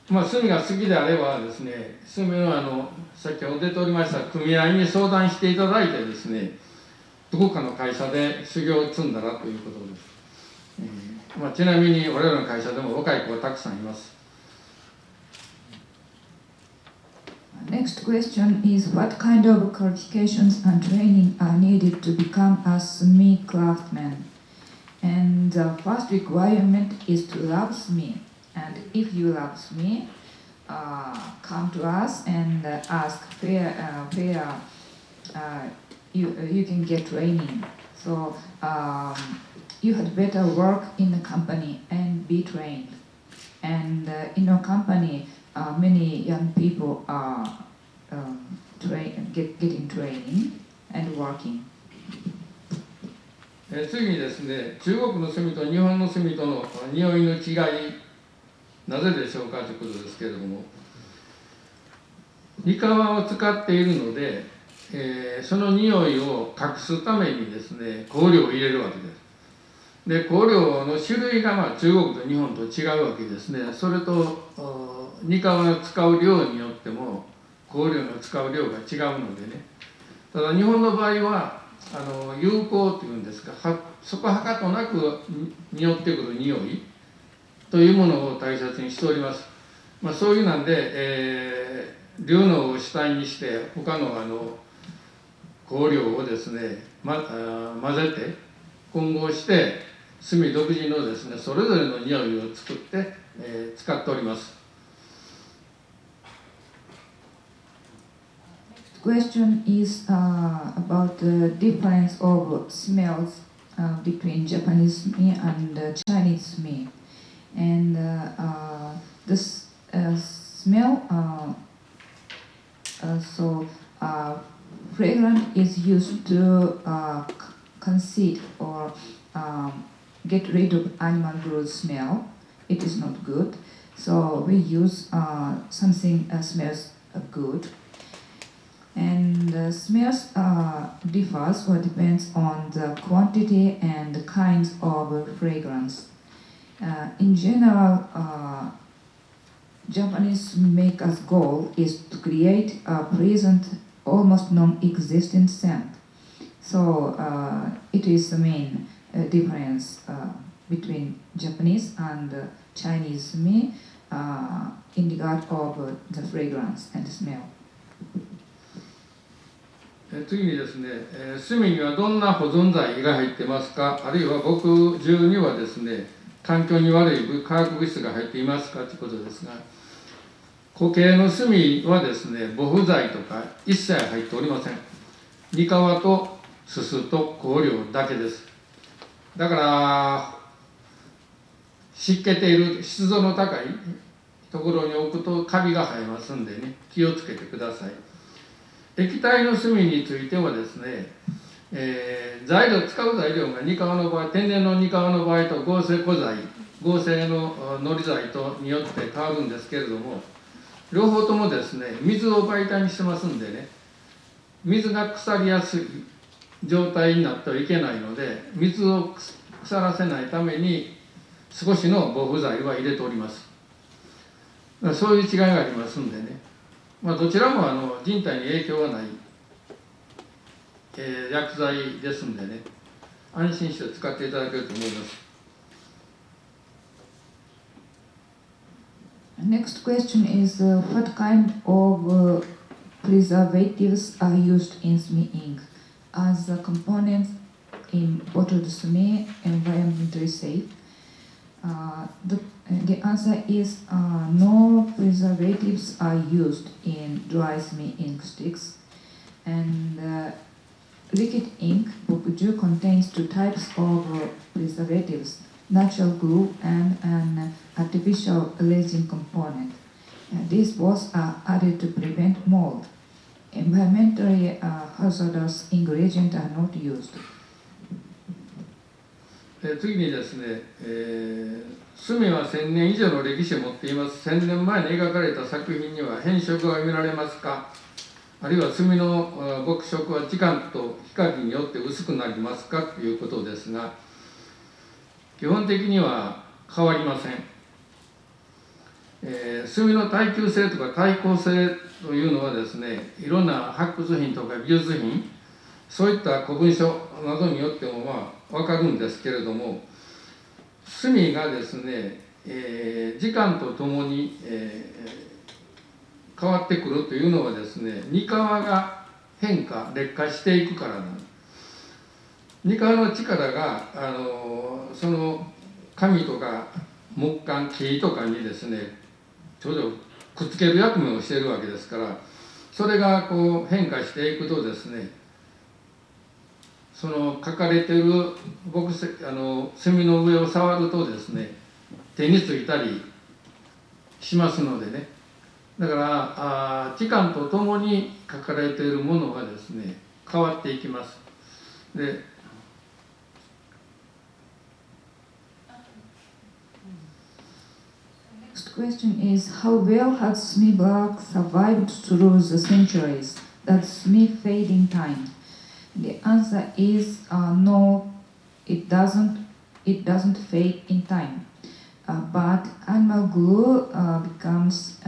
まあ、炭が好きであればですね、炭の先ほど出ておりました組合に相談していただいてですね、どこかの会社で修行を積んだらということです。まあ、ちなみに我々の会社でも若い子がたくさんいます。Next question is what kind of qualifications and training are needed to become a sumi craftsman? And the first requirement is to love sumi. And if you love sumi, come to us and ask where you can get training. So you had better work in the company and be trained. And in your company, many young people are getting training and working. 次にですね、中国の炭と日本の炭との匂いの違い、なぜでしょうかということですけれども、煮皮を使っているので、その匂いを隠すためにですね、香料を入れるわけです。で、香料の種類がまあ中国と日本と違うわけですね。それと煮皮を使う量によっても香料の使う量が違うのでね。ただ日本の場合は有効というんですか、そこはかとなく匂ってくる匂いというものを大切にしております。まあ、そういうなんで、龍のを主体にして他の香料をですね、混ぜて混合して炭独自のですね、それぞれの匂いを作って、使っております。Question is about the difference of smells between Japanese sumi and Chinese sumi. And this smell, fragrance is used to conceal or get rid of animal growth smell. It is not good. So we use something smells good. And smells differs or depends on the quantity and kinds of fragrance. In general, Japanese maker's goal is to create a pleasant, almost non-existent scent. So it is the main difference between Japanese and Chinese sumi in regard of the fragrance and smell. 次にですね、炭にはどんな保存剤が入ってますか、あるいは牧汁にはですね、環境に悪い化学物質が入っていますかということですが、固形の炭はですね、防腐剤とか一切入っておりません。煮皮とすすと香料だけです。だから湿気ている湿度の高いところに置くとカビが生えますんでね、気をつけてください。液体の炭についてはですね、使う材料が煮皮の場合、天然の煮皮の場合と合成古材、合成ののり剤とによって変わるんですけれども、両方ともですね、水を媒体にしてますんでね、水が腐りやすい状態になってはいけないので、水を腐らせないために少しの防腐剤は入れております。そういう違いがありますんでね、まあ、どちらも人体に影響がない、薬剤ですんでね、安心して使っていただけると思います。Next question is what kind of preservatives are used in SME ink? As the components in bottled SME environmentally safe? The answer is no preservatives are used in dry SME ink sticks. And liquid ink, Boku-Undo, contains two types of preservatives, natural glue and an artificial resin component. These both are added to prevent mold. Environmentally hazardous ingredients are not used. 次にですね、墨は1000年以上の歴史を持っています。1000年前に描かれた作品には変色が見られますか？あるいは墨の墨色は時間と光によって薄くなりますかということですが、基本的には変わりません。墨の耐久性とか耐候性というのはですね、いろんな発掘品とか美術品、そういった古文書などによっても分かるんですけれども、墨がですね、時間とともに、変わってくるというのはですね、にかわが変化劣化していくからなんです。にかわの力がその紙とか木管木とかにですね、ちょうどくっつける役目をしているわけですから、それがこう変化していくとですね、その書かれている墨の上を触るとですね、手についたりしますのでね、だから時間とともに書かれているものがですね、変わっていきます。で、Next question is how well has SME work survived through the centuries? Does SME fade in time? The answer is no, it doesn't. It doesn't fade in time. But animal glue becomes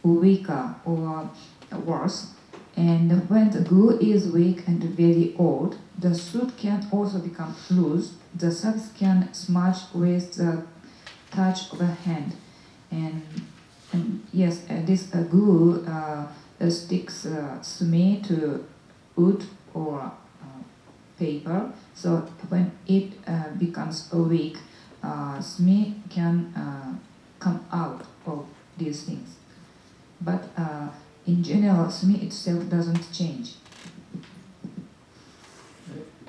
weaker or worse. And when the glue is weak and very old, the suit can also become loose. The surface can smudge with the touch of a hand. And yes, this glue sticks SME to wood or paper. So when it becomes weak, SME can come out of these things. But in general, SME itself doesn't change.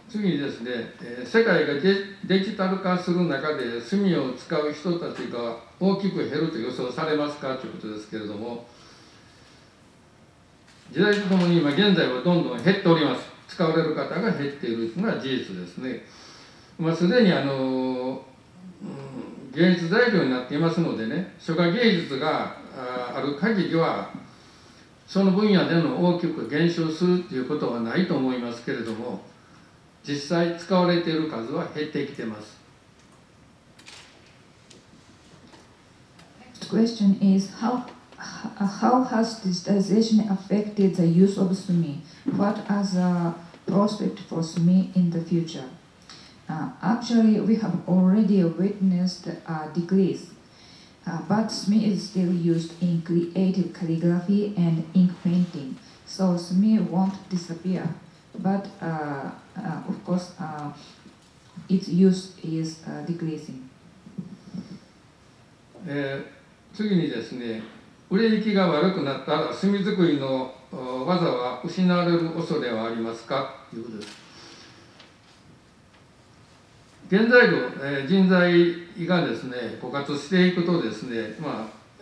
次にですね、世界がデジタル化する中で墨を使う人たちが大きく減ると予想されますかということですけれども、時代とともに今現在はどんどん減っております。使われる方が減っているのが事実ですね。すでに芸術材料になっていますのでね、書画芸術がある限りはその分野での大きく減少するということはないと思いますけれども、実際使われている数は減ってきています。Next question is how has digitization affected the use of SME? What are the prospects for SME in the future? Actually, we have already witnessed a decrease, but SME is still used in creative calligraphy and ink painting, so SME won't disappear. But of course, its use is decreasing. 次にですね、売れ行きが悪くなったら墨作りの技は失われる恐れはありますかということです。現在人材がですね、枯渇していくとですね、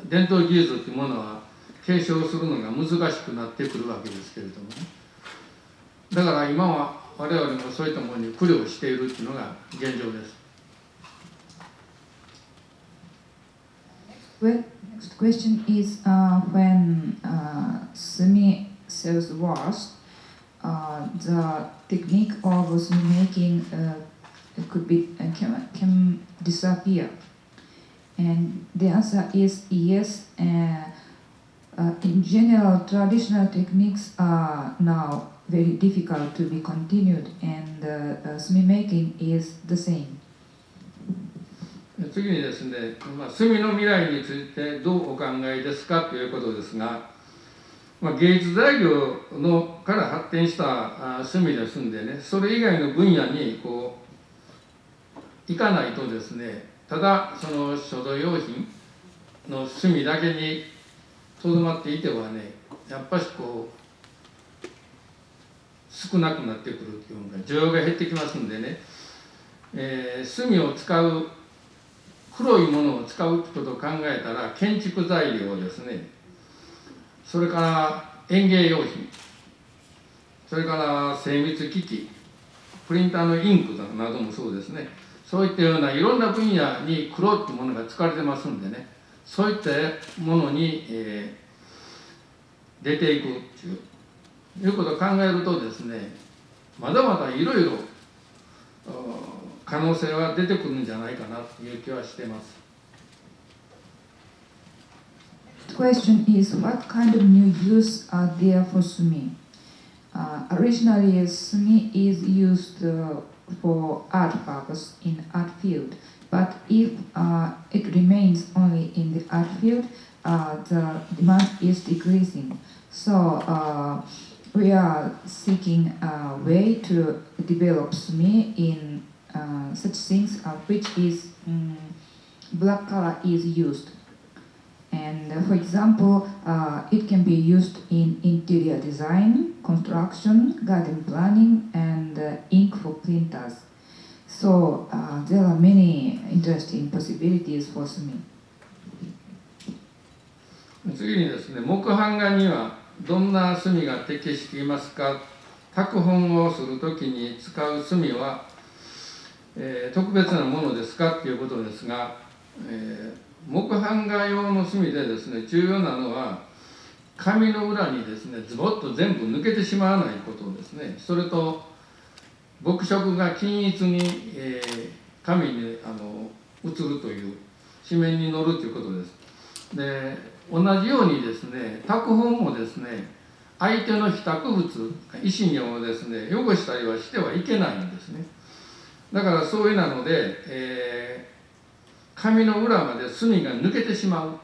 伝統技術というものは継承するのが難しくなってくるわけですけれどもね。だから今は我々もそういったものに苦慮しているというのが現状です。Next question is when SME sells worse, the technique of SME making can disappear. And the answer is yes. In general, traditional techniques are now very difficult to be continued, and SME making is the same. 次にですね、墨の未来についてどうお考えですかということですが、芸術材料から発展した墨ですんでね、それ以外の分野に行かないとですね、ただその書道用品の墨だけにとどまっていてはね、やっぱし少なくなってくるというか、需要が減ってきますんでね、墨を使う、黒いものを使うということを考えたら、建築材料ですね、それから園芸用品、それから精密機器、プリンターのインクなどもそうですね、そういったようないろんな分野に黒っていうものが使われてますんでね、そういったものに、出ていくということを考えるとですね、まだまだいろいろ可能性は出てくるんじゃないかなという気はしています。The question is, what kind of new use are there for sumi? Originally, sumi is used for art purpose in art field, but if it remains only in the art field, the demand is decreasing. So we are seeking a way to develop sumi in such things which is black color is used. And for example, it can be used in interior design, construction, garden planning, and ink for printers. So there are many interesting possibilities for sumi. 次にですね、木版画にはどんな墨が適していますか。拓本をするときに使う墨は、特別なものですかということですが、木版画用の墨でですね、重要なのは紙の裏にですね、ズボッと全部抜けてしまわないことですね。それと墨色が均一に、紙に移るという、紙面に乗るということです。で、同じようにですね、拓本もですね、相手の被託物、石をですね、汚したりはしてはいけないんですね。だからそういうなので、紙の裏まで墨が抜けてしまう、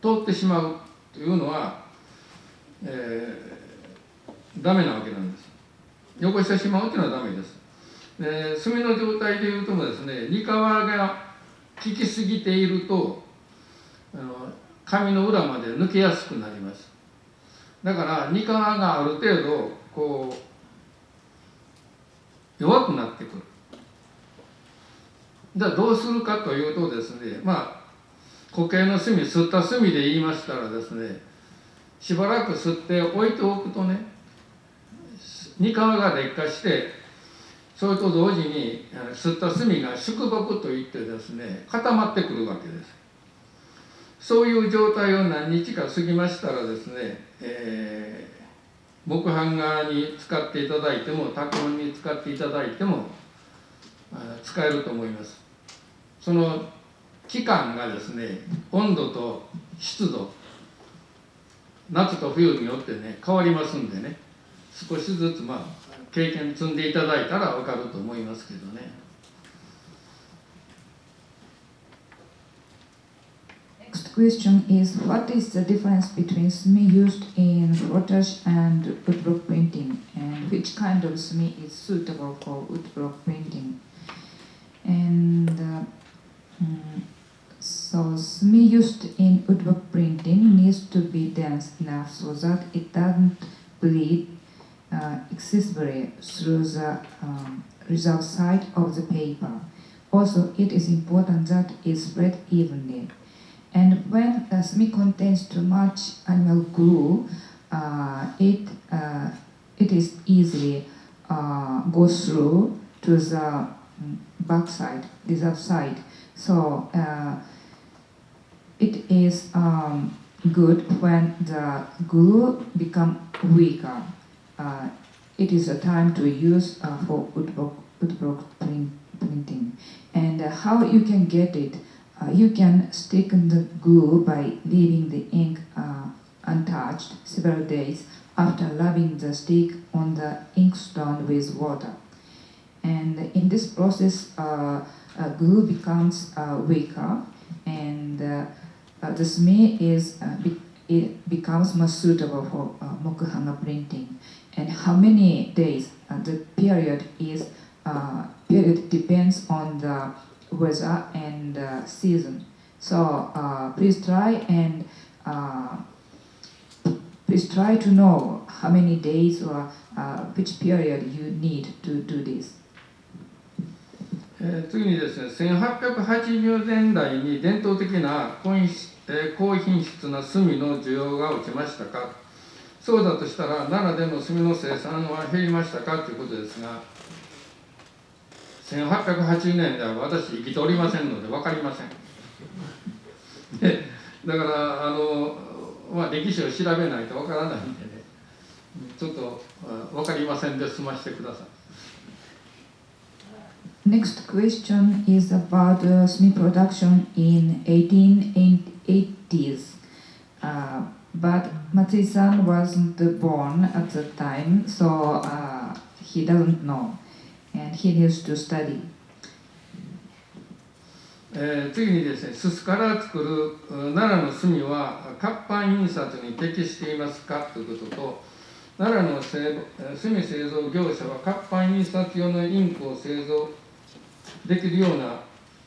通ってしまうというのは、ダメなわけなんです。汚してしまうというのはダメです。で、墨の状態でいうともですね、にかわが効きすぎていると紙の裏まで抜けやすくなります。だからにかわがある程度弱くなってくる。じゃあどうするかというとですね、固形の墨、吸った墨で言いましたらですね、しばらく吸って置いておくとね、にかわが劣化して、それと同時に吸った墨が縮木といってですね、固まってくるわけです。そういう状態を何日か過ぎましたらですね、木版画に使っていただいても、拓本に使っていただいても使えると思います。その期間がですね、温度と湿度、夏と冬によってね、変わりますんでね、少しずつ経験積んでいただいたら分かると思いますけどね。Next question is, what is the difference between sumi used in frotage and woodblock printing, and which kind of sumi is suitable for woodblock printing? And so sumi used in woodblock printing needs to be dense enough so that it doesn't bleed excessively through the reserve side of the paper. Also, it is important that it spread evenly. And when sumi contains too much animal glue, it is easily goes through to the back side, reserve side. So it is good when the glue become weaker. It is a time to use for woodblock printing. And how you can get it? You can stick the glue by leaving the ink untouched several days after rubbing the stick on the inkstone with water. And in this process, glue becomes weaker, and the sumi it becomes more suitable for mokuhanga printing. And how many days the period depends on the weather and season. So please try to know how many days or which period you need to do this. 次にですね、1880年代に伝統的な高品質な墨の需要が落ちましたか。そうだとしたら奈良での墨の生産は減りましたかということですが、1880年では私生きておりませんので分かりません。だから歴史を調べないと分からないんでね、ちょっと分かりませんで済ましてください。Next question is about sumi production in 1880s. But Matsui-san wasn't born at the time, so he doesn't know, and he needs to study. 次にですね、すすから作る奈良の墨は活版印刷に適していますかということと、奈良の墨製造業者は活版印刷用のインクを製造できるような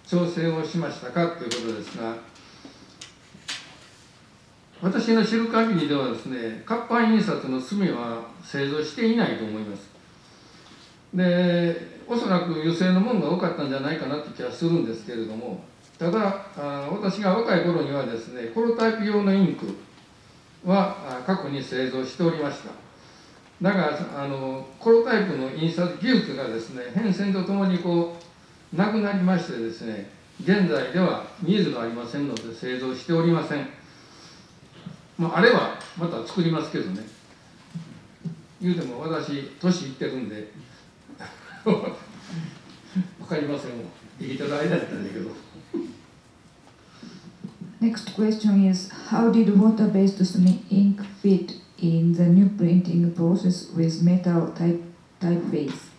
調整をしましたかということですが、私の知る限りではですね、活版印刷の墨は製造していないと思います。で、おそらく油性のものが多かったんじゃないかなという気はするんですけれども、ただ私が若い頃にはですね、コロタイプ用のインクは過去に製造しておりました。だがコロタイプの印刷技術がですね、変遷とともになくなりましてですね、現在ではニーズがありませんので製造しておりません。あればまた作りますけどね。言うても私年いってるんで分かりませんわ。生きてる間やったんだけど。Next question is, how did water-based sumi ink fit in the new printing process with metal typeface?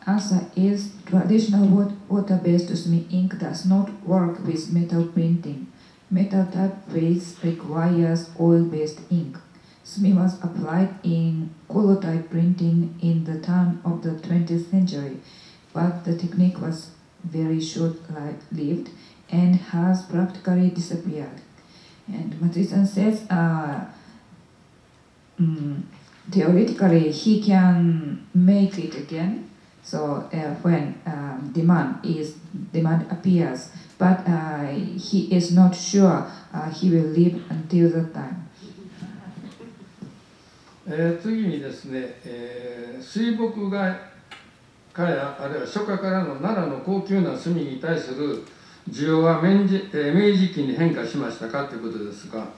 Answer is, traditional water-based sumi ink does not work with metal printing. Metal typeface requires oil-based ink. Sumi was applied in color-type printing in the turn of the 20th century, but the technique was very short-lived and has practically disappeared. And Matsui-san says, theoretically he can make it again. So when demand appears, but he is not sure he will live until that time. 次にですね、水墨画やあるいは書家からの奈良の高級な墨に対する需要は明治期に変化しましたかということですが、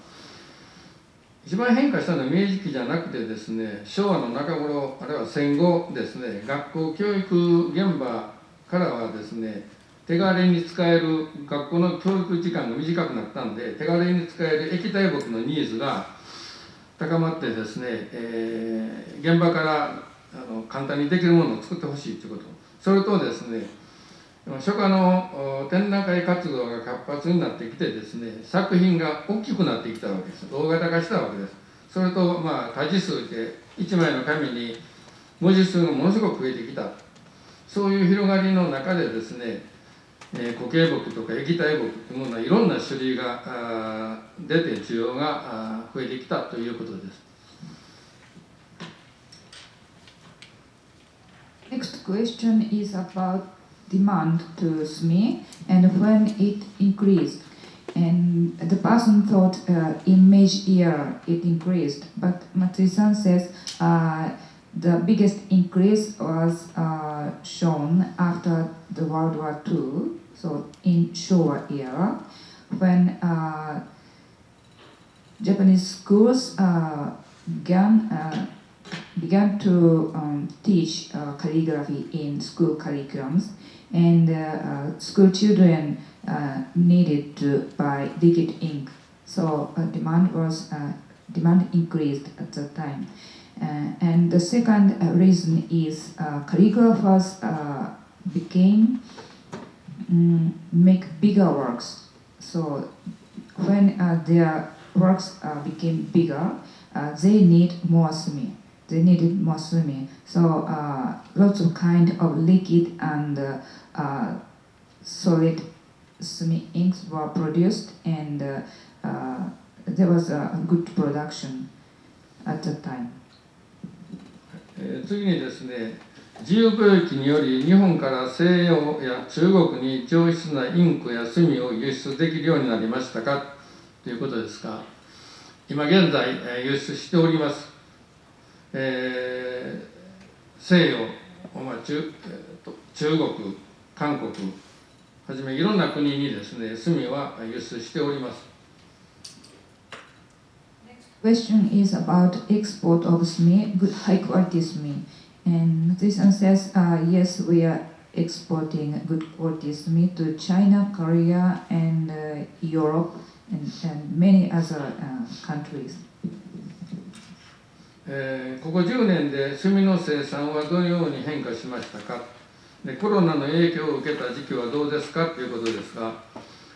一番変化したのは明治期じゃなくてですね、昭和の中頃あるいは戦後ですね、学校教育現場からはですね、手軽に使える学校の教育時間が短くなったんで、手軽に使える液体墨のニーズが高まってですね、現場から簡単にできるものを作ってほしいということ、それとですね、書家の展覧会活動が活発になってきてですね、作品が大きくなってきたわけです。大型化したわけです。それと多字数で1枚の紙に文字数がものすごく増えてきた。そういう広がりの中でですね、固形墨とか液体墨というものはいろんな種類が出て需要が増えてきたということです。Next question is about demand to sumi and when it increased. And the person thought in Meiji year it increased, but Matsui-san says the biggest increase was shown after the World War II, so in Showa era, when Japanese schools began to teach calligraphy in school curriculums, and school children needed to buy liquid ink, so demand increased at that time. And the second reason is calligraphers became make bigger works. So when their works became bigger, they need more sumi. They needed more sumi. So lots of kind of liquid and solid sumi inks were produced, and there was a good production at that time. 次にですね、自由貿易により日本から西洋や中国に上質なインクや墨を輸出できるようになりましたかということですが、今現在輸出しております。西洋、中国、韓国はじめいろんな国にですね、墨は輸出しております。Question is about export of sumi, good high quality sumi. And this one says, yes, we are exporting good quality sumi to China, Korea, and Europe, and many other countries. ここ10年で墨の生産はどのように変化しましたか。で、コロナの影響を受けた時期はどうですかということですが、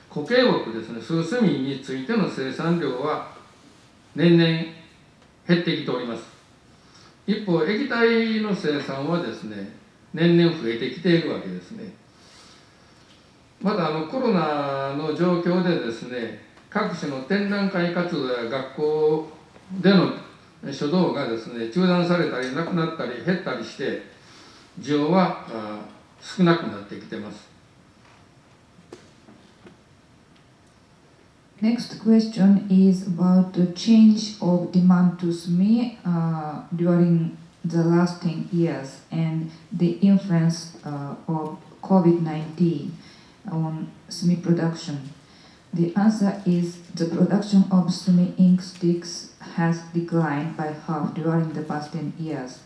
固形木ですね、数墨についての生産量は年々減ってきております。一方、液体の生産はですね、年々増えてきているわけですね。またコロナの状況でですね、各種の展覧会活動や学校での書道がですね、中断されたりなくなったり減ったりして、需要は少なくなってきています。Next question is about the change of demand to sumi during the last 10 years and the influence of COVID-19 on sumi production. The answer is the production of sumi ink sticks has declined by half during the past 10 years.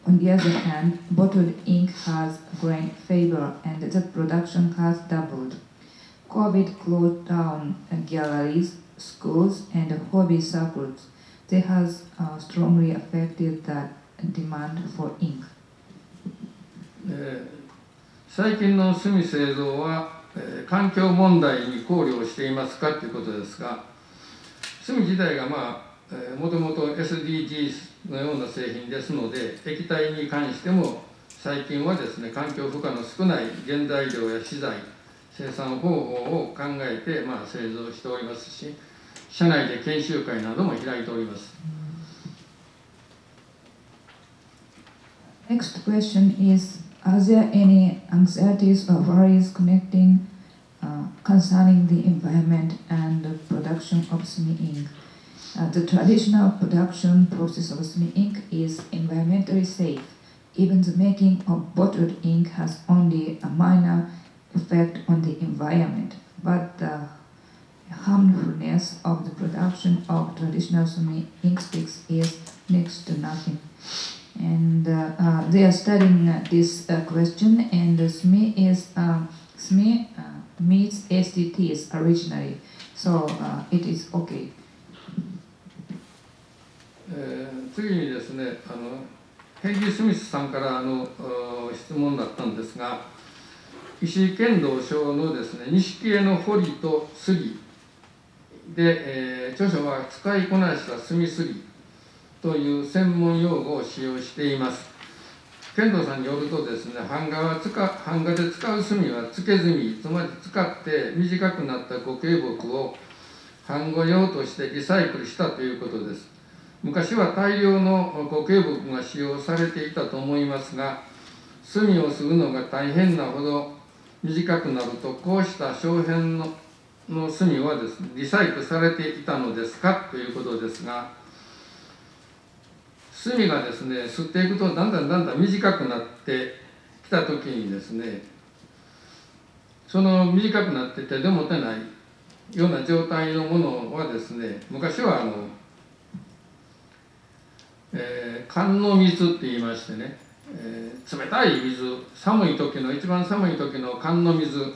On the other hand, bottled ink has gained favor and the production has doubled. COVID closed down galleries, schools, and hobby circles. They has strongly affected the demand for ink. 最近の墨製造は環境問題に考慮をしていますかということですが、墨自体がもともと SDGs のような製品ですので、液体に関しても最近はですね、環境負荷の少ない原材料や資材、生産方法を考えて製造しておりますし、社内で研修会なども開いております。Next question is, are there any anxieties or worries concerning the environment and the production of sumi ink? The traditional production process of sumi ink is environmentally safe. Even the making of bottled ink has only a minor effect on the environment, but the harmfulness of the production of traditional sumi ink sticks is next to nothing. And they are studying this question, and sumi meets STTs originally, so it is okay. 次にですね、ヘイリー・スミスさんから質問だったんですが、石井剣道賞のですね、錦絵の彫りとすりで、著書は使いこなした墨すりという専門用語を使用しています。剣道さんによるとですね、版画で使う墨は付け墨、つまり使って短くなった固形木を版画用としてリサイクルしたということです。昔は大量の固形木が使用されていたと思いますが、墨をするのが大変なほど短くなると、こうした小片の墨はですね、リサイクルされていたのですかということですが、墨がですね、吸っていくとだんだん短くなってきたときにですね、その短くなって手で持てないような状態のものはですね、昔は寒の水って言いましてね、冷たい水、一番寒い時の寒の水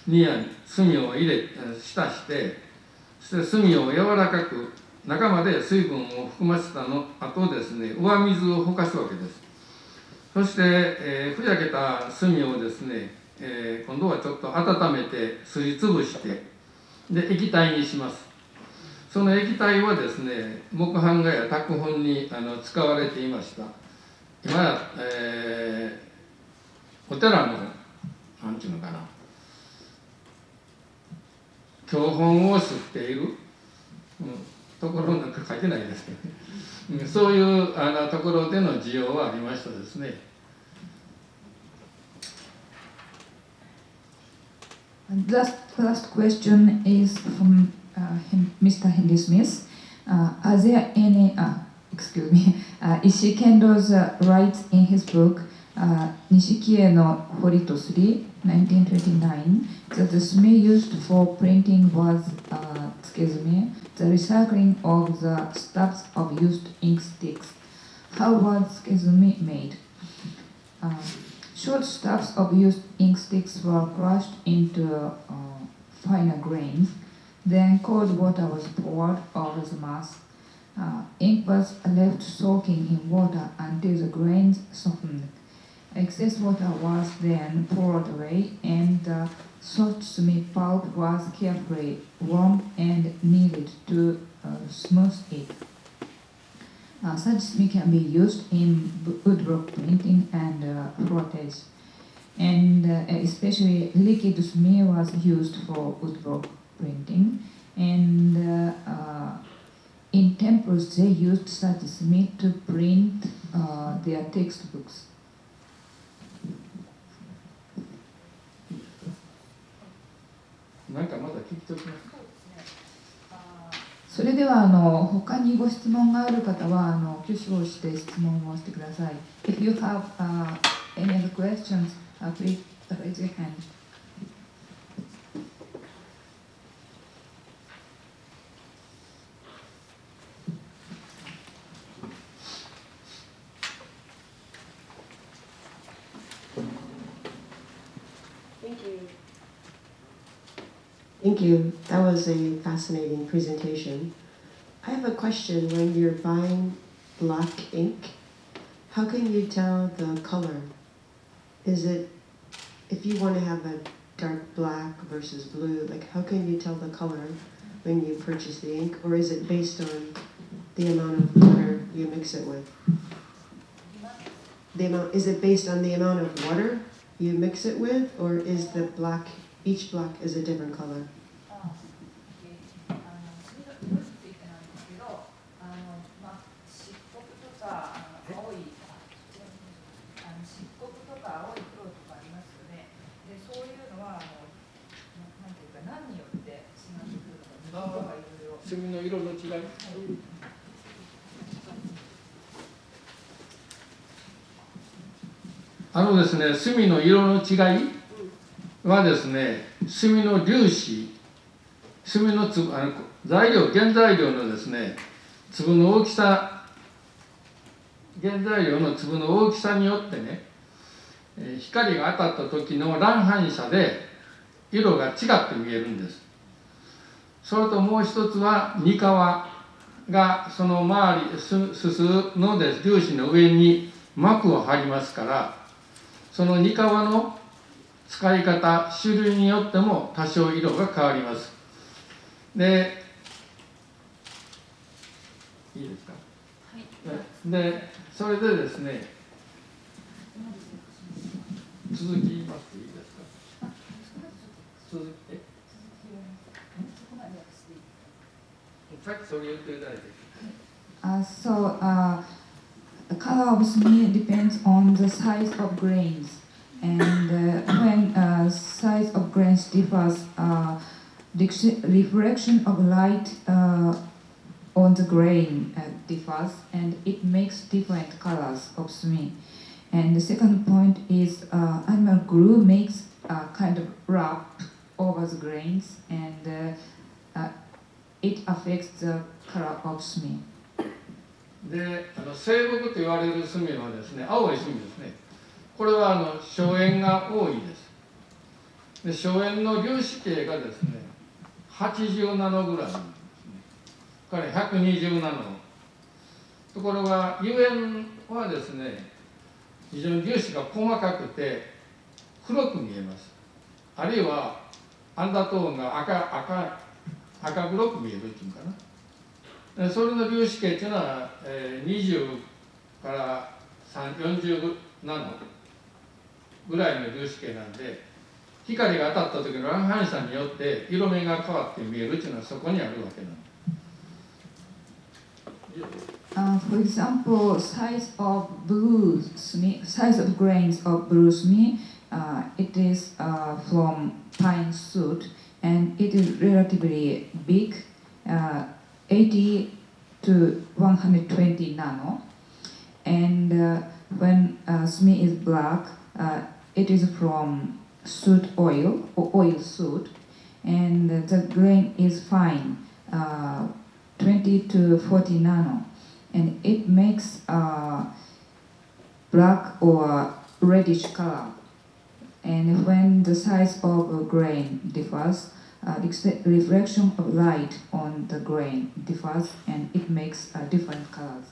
に墨を浸して、そして墨を柔らかく中まで水分を含ませた後ですね、上水をほかすわけです。そして、ふやけた墨をですね、今度はちょっと温めてすりつぶしてで液体にします。その液体はですね木版画や拓本に使われていました。今や、お寺のなんていうのかな教本を吸っている、ところなんか書いてないですけどね、そういうところでの需要はありましたですね。The last question is from Mr. Henry Smith. Are there any, Ishii Kendo's writes in his book, Nishikie no Hori to 3, 1929, that the sumi used for printing was, the recycling of the stubs of used ink sticks. How was tsukizumi made? Short stubs of used ink sticks were crushed into finer grains. Then cold water was poured over the mass. Ink was left soaking in water until the grains softened. Excess water was then poured away, and the soft sumi pulp was carefully warmed and kneaded to smooth it. Such sumi can be used in woodblock printing and frottage. And especially liquid sumi was used for woodblock printing. And in temples, they used such sumi to print their textbooks. なんかまだ聞きときます。それでは他にご質問がある方は挙手をして質問をしてください。If you have any other questions, please raise your hand. Thank you. That was a fascinating presentation. I have a question. When you're buying black ink, how can you tell the color? Is it, if you want to have a dark black versus blue, like how can you tell the color when you purchase the ink? Or is it based on the amount of water you mix it with? Is it based on the amount of water you mix it with, or is the black, each black is a different color? Sumiの色の違い。ですね、墨の色の違いはですね、墨の粒子、墨の粒、原材料のですね、粒の大きさ、原材料の粒の大きさによってね、光が当たった時の乱反射で色が違って見えるんです。それともう一つは、にかわがその周り、すすの粒子の上に膜を張りますから、そのにかわの使い方、種類によっても多少色が変わります。で、いいですか？はい。で、それでですね、続きますといいですか？続き、さっきそれ言っていただいて。The color of sumi depends on the size of grains, and when size of grains differs, reflection of light on the grain differs, and it makes different colors of sumi. And the second point is animal glue makes a kind of wrap over the grains, and it affects the color of sumi. で、青木と言われる墨はですね、青い墨ですね。これは硝煙が多いです。で、硝煙の粒子径がですね、80ナノグラムですね。これ120ナノ。ところが油煙はですね、非常に粒子が細かくて黒く見えます。あるいはアンダートーンが赤黒く見えるっていうかな。それの粒子径っていうのは、20から40ナノぐらいの粒子径なんで、光が当たった時の乱反射によって色目が変わって見えるっていうのはそこにあるわけなんです。For example, size of grains of blue SME, it is from pine soot, and it is relatively big, 80 to 120 nano. And when SME is black, it is from soot oil or oil soot, and the grain is fine, 20 to 40 nano. And it makes black or reddish color. And when the size of a grain differs, reflection of light on the grain differs, and it makes different colors.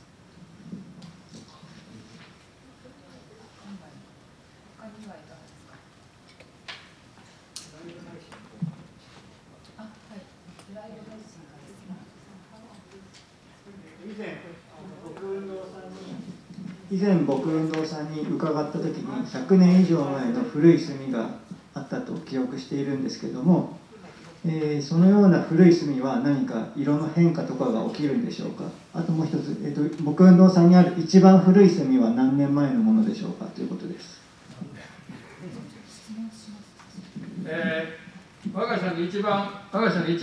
以前僕運動さんに伺った時に100年以上前の古い墨があったと記憶しているんですけれども、そのような古い墨は何か色の変化とかが起きるんでしょうか。あともう一つ、僕運動さんにある一番古い墨は何年前のものでしょうかということです。我が社の一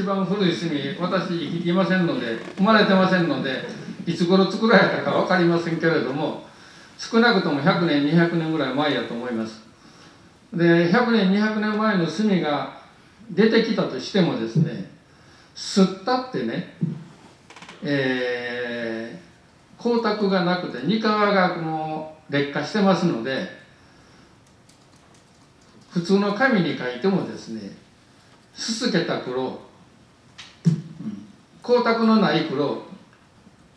番古い墨、私いませんので、生まれてませんので、いつ頃作られたか分かりませんけれども、少なくとも100年200年ぐらい前やと思います。で、100年200年前の墨が出てきたとしてもですね、吸ったってね、光沢がなくて二側がもう劣化してますので、普通の紙に書いてもですね、すすけた黒、光沢のない黒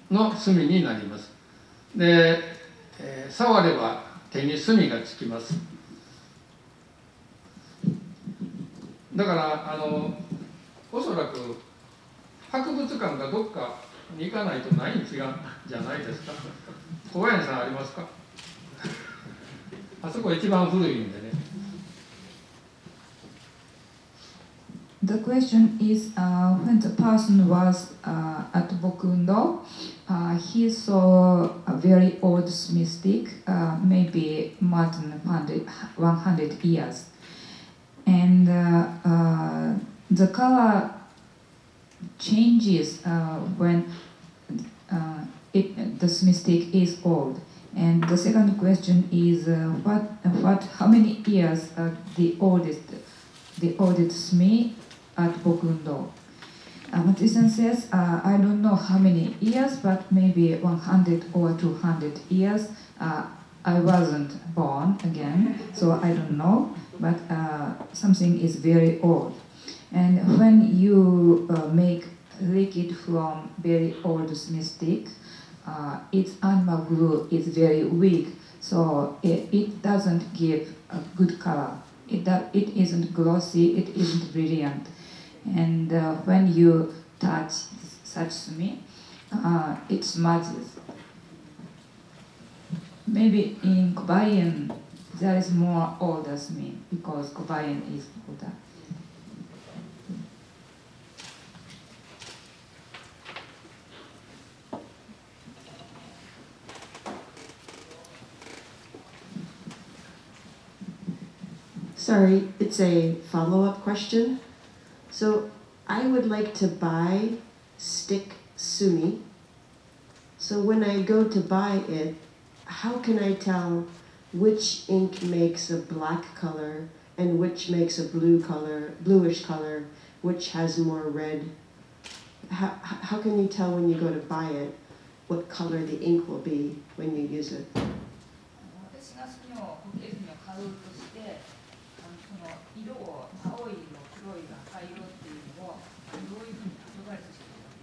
の墨になります。で、触れば手に墨がつきます。だからおそらく博物館かどっかに行かないとないんじゃないですか。小林さんありますか？あそこ一番古いんでね。The question is, when the person was at Boku-Undo, he saw a very old smith stick, maybe more than 100 years. And the color changes when the smith stick is old. And the second question is, how many years the oldest smith at Boku-Undo? Matsui-san says, I don't know how many years, but maybe 100 or 200 years. I wasn't born again, so I don't know, but something is very old. And when you make liquid from very old smith stick, its animal glue is very weak, so it doesn't give a good color. It isn't glossy, it isn't brilliant. And when you touch such sumi, it smudges. Maybe in Kobayan there is more older sumi because Kobayan is older. Sorry, it's a follow-up question. So I would like to buy stick sumi. So when I go to buy it, how can I tell which ink makes a black color and which makes a bluish color, which has more red? How can you tell when you go to buy it what color the ink will be when you use it? 色を青い色、黒い色、赤色っていうのをどういうふうにアドバイスしているか。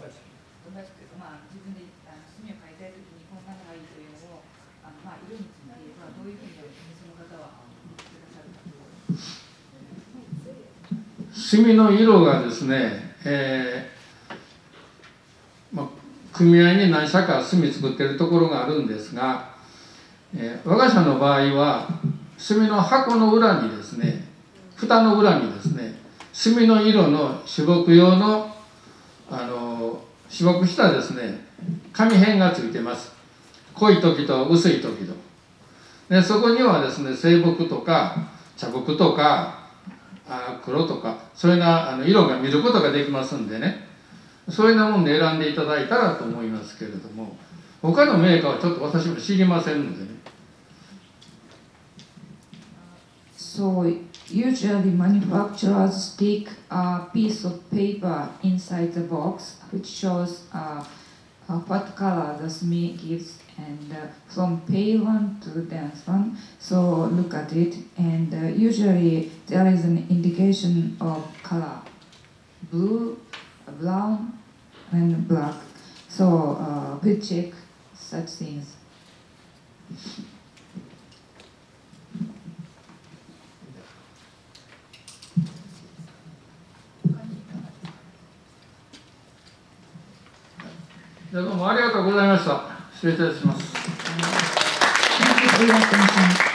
アドバイスというか、自分で墨を変えたいときにこんなのがいいというのを色についてどういうふうにその方は言ってくださるかということです。墨の色がですね、組合に何社か墨作ってるところがあるんですが、我が社の場合は墨の箱の裏にですね、蓋の裏にですね、墨の色の朱墨用の朱墨したですね、紙片がついてます。濃い時と薄い時と。でそこにはですね、青木とか茶木とか黒とか、そういうな色が見ることができますんでね、そういうなもんで選んでいただいたらと思いますけれども、他のメーカーはちょっと私も知りませんのでね。So usually manufacturers stick a piece of paper inside the box which shows what color the smear gives, and from pale one to dense one. So look at it, and usually there is an indication of color: blue, brown, and black. So we check such things. どうもありがとうございました。失礼いたします。Thank you for your attention.